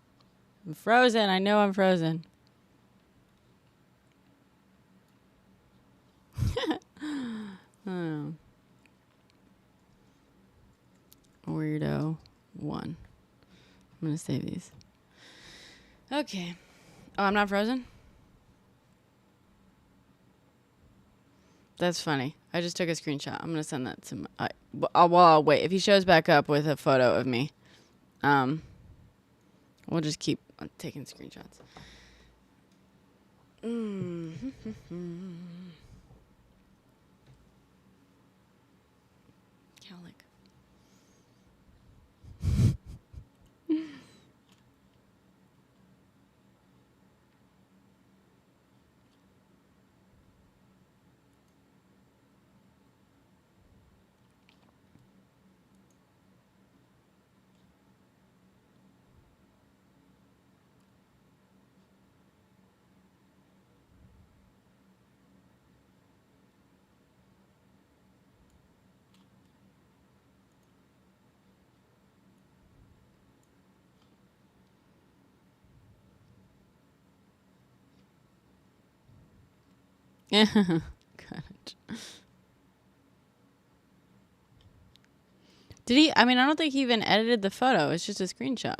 I'm frozen. I know I'm frozen. Oh. Weirdo 1. I'm going to save these. Okay. Oh, I'm not frozen? That's funny. I just took a screenshot. I'm going to send that to I'll wait. If he shows back up with a photo of me, we'll just keep taking screenshots. Cowlick. Got it. Did he? I mean, I don't think he even edited the photo. It's just a screenshot,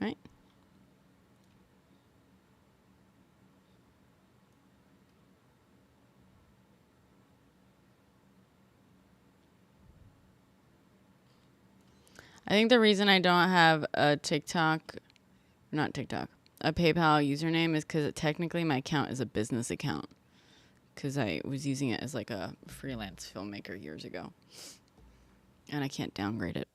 right? I think the reason I don't have a not TikTok, a PayPal username is because technically my account is a business account. Because I was using it as like a freelance filmmaker years ago. And I can't downgrade it.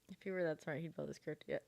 If he were that smart, he'd build a script yet.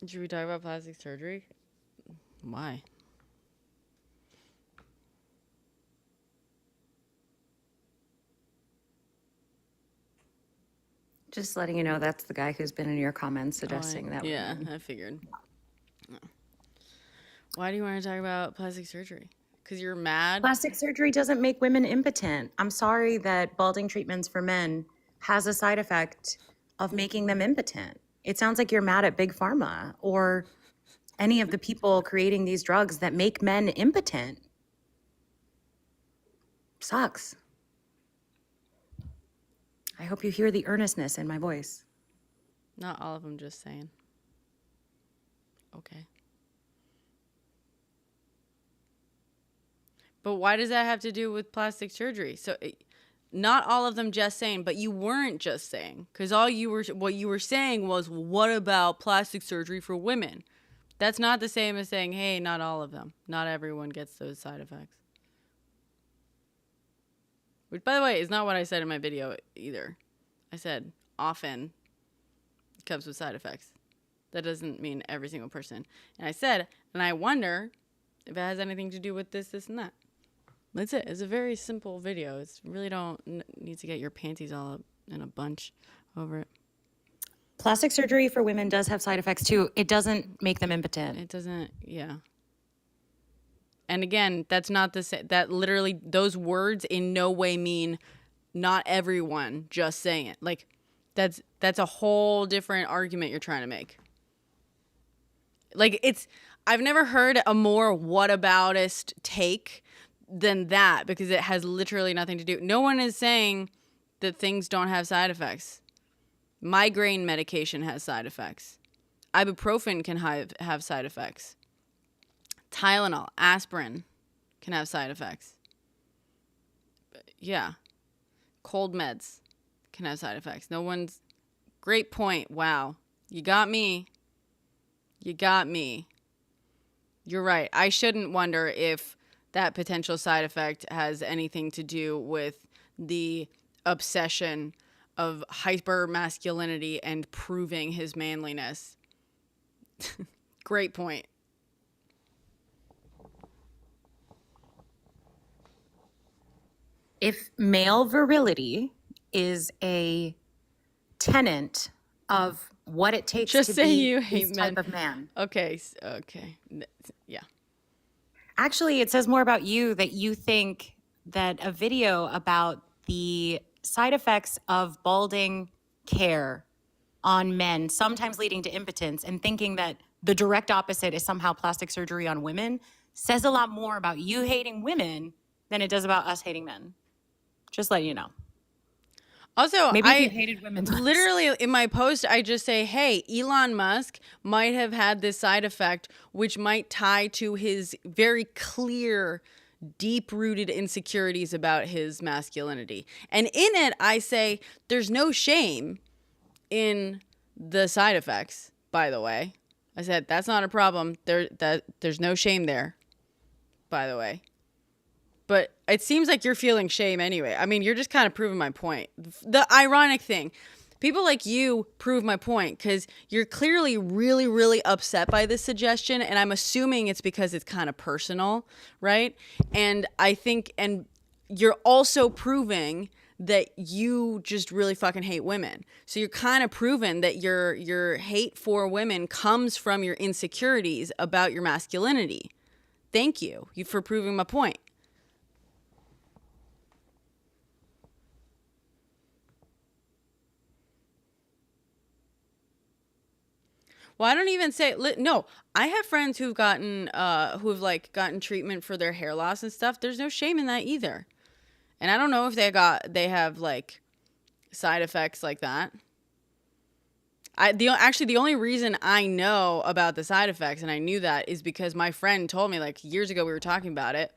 Should we talk about plastic surgery? Why? Just letting you know that's the guy who's been in your comments suggesting that. Yeah, I figured. Why do you want to talk about plastic surgery? Because you're mad? Plastic surgery doesn't make women impotent. I'm sorry that balding treatments for men has a side effect of making them impotent. It sounds like you're mad at Big Pharma or any of the people creating these drugs that make men impotent. Sucks. I hope you hear the earnestness in my voice. Not all of them, just saying. Okay. But why does that have to do with plastic surgery? So, not all of them just saying, but you weren't just saying. Because what you were saying was, well, what about plastic surgery for women? That's not the same as saying, hey, not all of them. Not everyone gets those side effects. Which, by the way, is not what I said in my video either. I said, often it comes with side effects. That doesn't mean every single person. And I said, and I wonder if it has anything to do with this, and that. That's it. It's a very simple video. It's really don't need to get your panties all up in a bunch over it. Plastic surgery for women does have side effects too. It doesn't make them impotent. It doesn't, yeah. And again, that's not the same. That literally, those words in no way mean not everyone, just saying it. Like, that's a whole different argument you're trying to make. Like, I've never heard a more whataboutist take than that, because it has literally nothing to do. No one is saying that things don't have side effects. Migraine medication has side effects. Ibuprofen can have side effects. Tylenol, aspirin can have side effects. Yeah. Cold meds can have side effects. Great point. Wow. You got me. You got me. You're right. I shouldn't wonder if that potential side effect has anything to do with the obsession of hyper masculinity and proving his manliness. Great point. If male virility is a tenet of what it takes Just to say be you this hate men. type of man. Okay. Yeah. Actually, it says more about you that you think that a video about the side effects of balding care on men, sometimes leading to impotence, and thinking that the direct opposite is somehow plastic surgery on women, says a lot more about you hating women than it does about us hating men. Just letting you know. Also, Maybe if you hated women less. literally in my post, I just say, hey, Elon Musk might have had this side effect, which might tie to his very clear, deep-rooted insecurities about his masculinity. And in it, I say, there's no shame in the side effects, by the way. I said, that's not a problem. There's no shame there, by the way. But it seems like you're feeling shame anyway. I mean, you're just kind of proving my point. The ironic thing, people like you prove my point because you're clearly really, really upset by this suggestion. And I'm assuming it's because it's kind of personal, right? And I think, and you're also proving that you just really fucking hate women. So you're kind of proving that your hate for women comes from your insecurities about your masculinity. Thank you for proving my point. Well, I don't even say no. I have friends who've gotten treatment for their hair loss and stuff. There's no shame in that either. And I don't know if they have like side effects like that. The only reason I know about the side effects, and I knew that, is because my friend told me like years ago. We were talking about it.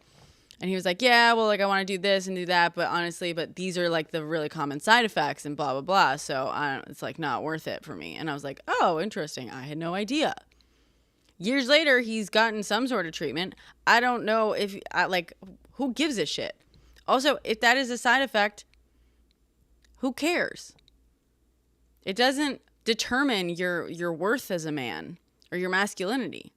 And he was like, yeah, well, like I want to do this and do that, but honestly, these are like the really common side effects and blah, blah, blah. So it's like not worth it for me. And I was like, oh, interesting. I had no idea. Years later, he's gotten some sort of treatment. I don't know if who gives a shit? Also, if that is a side effect, who cares? It doesn't determine your worth as a man or your masculinity.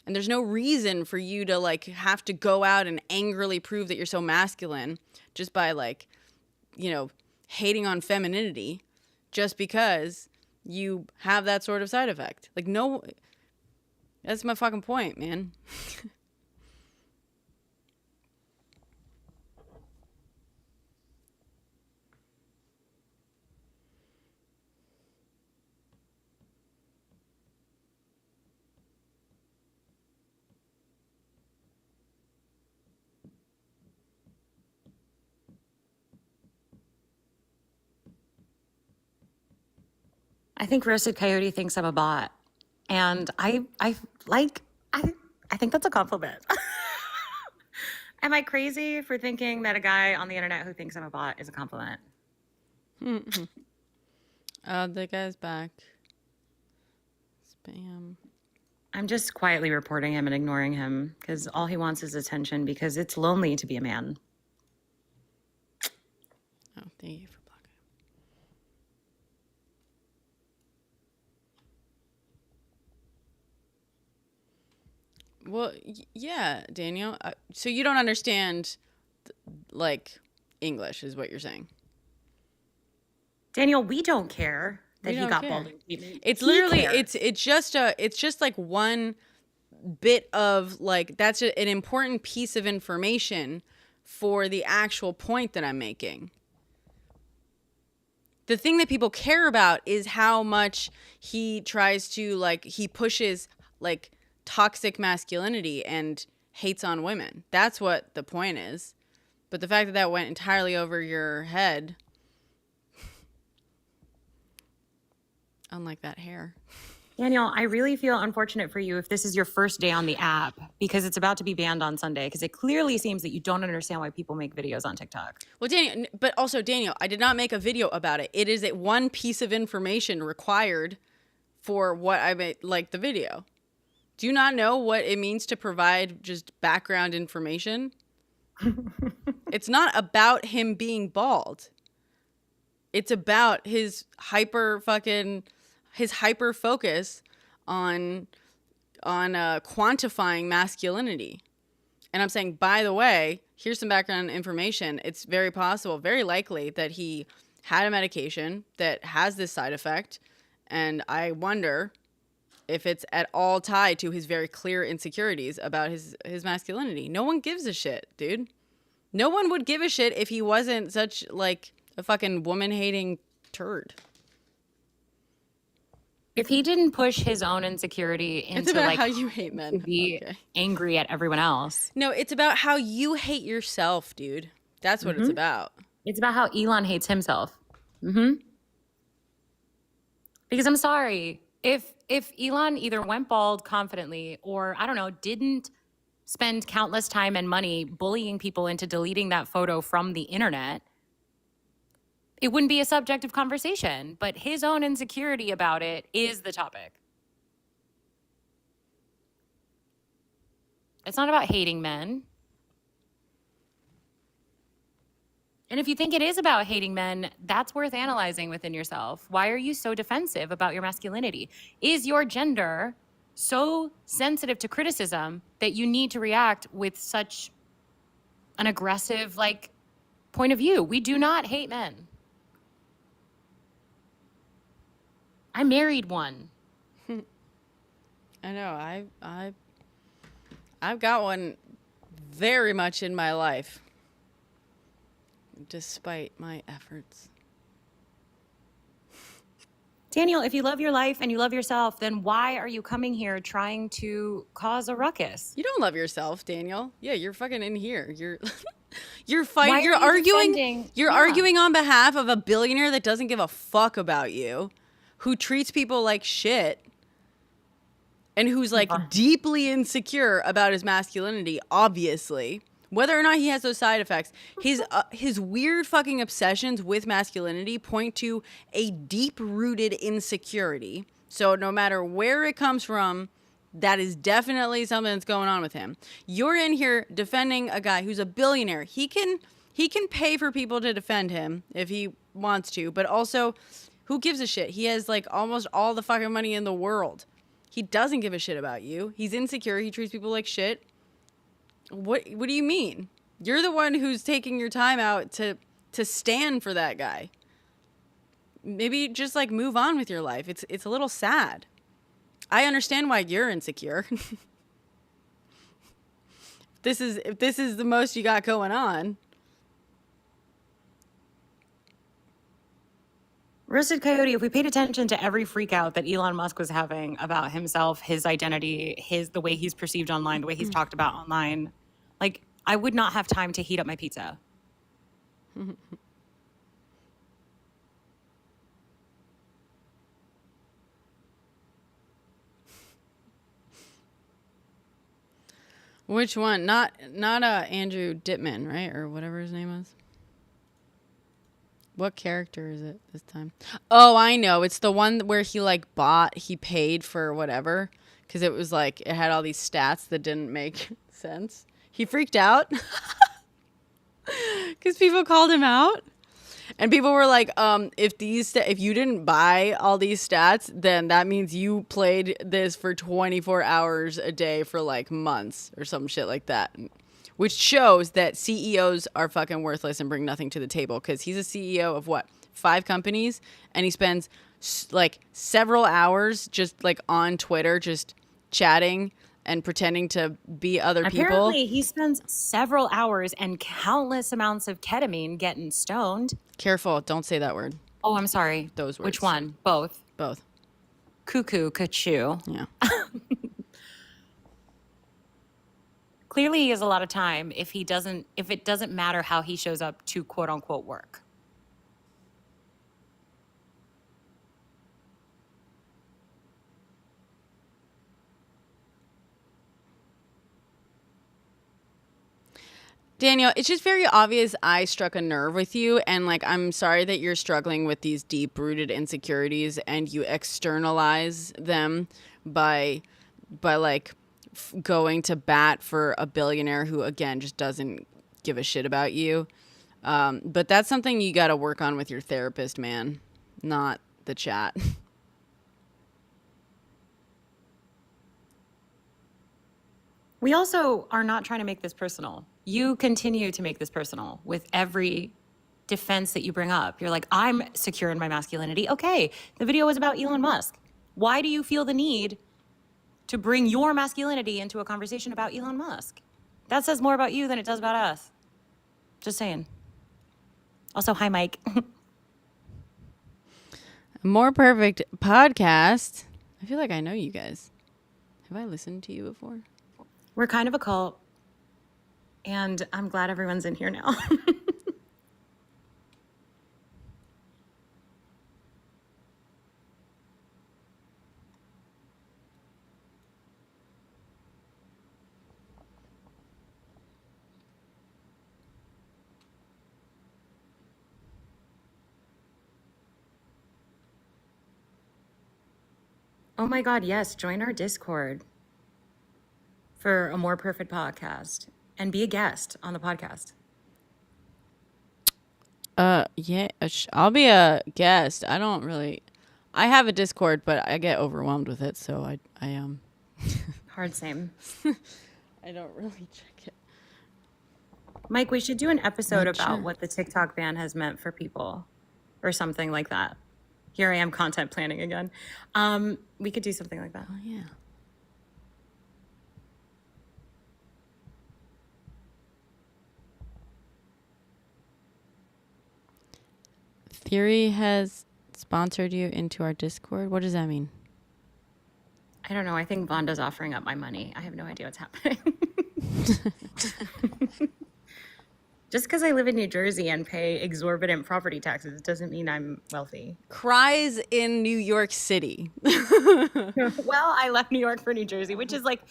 And there's no reason for you to like have to go out and angrily prove that you're so masculine just by like, hating on femininity just because you have that sort of side effect. Like, no, that's my fucking point, man. I think Roasted Coyote thinks I'm a bot. And I think that's a compliment. Am I crazy for thinking that a guy on the internet who thinks I'm a bot is a compliment? The guy's back. Spam. I'm just quietly reporting him and ignoring him because all he wants is attention because it's lonely to be a man. Oh, thank you for blocking. Well, yeah, Daniel. So you don't understand, like, English is what you're saying. Daniel, we don't care that We he don't got care. balding treatment. It's He literally cares. it's just like one bit of, like, that's an important piece of information for the actual point that I'm making. The thing that people care about is how much he tries to, like, he pushes, like, toxic masculinity and hates on women. That's what the point is. But the fact that that went entirely over your head, unlike that hair. Daniel, I really feel unfortunate for you if this is your first day on the app, because it's about to be banned on Sunday, because it clearly seems that you don't understand why people make videos on TikTok. Well, Daniel, but also, Daniel, I did not make a video about it. It is one piece of information required for what I made, like, the video. Do you not know what it means to provide just background information? It's not about him being bald. It's about his hyper focus on quantifying masculinity. And I'm saying, by the way, here's some background information. It's very possible, very likely, that he had a medication that has this side effect. And I wonder if it's at all tied to his very clear insecurities about his masculinity. No one gives a shit, dude. No one would give a shit if he wasn't such, like, a fucking woman-hating turd. If he didn't push his own insecurity into, It's about like, how you hate men. be Okay. angry at everyone else. No, it's about how you hate yourself, dude. That's what it's about. It's about how Elon hates himself. Because I'm sorry, if Elon either went bald confidently or, I don't know, didn't spend countless time and money bullying people into deleting that photo from the internet, it wouldn't be a subject of conversation. But his own insecurity about it is the topic. It's not about hating men. And if you think it is about hating men, that's worth analyzing within yourself. Why are you so defensive about your masculinity? Is your gender so sensitive to criticism that you need to react with such an aggressive, like, point of view? We do not hate men. I married one. I know. I've got one very much in my life, despite my efforts. Daniel, if you love your life and you love yourself, then why are you coming here trying to cause a ruckus? You don't love yourself, Daniel. Yeah, you're fucking in here. You're you're Why fighting. are You're you arguing. defending- You're Yeah. arguing on behalf of a billionaire that doesn't give a fuck about you, who treats people like shit, and who's, like, deeply insecure about his masculinity, obviously. Whether or not he has those side effects, his weird fucking obsessions with masculinity point to a deep-rooted insecurity. So no matter where it comes from, that is definitely something that's going on with him. You're in here defending a guy who's a billionaire. He can pay for people to defend him if he wants to, but also, who gives a shit? He has, like, almost all the fucking money in the world. He doesn't give a shit about you. He's insecure. He treats people like shit. What do you mean? You're the one who's taking your time out to stand for that guy. Maybe just, like, move on with your life. It's a little sad. I understand why you're insecure. If this is the most you got going on. Roasted Coyote, if we paid attention to every freak out that Elon Musk was having about himself, his identity, the way he's perceived online, the way he's talked about online, like, I would not have time to heat up my pizza. Which one? Not Andrew Dittman, right? Or whatever his name was. What character is it this time? Oh, I know. It's the one where he paid for whatever, because it was like, it had all these stats that didn't make sense. He freaked out because people called him out. And people were like, if you didn't buy all these stats, then that means you played this for 24 hours a day for like months or some shit like that. Which shows that CEOs are fucking worthless and bring nothing to the table, because he's a CEO of what, 5 companies, and he spends like several hours just like on Twitter just chatting and pretending to be other people. Apparently, he spends several hours and countless amounts of ketamine getting stoned. Careful, don't say that word. Oh, I'm sorry. Those words. Which one? Both. Both. Cuckoo, kachoo. Yeah. Clearly, he has a lot of time if it doesn't matter how he shows up to quote unquote work. Daniel, it's just very obvious I struck a nerve with you, and like I'm sorry that you're struggling with these deep-rooted insecurities and you externalize them by like going to bat for a billionaire who again just doesn't give a shit about you. But that's something you got to work on with your therapist, man, not the chat. We also are not trying to make this personal. You continue to make this personal with every defense that you bring up. You're like, I'm secure in my masculinity. Okay, the video was about Elon Musk. Why do you feel the need to bring your masculinity into a conversation about Elon Musk? That says more about you than it does about us. Just saying. Also, hi, Mike. More Perfect podcast. I feel like I know you guys. Have I listened to you before? We're kind of a cult, and I'm glad everyone's in here now. Oh my God, yes, join our Discord for a More Perfect podcast and be a guest on the podcast. Yeah, I'll be a guest. I have a Discord, but I get overwhelmed with it, so I Hard same. I don't really check it. Mike, we should do an episode Not about sure. what the TikTok ban has meant for people or something like that. Here I am content planning again. We could do something like that. Oh yeah. Theory has sponsored you into our Discord. What does that mean? I don't know. I think Vonda's offering up my money. I have no idea what's happening. Just because I live in New Jersey and pay exorbitant property taxes doesn't mean I'm wealthy. Cries in New York City. Well, I left New York for New Jersey, which is like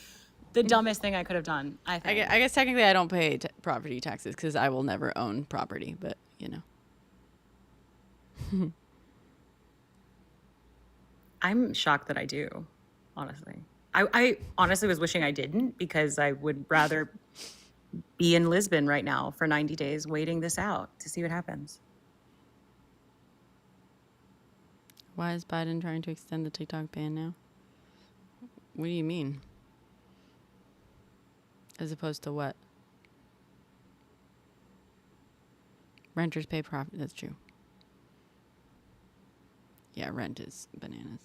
the dumbest thing I could have done, I think. I guess technically I don't pay property taxes because I will never own property, but you know. I'm shocked that I do, honestly. I honestly was wishing I didn't, because I would rather be in Lisbon right now for 90 days waiting this out to see what happens. Why is Biden trying to extend the TikTok ban now? What do you mean? As opposed to what? Renters pay profit. That's true. Yeah, rent is bananas.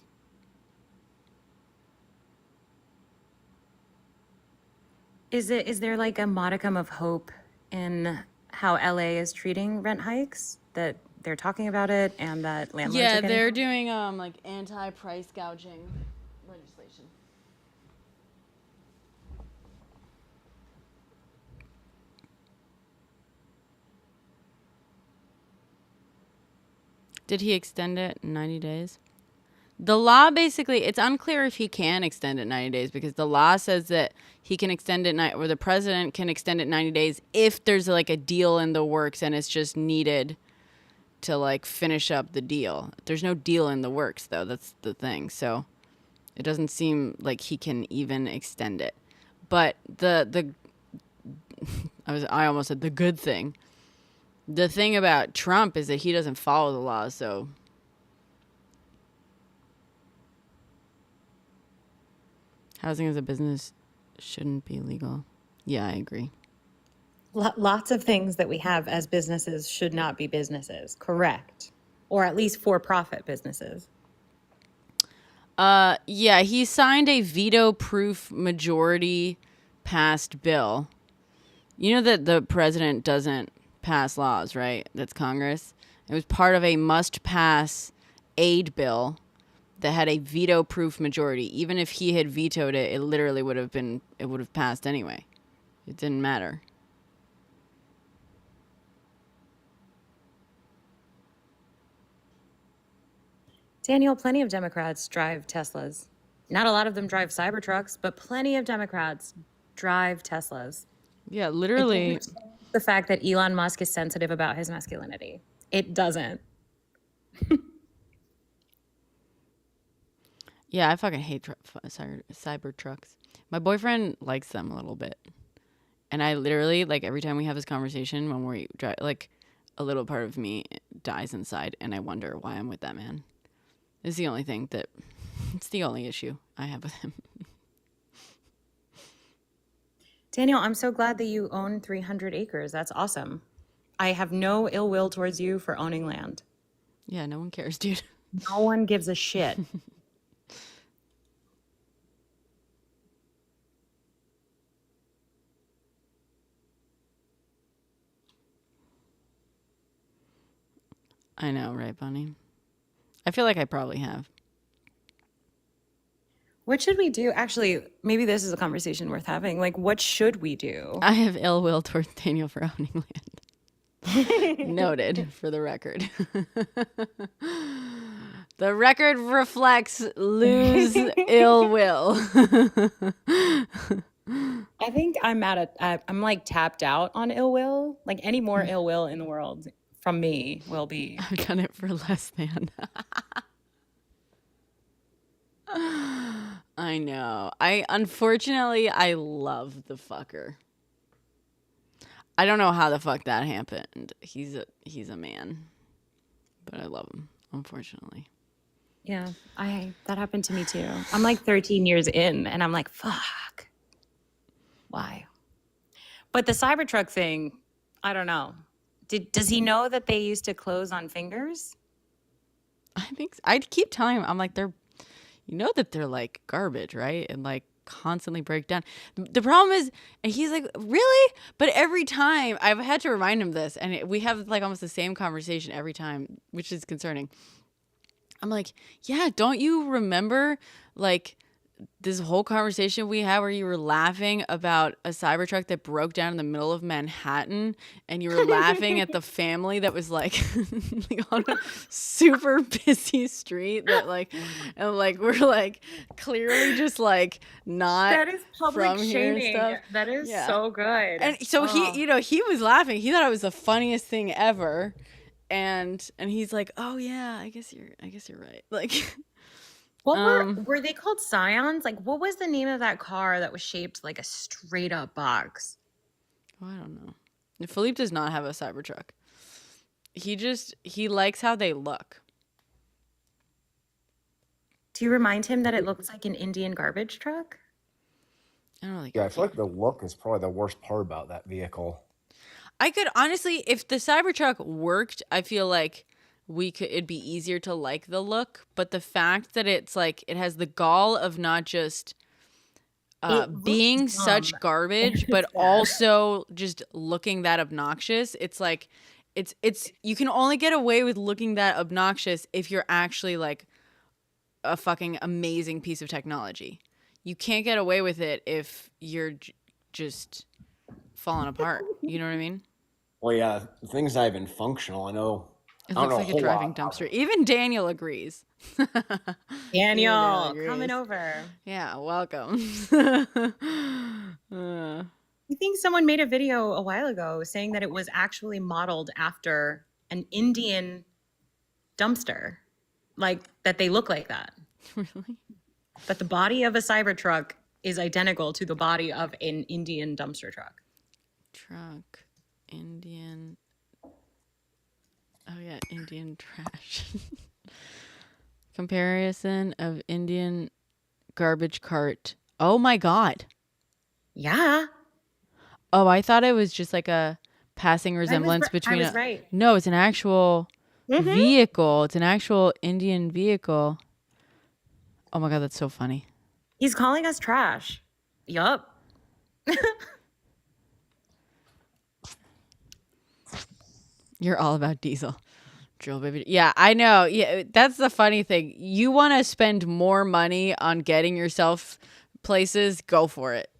Is there like a modicum of hope in how LA is treating rent hikes? That they're talking about it and that landlords are Yeah, getting they're doing like anti-price gouging legislation. Did he extend it 90 days? The law basically, it's unclear if he can extend it 90 days because the law says that he can extend it, or the president can extend it 90 days if there's like a deal in the works and it's just needed to like finish up the deal. There's no deal in the works though. That's the thing. So it doesn't seem like he can even extend it. But I almost said the good thing The thing about Trump is that he doesn't follow the laws, so housing as a business shouldn't be legal. Yeah, I agree. Lots of things that we have as businesses should not be businesses, correct? Or at least for-profit businesses. Yeah, he signed a veto-proof majority passed bill. You know that the president doesn't pass laws, right? That's Congress. It was part of a must-pass aid bill that had a veto-proof majority. Even if he had vetoed it, it literally would have passed anyway. It didn't matter. Daniel, plenty of Democrats drive Teslas. Not a lot of them drive Cybertrucks, but plenty of Democrats drive Teslas. Yeah, literally. It doesn't change the fact that Elon Musk is sensitive about his masculinity. It doesn't. Yeah, I fucking hate Cybertrucks. My boyfriend likes them a little bit. And I literally, like, every time we have this conversation when we drive, like, a little part of me dies inside, and I wonder why I'm with that man. It's the only thing that, it's the only issue I have with him. Daniel, I'm so glad that you own 300 acres. That's awesome. I have no ill will towards you for owning land. Yeah, no one cares, dude. No one gives a shit. I know, right, Bunny? I feel like I probably have. What should we do? Actually, maybe this is a conversation worth having. Like, what should we do? I have ill will towards Daniel for owning land. Noted, for the record. The record reflects Lou's ill will. I think I'm I'm like tapped out on ill will. Like any more ill will in the world from me will be. I've done it for less than. I know. Unfortunately, I love the fucker. I don't know how the fuck that happened. He's a man. But I love him, unfortunately. Yeah, that happened to me too. I'm like 13 years in and I'm like, fuck. Why? But the Cybertruck thing, I don't know. Does he know that they used to close on fingers? I think so. I'd keep telling him, I'm like, you know that they're like garbage, right? And like constantly break down. The problem is, and he's like, really? But every time I've had to remind him this, and we have like almost the same conversation every time, which is concerning. I'm like, yeah, don't you remember like this whole conversation we had where you were laughing about a Cybertruck that broke down in the middle of Manhattan, and you were laughing at the family that was like, like on a super busy street that like, and like we're like clearly just like not that is public from here and shaming. stuff. That is so good. And so he was laughing. He thought it was the funniest thing ever, and he's like, oh yeah, I guess you're right. Like. What were they called Scions? Like, what was the name of that car that was shaped like a straight up box? Oh, I don't know. Philippe does not have a Cybertruck. He likes how they look. Do you remind him that it looks like an Indian garbage truck? I don't really. Yeah, I feel like the look is probably the worst part about that vehicle. I could honestly, if the Cybertruck worked, I feel like it'd be easier to like the look, but the fact that it's like it has the gall of not just being such garbage, but also just looking that obnoxious. It's like it's you can only get away with looking that obnoxious if you're actually like a fucking amazing piece of technology. You can't get away with it if you're just falling apart. You know what I mean? Well, yeah, the thing's not even functional. I know. It looks like a driving dumpster. Even Daniel agrees. Daniel, coming over. Yeah, welcome. I think someone made a video a while ago saying that it was actually modeled after an Indian dumpster. Like, that they look like that. Really? That the body of a Cybertruck is identical to the body of an Indian dumpster truck. Truck. Indian Oh yeah, Indian trash. Comparison of Indian garbage cart. Oh my god. Yeah. Oh, I thought it was just like a passing resemblance between I was right. No, it's an actual vehicle. It's an actual Indian vehicle. Oh my god, that's so funny. He's calling us trash. Yup. You're all about diesel. Drill baby. Yeah, I know. Yeah, that's the funny thing. You want to spend more money on getting yourself places, go for it.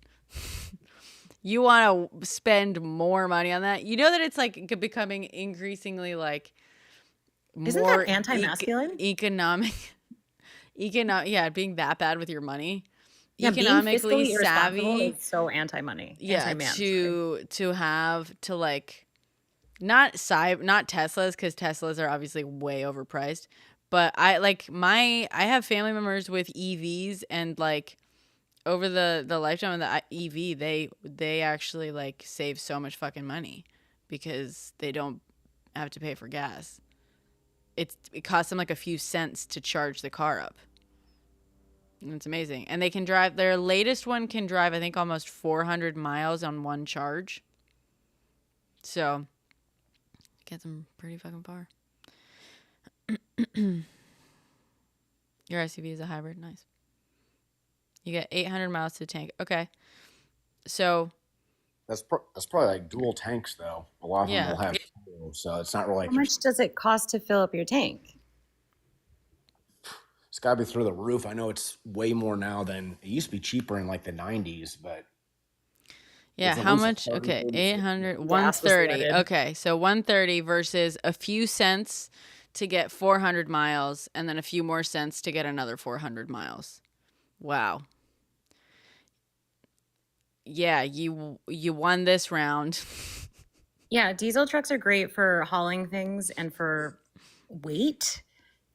You want to spend more money on that. You know that it's like becoming increasingly like Isn't more that anti-masculine? economic, yeah, being that bad with your money. Yeah, Economically being fiscally irresponsible savvy. is so anti-money. Yeah, Anti-man. to have to like not Teslas, because Teslas are obviously way overpriced. But I have family members with EVs, and like over the lifetime of the EV, they actually like save so much fucking money because they don't have to pay for gas. It costs them like a few cents to charge the car up. And it's amazing. And they can drive, their latest one can drive, I think, almost 400 miles on one charge. So get them pretty fucking far. Your SUV is a hybrid. Nice. You get 800 miles to the tank. Okay. So That's probably like dual tanks, though. A lot of them will have two, so it's not really. How much does it cost to fill up your tank? It's got to be through the roof. I know it's way more now than it used to be. Cheaper in like the 90s, but yeah, how much? Okay, 800, 130. Okay, so 130 versus a few cents to get 400 miles, and then a few more cents to get another 400 miles. Wow. Yeah, you won this round. Yeah, diesel trucks are great for hauling things and for weight,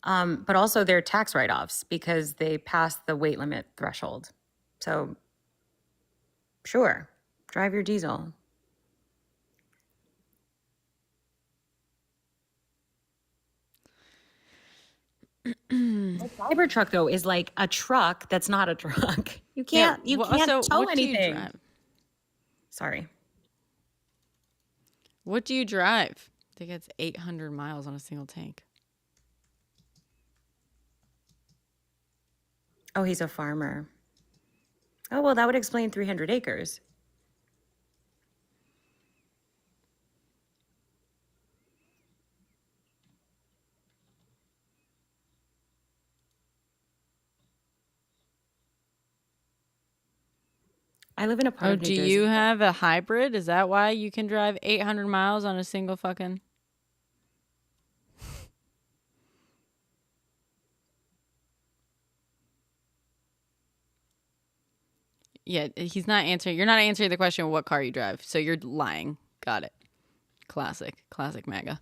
but also they're tax write-offs because they pass the weight limit threshold. So, sure, drive your diesel. A Cybertruck, though, is like a truck that's not a truck. You can't tow anything. Sorry. What do you drive? I think it's 800 miles on a single tank. Oh, he's a farmer. Oh, well, that would explain 300 acres. I live in a part of New Jersey. Do you have a hybrid? Is that why you can drive 800 miles on a single fucking... Yeah, he's not answering. You're not answering the question of what car you drive. So you're lying. Got it. Classic MAGA.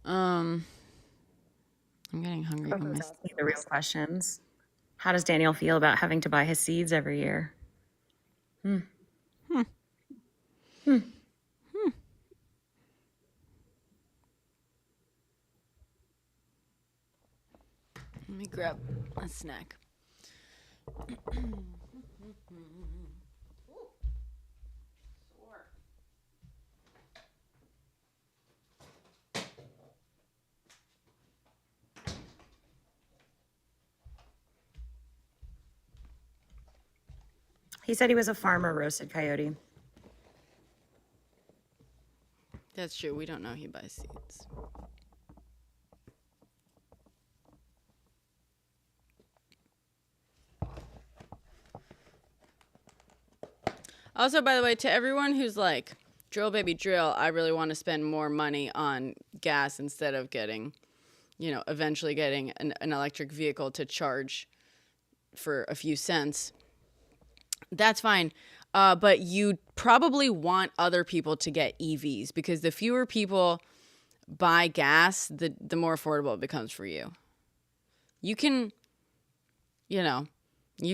I'm getting hungry. The real questions. How does Daniel feel about having to buy his seeds every year? Let me grab a snack. He said he was a farmer, roasted coyote. That's true. We don't know he buys seeds. Also, by the way, to everyone who's like, drill baby drill, I really want to spend more money on gas instead of getting, eventually getting an electric vehicle to charge for a few cents. That's fine. But you probably want other people to get EVs because the fewer people buy gas, the more affordable it becomes for you. You can, you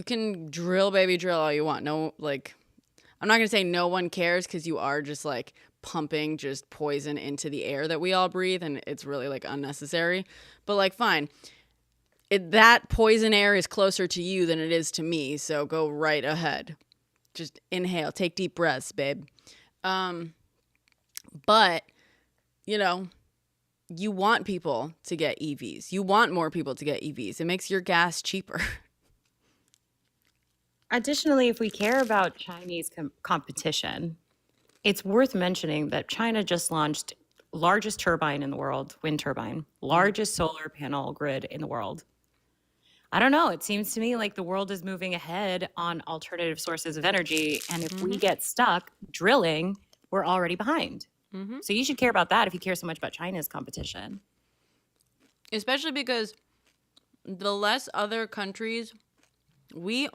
can drill baby drill all you want. No, like, I'm not going to say no one cares because you are just like pumping just poison into the air that we all breathe and it's really like unnecessary. But like, fine. That poison air is closer to you than it is to me. So go right ahead. Just inhale, take deep breaths, babe. But, you know, you want people to get EVs. You want more people to get EVs. It makes your gas cheaper. Additionally, if we care about Chinese competition, it's worth mentioning that China just launched largest turbine in the world, wind turbine, largest solar panel grid in the world. I don't know. It seems to me like the world is moving ahead on alternative sources of energy. And if we get stuck drilling, we're already behind. So you should care about that if you care so much about China's competition. Especially because the less other countries, we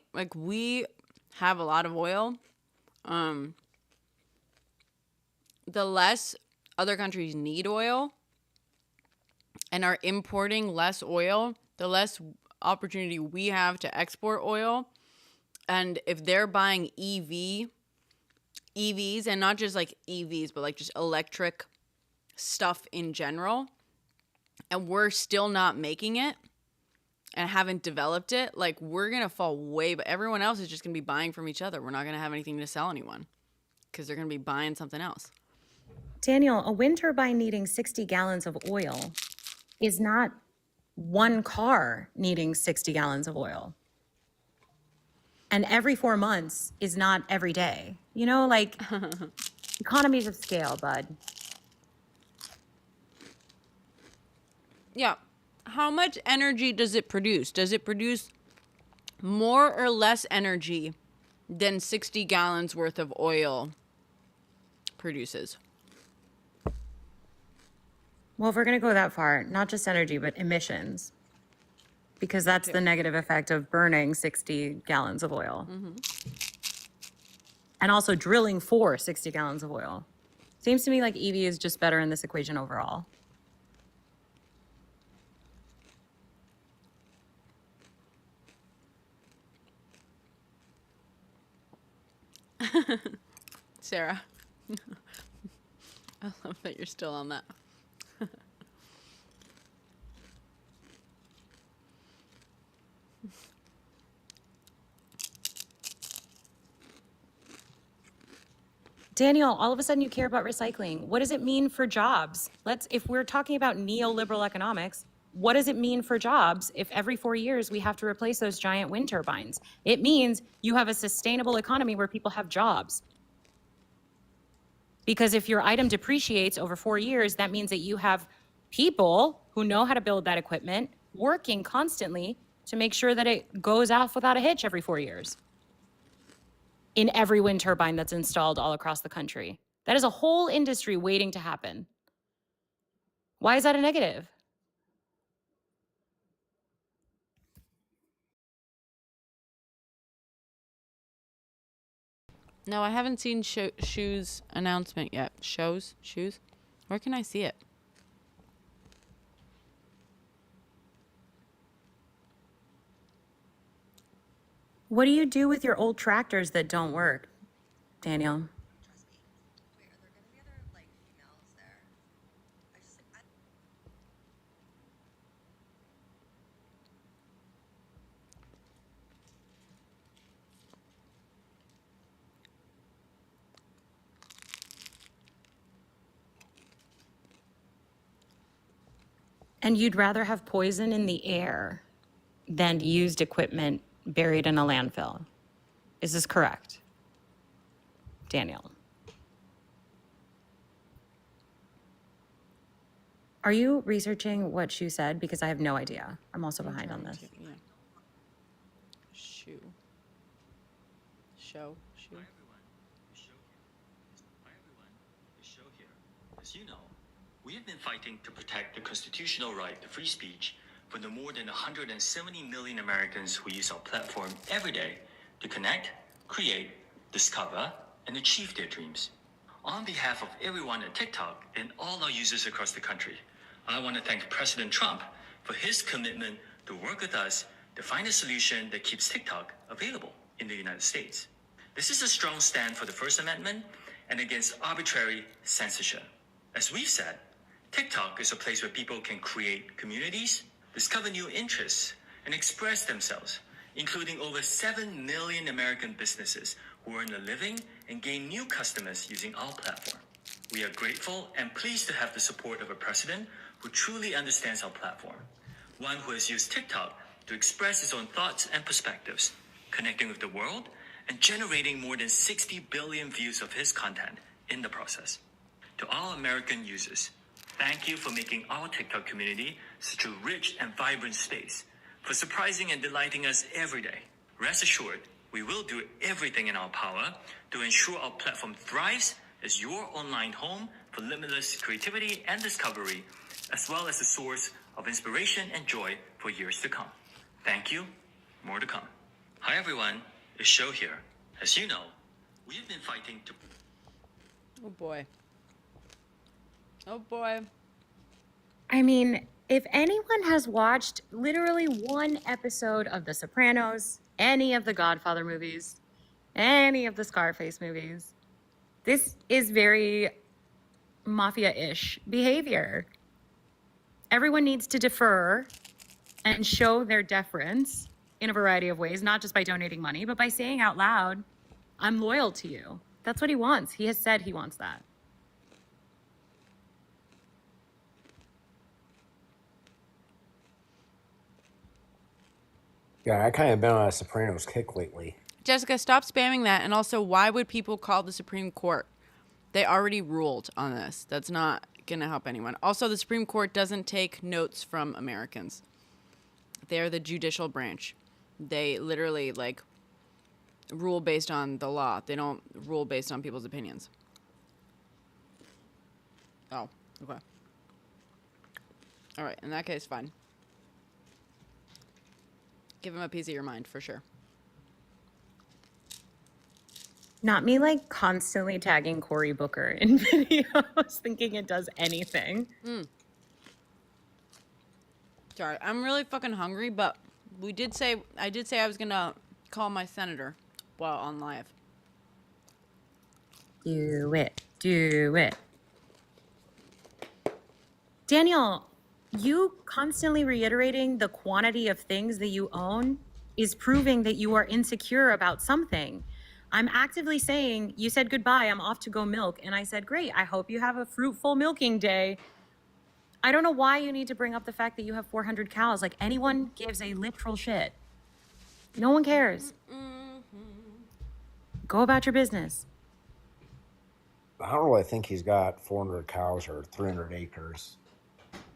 have a lot of oil. The less other countries need oil and are importing less oil, the less opportunity we have to export oil. And if they're buying EVs, and not just like EVs, but like just electric stuff in general, and we're still not making it and haven't developed it, like we're going to fall way, but everyone else is just going to be buying from each other. We're not going to have anything to sell anyone because they're going to be buying something else. Daniel, a wind turbine needing 60 gallons of oil is not one car needing 60 gallons of oil. And every 4 months is not every day. You know, like economies of scale, bud. Yeah. How much energy does it produce? Does it produce more or less energy than 60 gallons worth of oil produces? Well, if we're going to go that far, not just energy, but emissions, because that's the negative effect of burning 60 gallons of oil. And also drilling for 60 gallons of oil. Seems to me like EV is just better in this equation overall. Sarah. I love that you're still on that. Daniel, all of a sudden you care about recycling. What does it mean for jobs? If we're talking about neoliberal economics, what does it mean for jobs if every 4 years we have to replace those giant wind turbines? It means you have a sustainable economy where people have jobs. Because if your item depreciates over 4 years, that means that you have people who know how to build that equipment working constantly to make sure that it goes off without a hitch every 4 years. In every wind turbine that's installed all across the country. That is a whole industry waiting to happen. Why is that a negative? No, I haven't seen Shoes announcement yet. Shoes? Where can I see it? What do you do with your old tractors that don't work, Daniel? And you'd rather have poison in the air than used equipment buried in a landfill. Is this correct, Daniel? Are you researching what Shu said? Because I have no idea. I'm also behind on this. Yeah. Shoe. Show. Shoe. Hi everyone, it's Show here. As you know, we have been fighting to protect the constitutional right to free speech for the more than 170 million Americans who use our platform every day to connect, create, discover, and achieve their dreams. On behalf of everyone at TikTok and all our users across the country, I want to thank President Trump for his commitment to work with us to find a solution that keeps TikTok available in the United States. This is a strong stand for the First Amendment and against arbitrary censorship. As we've said, TikTok is a place where people can create communities, discover new interests, and express themselves, including over 7 million American businesses who earn a living and gain new customers using our platform. We are grateful and pleased to have the support of a president who truly understands our platform, one who has used TikTok to express his own thoughts and perspectives, connecting with the world and generating more than 60 billion views of his content in the process. To all American users, thank you for making our TikTok community such a rich and vibrant space, for surprising and delighting us every day. Rest assured, we will do everything in our power to ensure our platform thrives as your online home for limitless creativity and discovery, as well as a source of inspiration and joy for years to come. Thank you. More to come. Hi everyone, it's Show here. As you know, we have been fighting to... Oh boy. Oh boy. I mean, if anyone has watched literally one episode of The Sopranos, any of the Godfather movies, any of the Scarface movies, this is very mafia-ish behavior. Everyone needs to defer and show their deference in a variety of ways, not just by donating money, but by saying out loud, I'm loyal to you. That's what he wants. He has said he wants that. Yeah, I kind of been on a Sopranos kick lately. Jessica, stop spamming that. And also, why would people call the Supreme Court? They already ruled on this. That's not going to help anyone. Also, the Supreme Court doesn't take notes from Americans. They're the judicial branch. They literally, like, rule based on the law. They don't rule based on people's opinions. Oh, okay. All right, in that case, fine. Give him a piece of your mind, for sure. Not me, like, constantly tagging Cory Booker in videos, thinking it does anything. Sorry, I'm really fucking hungry, but I did say I was gonna call my senator while on live. Do it. Do it. Daniel, you constantly reiterating the quantity of things that you own is proving that you are insecure about something. I'm actively saying, you said goodbye, I'm off to go milk. And I said, great, I hope you have a fruitful milking day. I don't know why you need to bring up the fact that you have 400 cows. Like, anyone gives a literal shit. No one cares. Go about your business. I don't really think he's got 400 cows or 300 acres.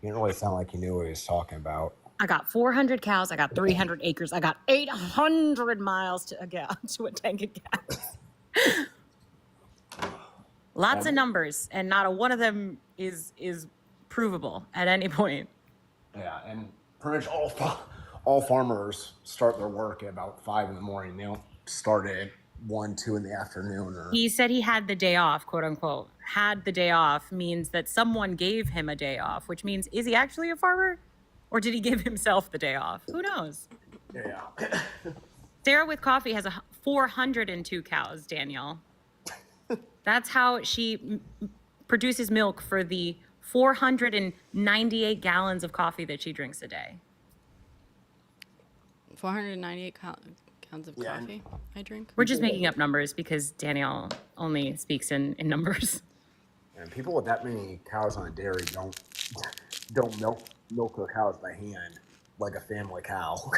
He didn't really sound like he knew what he was talking about. I got 400 cows. I got 300 acres. I got 800 miles to a tank of gas. Lots of numbers, and not a one of them is provable at any point. Yeah, and pretty much all farmers start their work at about 5 in the morning. They don't start at 1, 2 in the afternoon. He said he had the day off, quote unquote. Had the day off means that someone gave him a day off, which means, is he actually a farmer? Or did he give himself the day off? Who knows? Yeah. Sarah with Coffee has 402 cows, Daniel. That's how she produces milk for the 498 gallons of coffee that she drinks a day. 498 pounds of coffee I drink. We're just making up numbers because Daniel only speaks in numbers. And people with that many cows on a dairy don't milk their cows by hand like a family cow.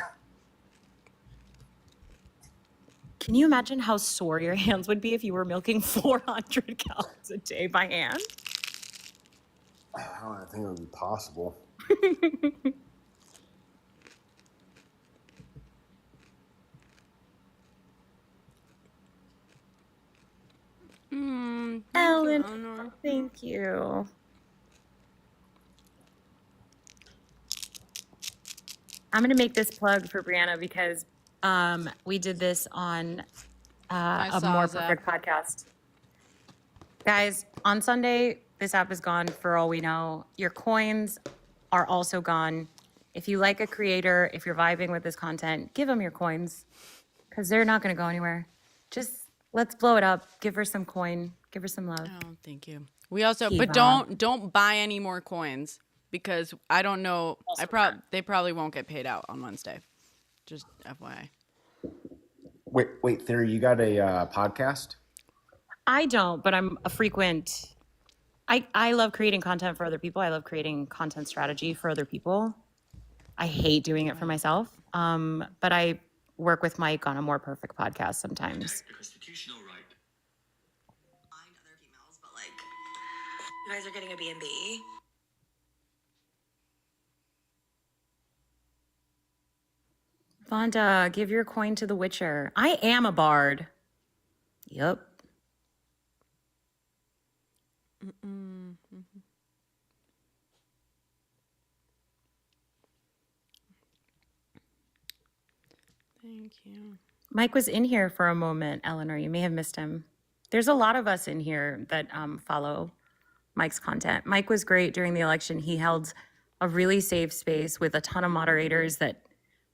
Can you imagine how sore your hands would be if you were milking 400 cows a day by hand? I don't think it would be possible. Ellen, thank you. I'm going to make this plug for Brianna because we did this on a More Perfect podcast. Guys, on Sunday, this app is gone for all we know. Your coins are also gone. If you like a creator, if you're vibing with this content, give them your coins because they're not going to go anywhere. Just Let's blow it up. Give her some coin. Give her some love. Oh, thank you. We also, Kiva. but don't buy any more coins because I don't know. They probably won't get paid out on Wednesday. Just FYI. Wait, Theory, you got a podcast? I don't, but I'm a frequent. I love creating content for other people. I love creating content strategy for other people. I hate doing it for myself. But I work with Mike on a more perfect podcast sometimes. The constitutional right. Find other females, but like, you guys are getting a B&B. Vonda, give your coin to the Witcher. I am a bard. Yep. Thank you. Mike was in here for a moment, Eleanor. You may have missed him. There's a lot of us in here that follow Mike's content. Mike was great during the election. He held a really safe space with a ton of moderators that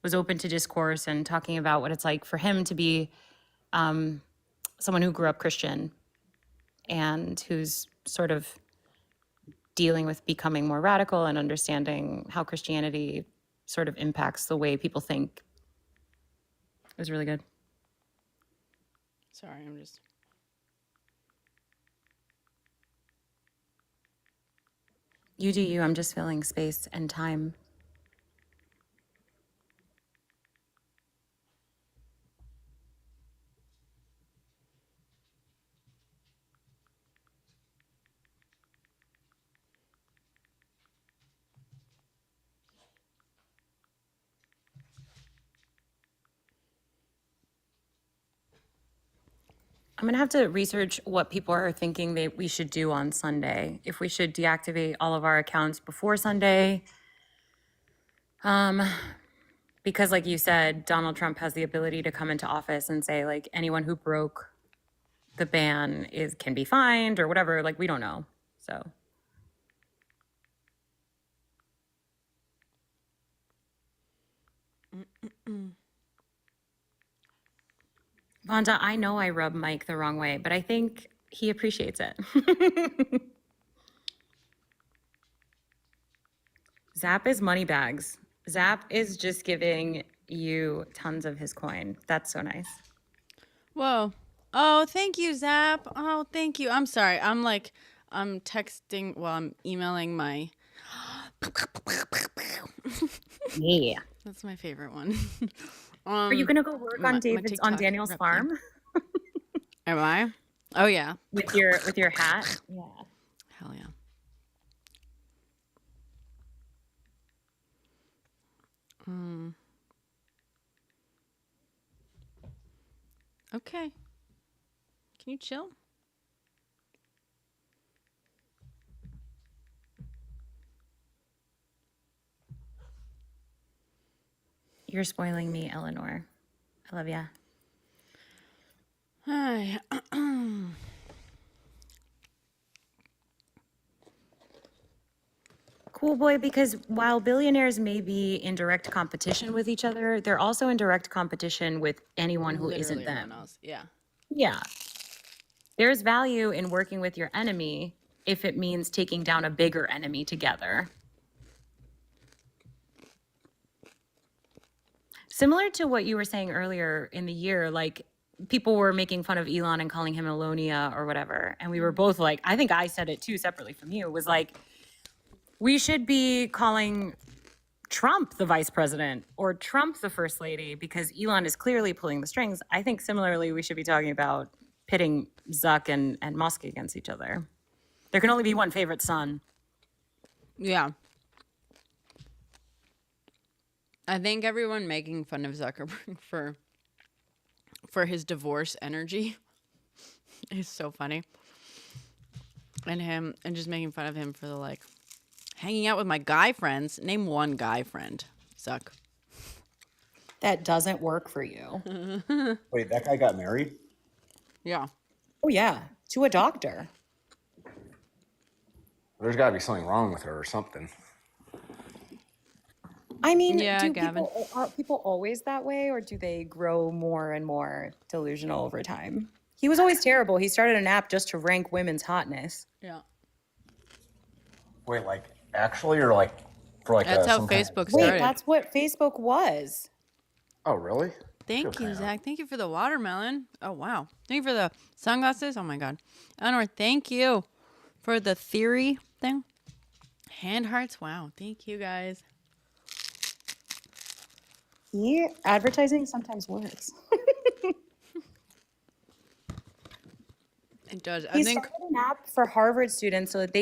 was open to discourse and talking about what it's like for him to be someone who grew up Christian and who's sort of dealing with becoming more radical and understanding how Christianity sort of impacts the way people think. It was really good. Sorry, I'm just. You do you. I'm just filling space and time. I'm going to have to research what people are thinking we should do on Sunday. If we should deactivate all of our accounts before Sunday. Because like you said, Donald Trump has the ability to come into office and say like anyone who broke the ban can be fined or whatever. Like we don't know. So. Vonda, I know I rub Mike the wrong way, but I think he appreciates it. Zap is money bags. Zap is just giving you tons of his coin. That's so nice. Whoa. Oh, thank you, Zap. Oh, thank you. I'm sorry. I'm texting, I'm emailing my. Yeah. That's my favorite one. Are you gonna go work on Daniel's farm? Am I? Oh yeah. With your hat? Yeah. Hell yeah. Okay. Can you chill? You're spoiling me, Eleanor. I love ya. Hi. Cool boy, because while billionaires may be in direct competition with each other, they're also in direct competition with anyone who isn't them. Else. Yeah. Yeah. There's value in working with your enemy if it means taking down a bigger enemy together. Similar to what you were saying earlier in the year, like people were making fun of Elon and calling him Elonia or whatever. And we were both like, I think I said it too separately from you, was like, we should be calling Trump the vice president or Trump the first lady because Elon is clearly pulling the strings. I think similarly, we should be talking about pitting Zuck and Musk against each other. There can only be one favorite son. Yeah. I think everyone making fun of Zuckerberg for his divorce energy is so funny. And just making fun of him for the hanging out with my guy friends. Name one guy friend, Zuck. That doesn't work for you. Wait, that guy got married? Yeah. Oh yeah, to a doctor. There's got to be something wrong with her or something. I mean, Yeah, Gavin. Are people always that way, or do they grow more and more delusional over time? He was always terrible. He started an app just to rank women's hotness. Yeah. Wait, like actually, or like for like That's how some kind of- Facebook Wait, started. that's what Facebook was. Oh, really? Thank you, Zach. Thank you for the watermelon. Oh, wow. Thank you for the sunglasses. Oh, my God. Eleanor, thank you for the theory thing. Hand hearts. Wow. Thank you, guys. See, advertising sometimes works. It does. He started an app for Harvard students so that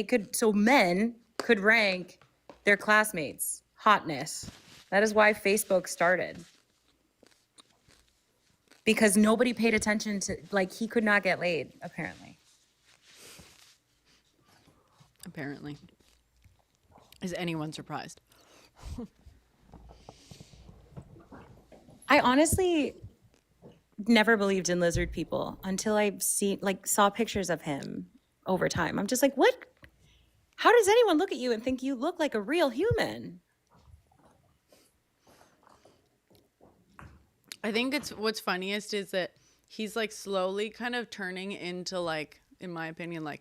men could rank their classmates' hotness. That is why Facebook started. Because nobody paid attention to, like, he could not get laid, apparently. Apparently. Is anyone surprised? I honestly never believed in lizard people until I saw pictures of him over time. I'm just like, what? How does anyone look at you and think you look like a real human? I think what's funniest is that he's like slowly kind of turning into, like, in my opinion, like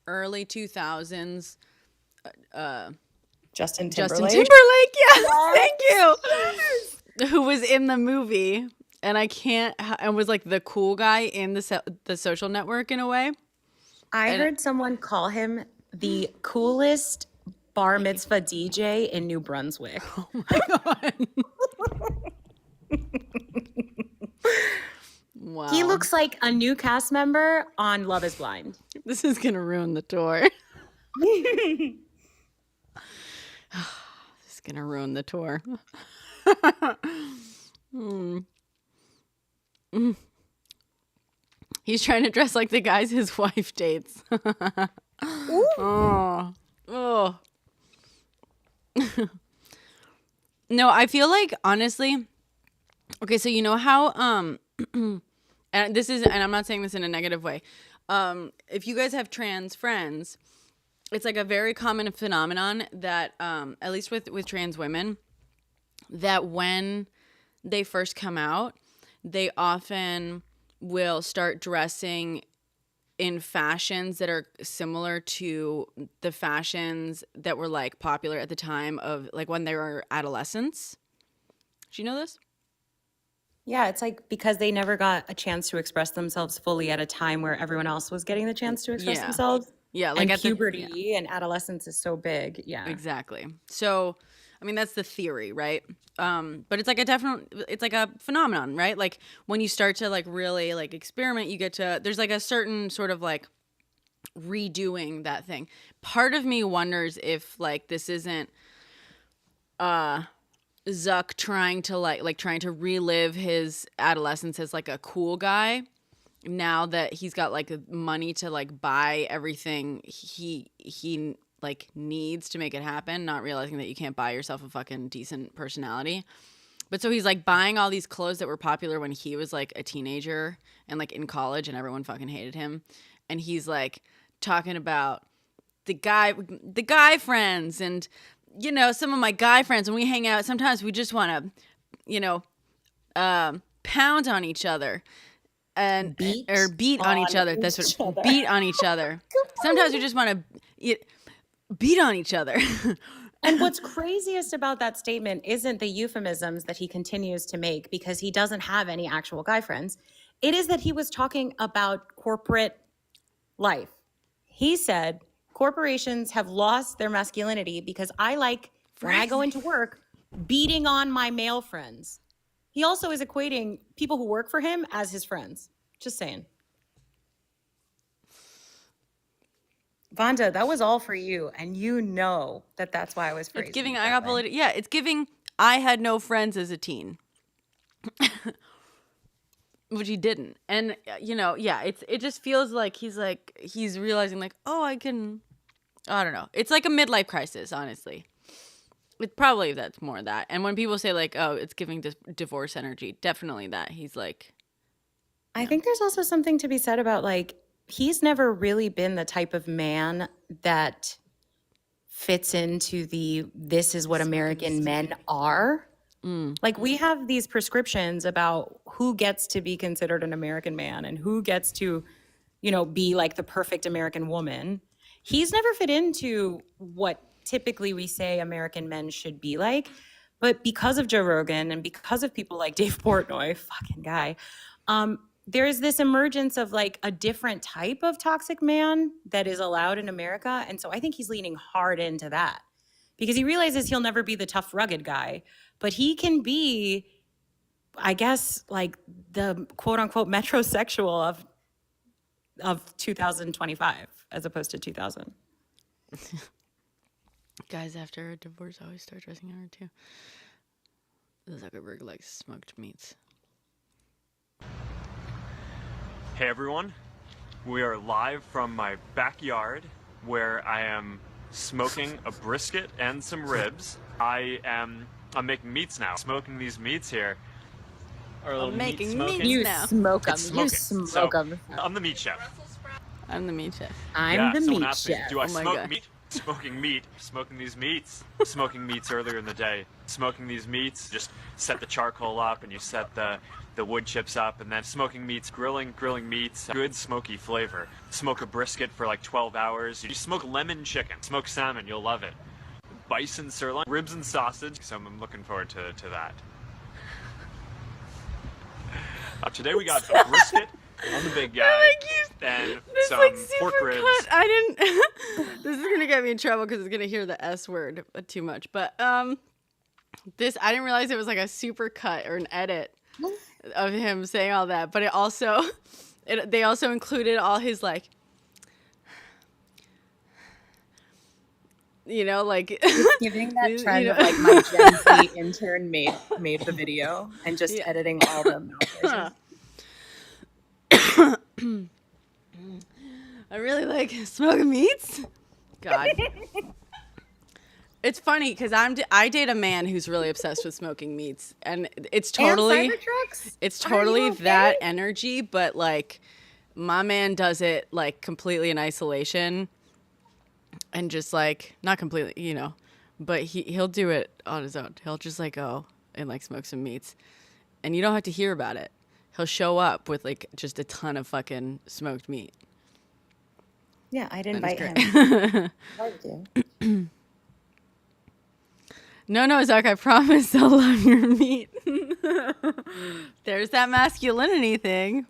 early 2000s Justin Timberlake. Timberlake. Yes, thank you. Who was in the movie, and and was like the cool guy in the Social Network in a way. I heard someone call him the coolest bar mitzvah DJ in New Brunswick. Oh my God. Wow. He looks like a new cast member on Love is Blind. This is going to ruin the tour. This is going to ruin the tour. He's trying to dress like the guys his wife dates. Oh. No, I feel like, honestly, okay, so you know how and I'm not saying this in a negative way. If you guys have trans friends, it's like a very common phenomenon that at least with trans women, that when they first come out, they often will start dressing in fashions that are similar to the fashions that were like popular at the time of like when they were adolescents. Do you know this? Yeah, it's like because they never got a chance to express themselves fully at a time where everyone else was getting the chance to express themselves. Yeah, like and at puberty and adolescence is so big. Yeah, exactly. So, I mean, that's the theory, right? But it's like it's like a phenomenon, right? Like when you start to like really like experiment, there's like a certain sort of like redoing that thing. Part of me wonders if like this isn't Zuck trying to relive his adolescence as like a cool guy now that he's got like money to like buy everything he like needs to make it happen, not realizing that you can't buy yourself a fucking decent personality. But so he's like buying all these clothes that were popular when he was like a teenager and like in college and everyone fucking hated him. And he's like talking about the guy friends and, you know, some of my guy friends, when we hang out, sometimes we just want to, you know, pound on each other and beat on each other. That's what beat on each other. Sometimes we just want to beat on each other. And what's craziest about that statement isn't the euphemisms that he continues to make because he doesn't have any actual guy friends. It is that he was talking about corporate life. He said, corporations have lost their masculinity because I like, when I go into work, beating on my male friends. He also is equating people who work for him as his friends. Just saying. Vonda, that was all for you, and you know that that's why I was phrasing. It's giving. I got bullied. Yeah, it's giving. I had no friends as a teen, which he didn't, and you know, yeah, it just feels like he's realizing like, oh, I don't know. It's like a midlife crisis, honestly. It probably that's more of that. And when people say like, oh, it's giving divorce energy, definitely that. He's like, I think there's also something to be said about like. He's never really been the type of man that fits into this is what American men are. Like we have these prescriptions about who gets to be considered an American man and who gets to, you know, be like the perfect American woman. He's never fit into what typically we say American men should be like. But because of Joe Rogan and because of people like Dave Portnoy, fucking guy, there's this emergence of like a different type of toxic man that is allowed in America. And so I think he's leaning hard into that because he realizes he'll never be the tough, rugged guy, but he can be, I guess, like the quote unquote metrosexual of 2025 as opposed to 2000. Guys after a divorce always start dressing hard too. Zuckerberg likes smoked meats. Hey everyone, we are live from my backyard where I am smoking a brisket and some ribs. I'm making meats now. Smoking these meats here. I'm making meats You now. smoke them. It's You smoking. smoke So, them. I'm the meat chef. I'm the meat chef. I'm the someone meat asked me, chef. do I Oh my smoke God. meat? Smoking meat. Smoking these meats. Smoking meats earlier in the day. Smoking these meats. Just set the charcoal up and you set the wood chips up, and then smoking meats, grilling meats, good smoky flavor. Smoke a brisket for like 12 hours. You smoke lemon chicken, smoke salmon, you'll love it. Bison sirloin, ribs and sausage, so I'm looking forward to that. Today we got a brisket on the big guy, and This some like super pork ribs. cut. I didn't. This is gonna get me in trouble because it's gonna hear the S word too much. But this I didn't realize it was like a super cut or an edit of him saying all that. But they also included all his like, you know, like Giving that you trend know. of like my Gen Z intern made the video and just Yeah. editing all the mouth voices. I really like smoking meats. God. It's funny because I date a man who's really obsessed with smoking meats, and it's totally that energy, but like my man does it like completely in isolation and just like not completely, you know, but he'll do it on his own. He'll just like go and like smoke some meats, and you don't have to hear about it. He'll show up with like just a ton of fucking smoked meat. Yeah, I'd And invite it's him. Thank you. No, Zuck, I promise I'll love your meat. There's that masculinity thing.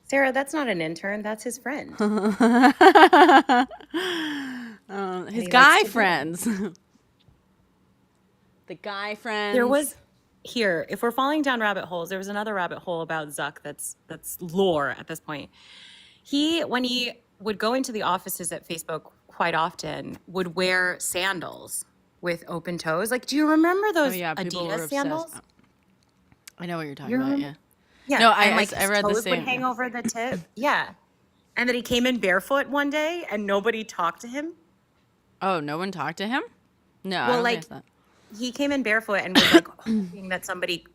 Sarah, that's not an intern. That's his friend. His he guy likes to friends. The guy friends. There was here, if we're falling down rabbit holes, there was another rabbit hole about Zuck that's lore at this point. When he would go into the offices at Facebook quite often, would wear sandals with open toes. Like, do you remember those people were Adidas obsessed. sandals? I know what you're talking You about, remember? yeah. Yeah. No, and like I his read the toes same. would hang over the tip. Yeah. And then he came in barefoot one day and nobody talked to him. Oh, no one talked to him? No, I Well, don't like think that. he came in barefoot and was like hoping that somebody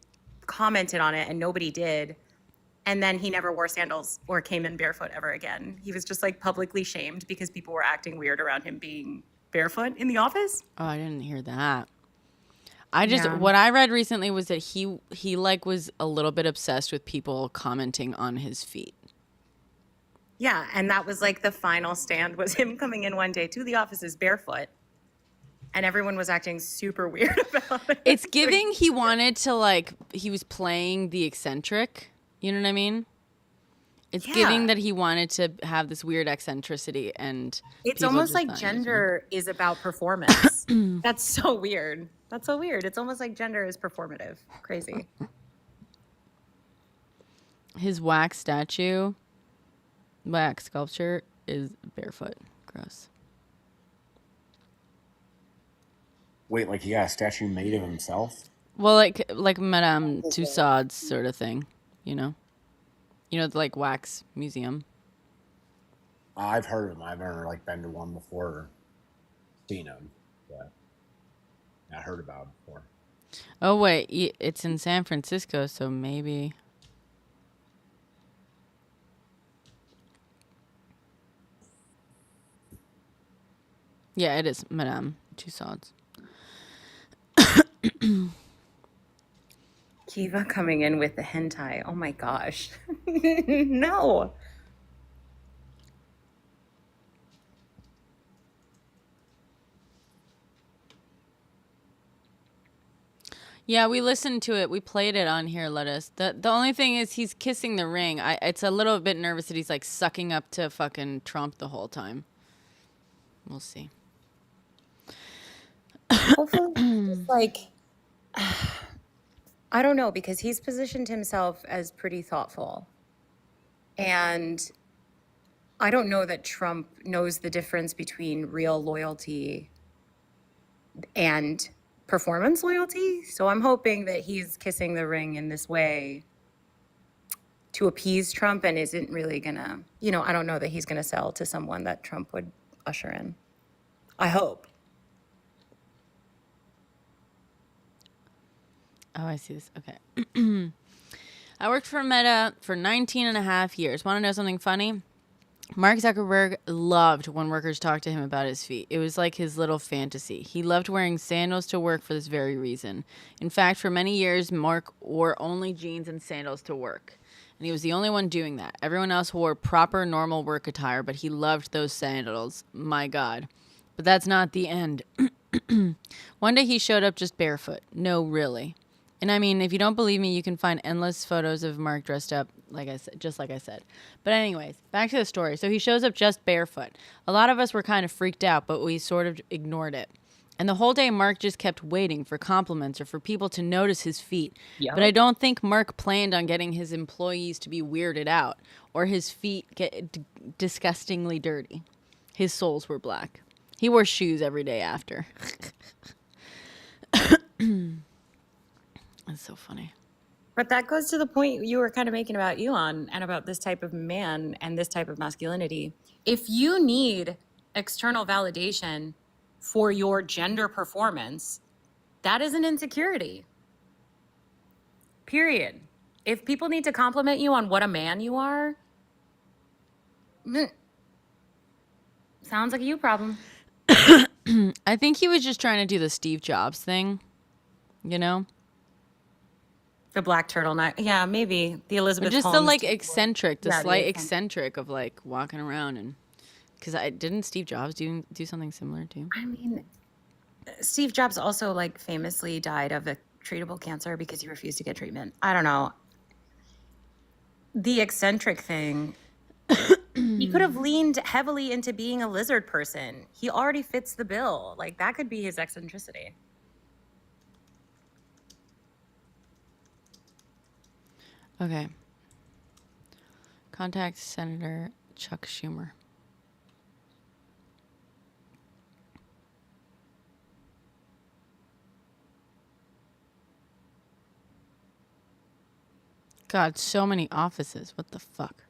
commented on it and nobody did. And then he never wore sandals or came in barefoot ever again. He was just like publicly shamed because people were acting weird around him being barefoot in the office. Oh, I didn't hear that. Yeah. What I read recently was that he like was a little bit obsessed with people commenting on his feet. Yeah, and that was like the final stand was him coming in one day to the offices barefoot. And everyone was acting super weird about it. It's giving he wanted to like he was playing the eccentric. You know what I mean? It's giving that he wanted to have this weird eccentricity, and it's people almost just like thought he was weird. gender is about performance. That's so weird. That's so weird. It's almost like gender is performative. Crazy. His wax sculpture is barefoot. Gross. Wait, like he got a statue made of himself? Well, like Madame Tussauds sort of thing, you know? You know, the like wax museum. I've heard of them. I've never like been to one before or seen them, but I heard about them before. Oh wait, it's in San Francisco, so maybe. Yeah, it is Madame Tussauds. Kiva coming in with the hentai. Oh my gosh. No. Yeah, we listened to it. We played it on here, Lettuce. The only thing is he's kissing the ring. It's a little bit nervous that he's like sucking up to fucking Trump the whole time. We'll see. Hopefully, it's like, I don't know, because he's positioned himself as pretty thoughtful. And I don't know that Trump knows the difference between real loyalty and performance loyalty. So I'm hoping that he's kissing the ring in this way to appease Trump and isn't really gonna, I don't know that he's gonna sell to someone that Trump would usher in. I hope. Oh, I see this. Okay. I worked for Meta for 19 and a half years. Want to know something funny? Mark Zuckerberg loved when workers talked to him about his feet. It was like his little fantasy. He loved wearing sandals to work for this very reason. In fact, for many years, Mark wore only jeans and sandals to work. And he was the only one doing that. Everyone else wore proper, normal work attire, but he loved those sandals. My God. But that's not the end. One day he showed up just barefoot. No, really. And I mean, if you don't believe me, you can find endless photos of Mark dressed up, like I said, just like I said. But anyways, back to the story. So he shows up just barefoot. A lot of us were kind of freaked out, but we sort of ignored it. And the whole day, Mark just kept waiting for compliments or for people to notice his feet. Yep. But I don't think Mark planned on getting his employees to be weirded out or his feet get disgustingly dirty. His soles were black. He wore shoes every day after. That's so funny. But that goes to the point you were kind of making about Elon and about this type of man and this type of masculinity. If you need external validation for your gender performance, that is an insecurity. Period. If people need to compliment you on what a man you are, sounds like a you problem. I think he was just trying to do the Steve Jobs thing, you know? The black turtleneck. Yeah, maybe. The Elizabeth Just Holmes. the like eccentric, the Yeah, slight eccentric of like walking around and... Because didn't Steve Jobs do something similar too? I mean, Steve Jobs also like famously died of a treatable cancer because he refused to get treatment. I don't know. The eccentric thing, he could have leaned heavily into being a lizard person. He already fits the bill. Like that could be his eccentricity. Okay. Contact Senator Chuck Schumer. God, so many offices. What the fuck?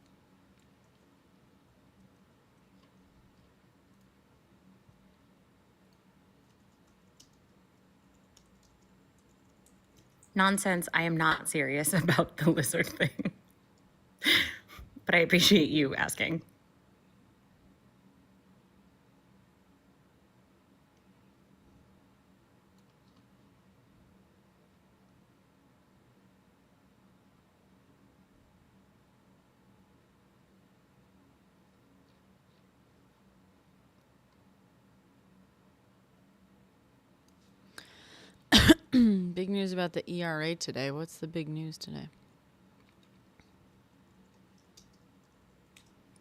Nonsense. I am not serious about the lizard thing. But I appreciate you asking. Big news about the ERA today. What's the big news today?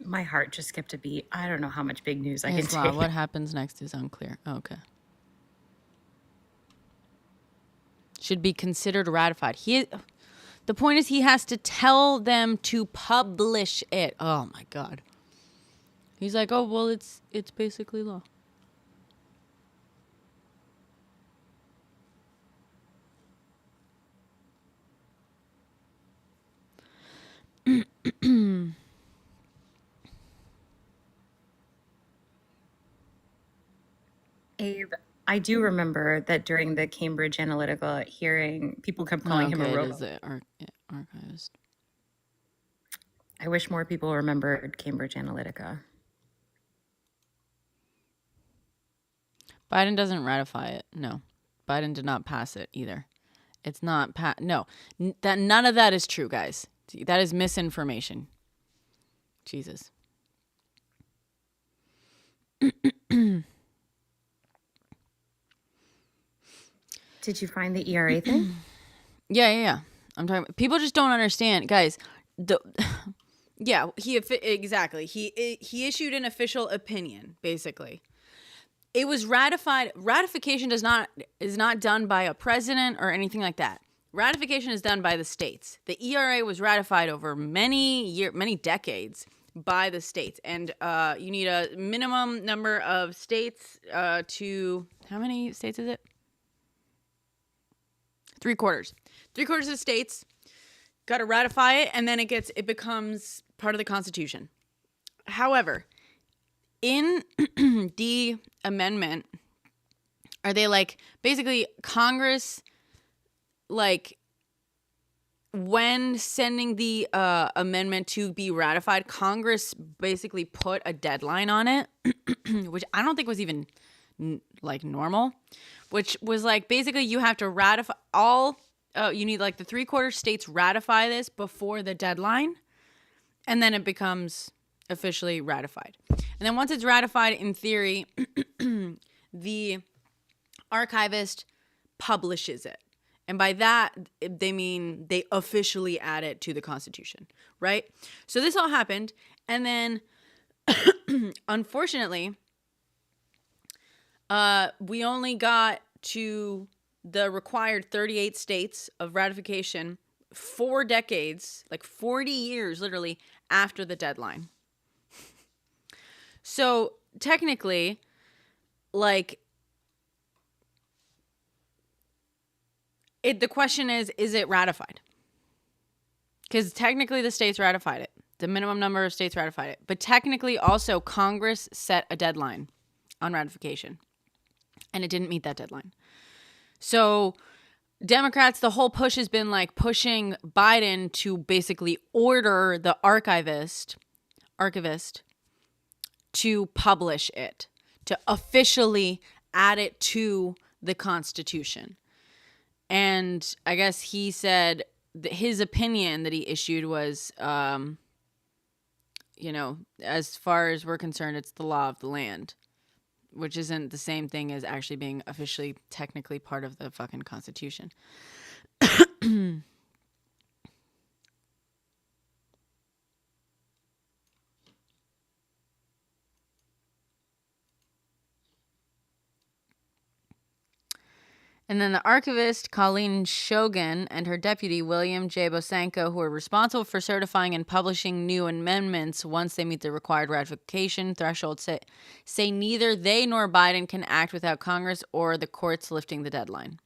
My heart just skipped a beat. I don't know how much big news I can Wow, take. what happens next is unclear. Oh, okay. Should be considered ratified. The point is he has to tell them to publish it. Oh my God. He's like, oh well, it's basically law. Abe, I do remember that during the Cambridge Analytica hearing, people kept calling him a robot. Archivist. I wish more people remembered Cambridge Analytica. Biden doesn't ratify it. No. Biden did not pass it either. It's not no. That none of that is true, guys. That is misinformation. Jesus. Did you find the ERA thing? Yeah. I'm talking. People just don't understand, guys. Yeah, exactly. He issued an official opinion, basically. It was ratified. Ratification is not done by a president or anything like that. Ratification is done by the states. The ERA was ratified over many decades by the states, and you need a minimum number of states to. How many states is it? 3/4. 3/4 of states got to ratify it, and then it becomes part of the Constitution. However, in the amendment, are they like basically Congress, like when sending the amendment to be ratified, Congress basically put a deadline on it, which I don't think was even like normal, which was like basically you have to ratify you need like the 3/4 states ratify this before the deadline, and then it becomes officially ratified. And then once it's ratified, in theory, the archivist publishes it. And by that, they mean they officially add it to the Constitution, right? So this all happened. And then, unfortunately, we only got to the required 38 states of ratification 4 decades, like 40 years, literally, after the deadline. So technically, like, the question is it ratified? Because technically the states ratified it. The minimum number of states ratified it. But technically also Congress set a deadline on ratification. And it didn't meet that deadline. So Democrats, the whole push has been like pushing Biden to basically order the archivist to publish it, to officially add it to the Constitution. And I guess he said that his opinion that he issued was, as far as we're concerned, it's the law of the land, which isn't the same thing as actually being officially technically part of the fucking Constitution. And then the archivist, Colleen Shogan, and her deputy, William J. Bosanko, who are responsible for certifying and publishing new amendments once they meet the required ratification threshold, say neither they nor Biden can act without Congress or the courts lifting the deadline.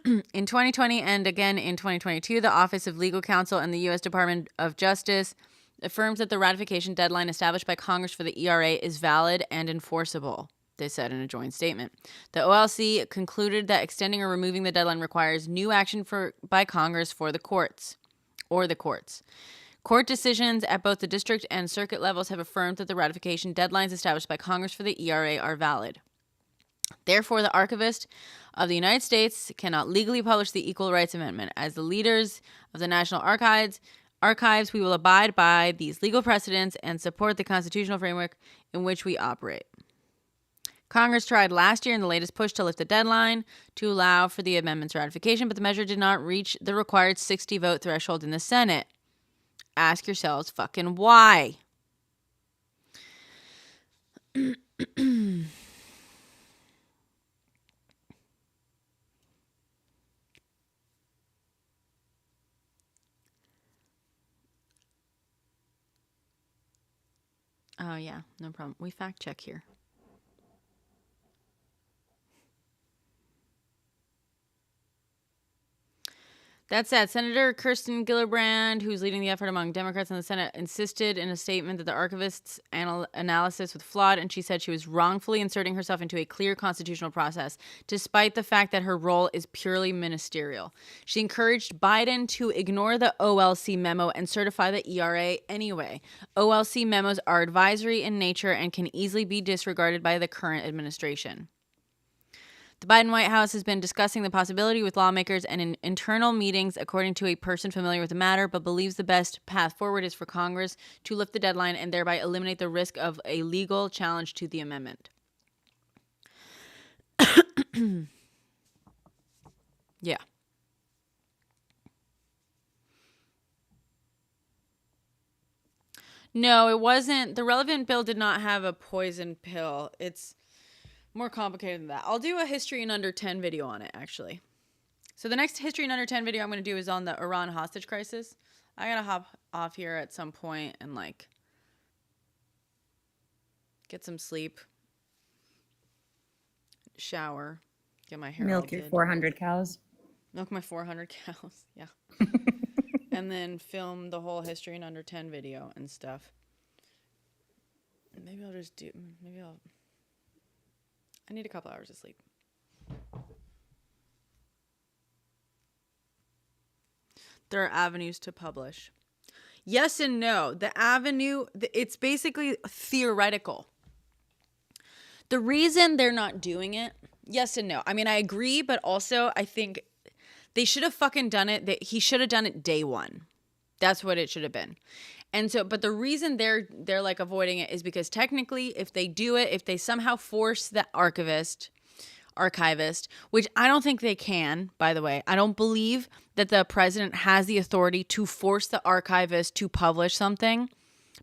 In 2020 and again in 2022, the Office of Legal Counsel and the U.S. Department of Justice affirms that the ratification deadline established by Congress for the ERA is valid and enforceable, they said in a joint statement. The OLC concluded that extending or removing the deadline requires new action by Congress for the courts. Court decisions at both the district and circuit levels have affirmed that the ratification deadlines established by Congress for the ERA are valid. Therefore, the Archivist of the United States cannot legally publish the Equal Rights Amendment. As the leaders of the National Archives, we will abide by these legal precedents and support the constitutional framework in which we operate. Congress tried last year in the latest push to lift the deadline to allow for the amendment's ratification, but the measure did not reach the required 60-vote threshold in the Senate. Ask yourselves fucking why. Oh, yeah, no problem. We fact check here. That said, Senator Kirsten Gillibrand, who's leading the effort among Democrats in the Senate, insisted in a statement that the archivist's analysis was flawed, and she said she was wrongfully inserting herself into a clear constitutional process, despite the fact that her role is purely ministerial. She encouraged Biden to ignore the OLC memo and certify the ERA anyway. OLC memos are advisory in nature and can easily be disregarded by the current administration. The Biden White House has been discussing the possibility with lawmakers and in internal meetings, according to a person familiar with the matter, but believes the best path forward is for Congress to lift the deadline and thereby eliminate the risk of a legal challenge to the amendment. Yeah. No, it wasn't. The relevant bill did not have a poison pill. It's more complicated than that. I'll do a history in under 10 video on it, actually. So the next history in under 10 video I'm going to do is on the Iran hostage crisis. I got to hop off here at some point and, like, get some sleep, shower, get my hair Milk your altered. 400 cows. Milk my 400 cows, yeah. And then film the whole history in under 10 video and stuff. Maybe I'll just do, I need a couple hours of sleep. There are avenues to publish. Yes and no. The avenue, it's basically theoretical. The reason they're not doing it, yes and no. I mean, I agree, but also I think they should have fucking done it. He should have done it day one. That's what it should have been. And so, but the reason they're like avoiding it is because technically, if they do it, if they somehow force the archivist, which I don't think they can, by the way, I don't believe that the president has the authority to force the archivist to publish something,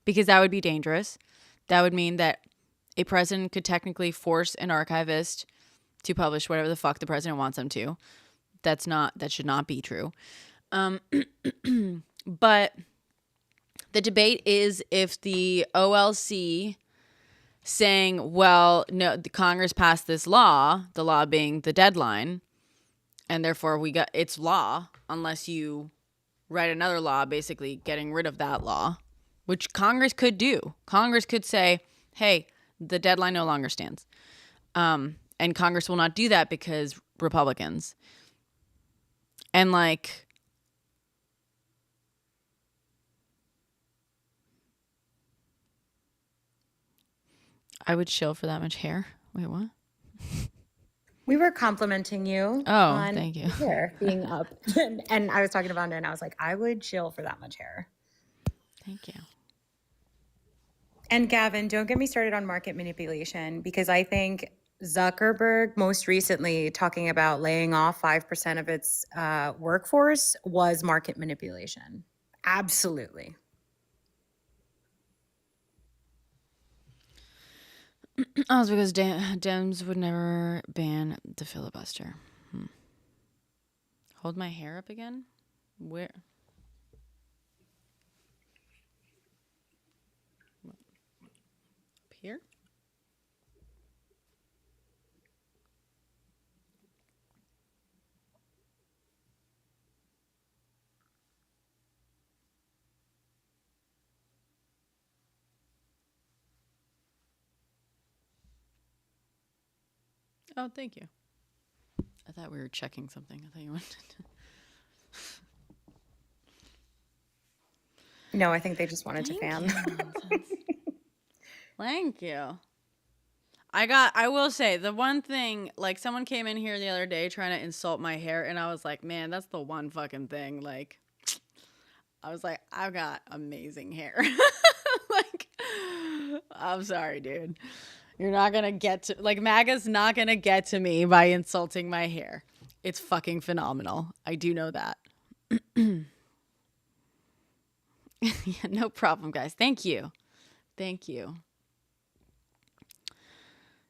because that would be dangerous. That would mean that a president could technically force an archivist to publish whatever the fuck the president wants them to. That should not be true. But the debate is if the OLC saying, well, no, the Congress passed this law, the law being the deadline, and therefore it's law unless you write another law basically getting rid of that law, which Congress could do. Congress could say, hey, the deadline no longer stands. And Congress will not do that because Republicans. And like, I would chill for that much hair. Wait, what? We were complimenting you on thank you. hair being up. And I was talking about it and I was like, I would chill for that much hair. Thank you. And Gavin, don't get me started on market manipulation, because I think Zuckerberg most recently talking about laying off 5% of its workforce was market manipulation. Absolutely. Oh, it's because Dems would never ban the filibuster. Hold my hair up again? Where? Up here? Oh, thank you. I thought we were checking something. I thought you wanted to. No, I think they just wanted to fan. Thank you. I will say the one thing, like, someone came in here the other day trying to insult my hair, and I was like, man, that's the one fucking thing. Like, I was like, I've got amazing hair. Like, I'm sorry, dude. You're not going to get to, like, MAGA's not going to get to me by insulting my hair. It's fucking phenomenal. I do know that. Yeah, no problem, guys. Thank you. Thank you.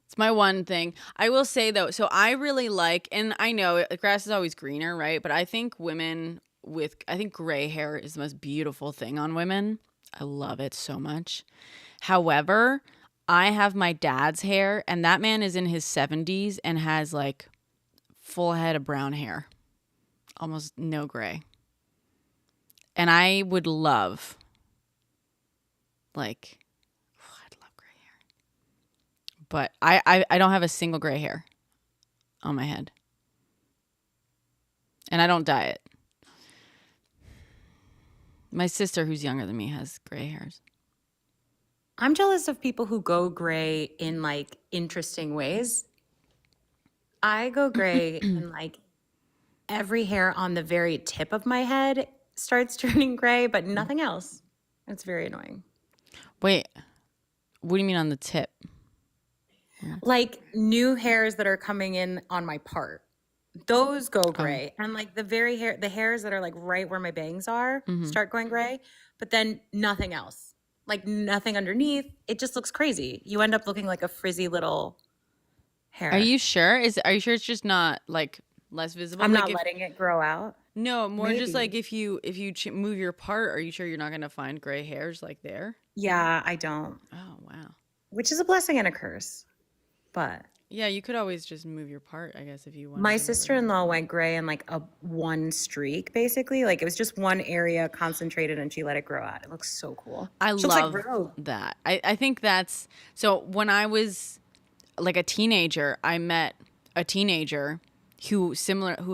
It's my one thing. I will say, though, so I really like, and I know the grass is always greener, right? But I think I think gray hair is the most beautiful thing on women. I love it so much. However, I have my dad's hair, and that man is in his 70s and has like full head of brown hair. Almost no gray. And I would love, like, I'd love gray hair. But I don't have a single gray hair on my head. And I don't dye it. My sister, who's younger than me, has gray hairs. I'm jealous of people who go gray in like interesting ways. I go gray and like every hair on the very tip of my head starts turning gray, but nothing else. It's very annoying. Wait, what do you mean on the tip? Like new hairs that are coming in on my part. Those go gray. And like the hairs that are like right where my bangs are start going gray, but then nothing else. Like nothing underneath. It just looks crazy. You end up looking like a frizzy little hair. Are you sure? Are you sure it's just not like less visible? I'm like not letting it grow out. No, more just Maybe. like if you move your part, are you sure you're not going to find gray hairs like there? Yeah, I don't. Oh, wow. Which is a blessing and a curse. But yeah, you could always just move your part, I guess, if you want. My sister-in-law went gray in like a one streak, basically. Like it was just one area concentrated and she let it grow out. It looks so cool. I She love looks like Rogue. that. I think that's so. When I was like a teenager, I met a teenager who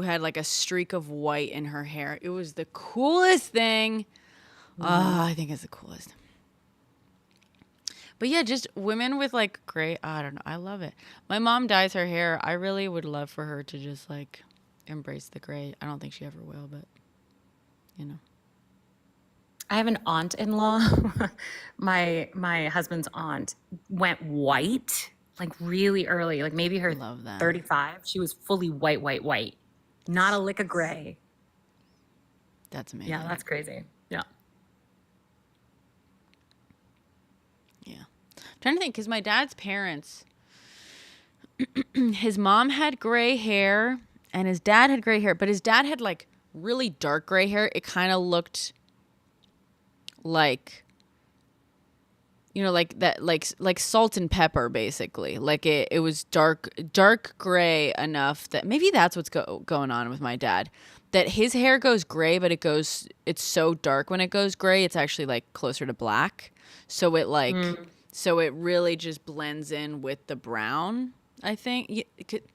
had like a streak of white in her hair. It was the coolest thing. I think it's the coolest. But yeah, just women with like gray, I don't know. I love it. My mom dyes her hair. I really would love for her to just like embrace the gray. I don't think she ever will, but you know. I have an aunt-in-law. my husband's aunt went white like really early, like maybe her 35. She was fully white. Not a lick of gray. That's amazing. Yeah, that's crazy. Yeah. I'm trying to think, because my dad's parents, his mom had gray hair and his dad had gray hair, but his dad had like really dark gray hair. It kind of looked like, you know, like that, like salt and pepper, basically. Like it was dark gray enough that maybe that's what's going on with my dad. That his hair goes gray, but it's so dark when it goes gray, it's actually like closer to black. So it like. So it really just blends in with the brown, I think.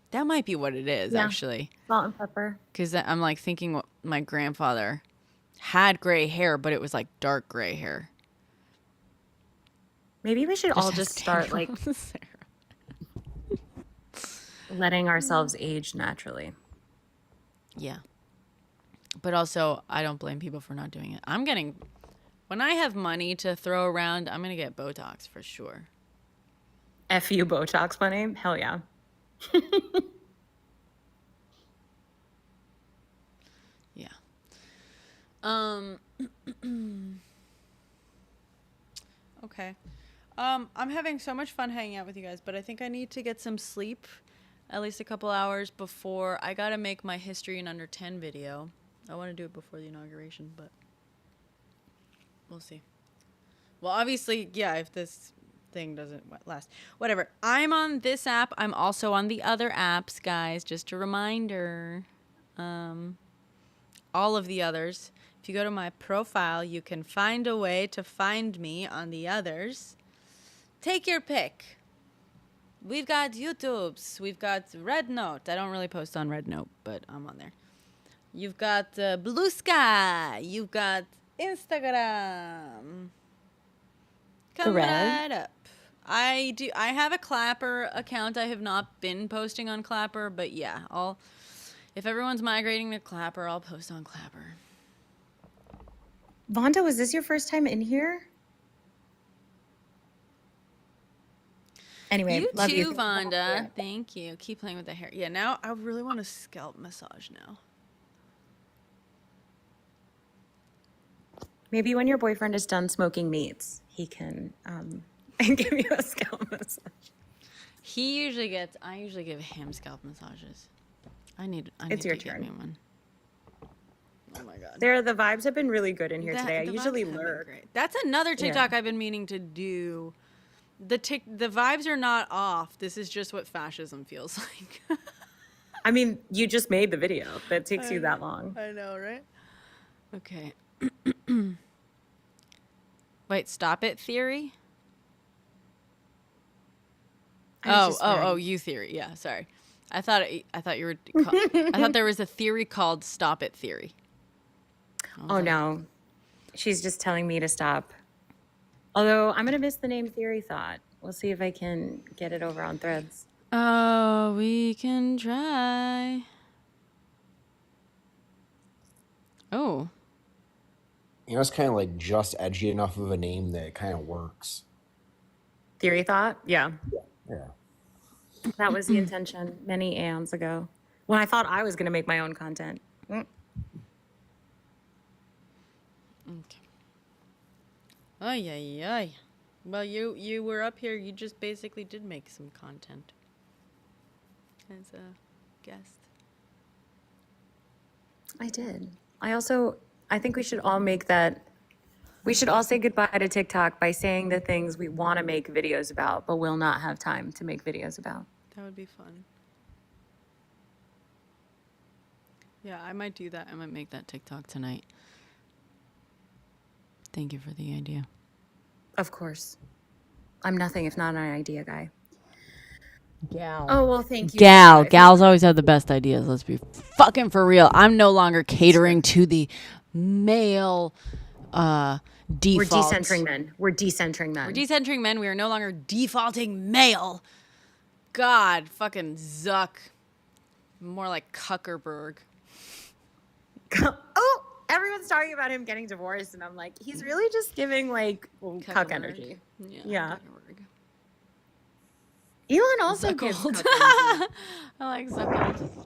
That might be what it is, actually. Salt and pepper. Because I'm like thinking what my grandfather had gray hair, but it was like dark gray hair. Maybe we should all just start like letting ourselves age naturally. Yeah. But also, I don't blame people for not doing it. When I have money to throw around, I'm going to get Botox for sure. F you, Botox money? Hell yeah. Yeah. Okay. I'm having so much fun hanging out with you guys, but I think I need to get some sleep, at least a couple hours before. I got to make my history in under 10 video. I want to do it before the inauguration, but we'll see. Well, obviously, yeah, if this thing doesn't last. Whatever. I'm on this app. I'm also on the other apps, guys. Just a reminder. All of the others. If you go to my profile, you can find a way to find me on the others. Take your pick. We've got YouTubes. We've got Red Note. I don't really post on Red Note, but I'm on there. You've got Blue Sky. You've got Instagram. Come right up. I have a Clapper account. I have not been posting on Clapper, but yeah, if everyone's migrating to Clapper, I'll post on Clapper. Vonda, was this your first time in here? Anyway, You love too, you. Vonda. Thank you. Keep playing with the hair. Yeah, now I really want a scalp massage now. Maybe when your boyfriend is done smoking meats, he can give you a scalp massage. I usually give him scalp massages. I need It's your to get turn. me one. Oh my god. The vibes have been really good in here today. I The usually vibes have been lurk. great. That's another TikTok I've been meaning to do. The vibes are not off. This is just what fascism feels like. I mean, you just made the video. That takes you that long. I know, right? Okay. Wait, stop it theory? I was just You theory. Yeah, sorry. I thought you were. I thought there was a theory called Stop It Theory. Oh no, she's just telling me to stop. Although I'm gonna miss the name Theory Thought. We'll see if I can get it over on Threads. Oh, we can try. Oh. You know, it's kind of like just edgy enough of a name that it kind of works. Theory Thought? Yeah. Yeah. That was the intention many aeons ago when I thought I was going to make my own content. Okay. Ay, ay, ay. Well, you were up here. You just basically did make some content as a guest. I did. I think we should all make that. We should all say goodbye to TikTok by saying the things we want to make videos about, but will not have time to make videos about. That would be fun. Yeah, I might do that. I might make that TikTok tonight. Thank you for the idea. Of course. I'm nothing if not an idea guy. Gal. Oh, well, thank you. Gals always have the best ideas. Let's be fucking for real. I'm no longer catering to the male default. We're decentering men. We're decentering men. We are no longer defaulting male. God, fucking Zuck. More like Kuckerberg. Oh, everyone's talking about him getting divorced, and I'm like, he's really just giving like cuck energy. Yeah. Elon also gives cuck energy. I like Zuckold.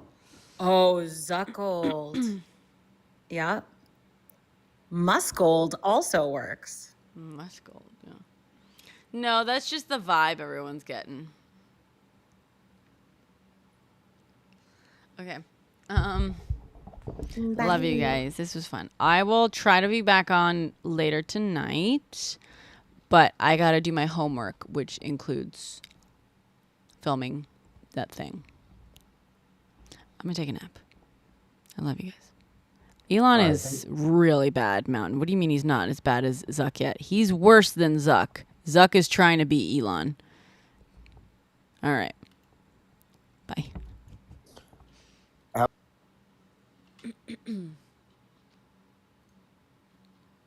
Oh, Zuckold. Yeah. Muscold also works. Muscold, yeah. No, that's just the vibe everyone's getting. Okay. Love you guys. This was fun. I will try to be back on later tonight, but I gotta do my homework, which includes filming that thing. I'm gonna take a nap. I love you guys. Elon is really bad, Mountain. What do you mean he's not as bad as Zuck yet? He's worse than Zuck. Zuck is trying to be Elon. All right.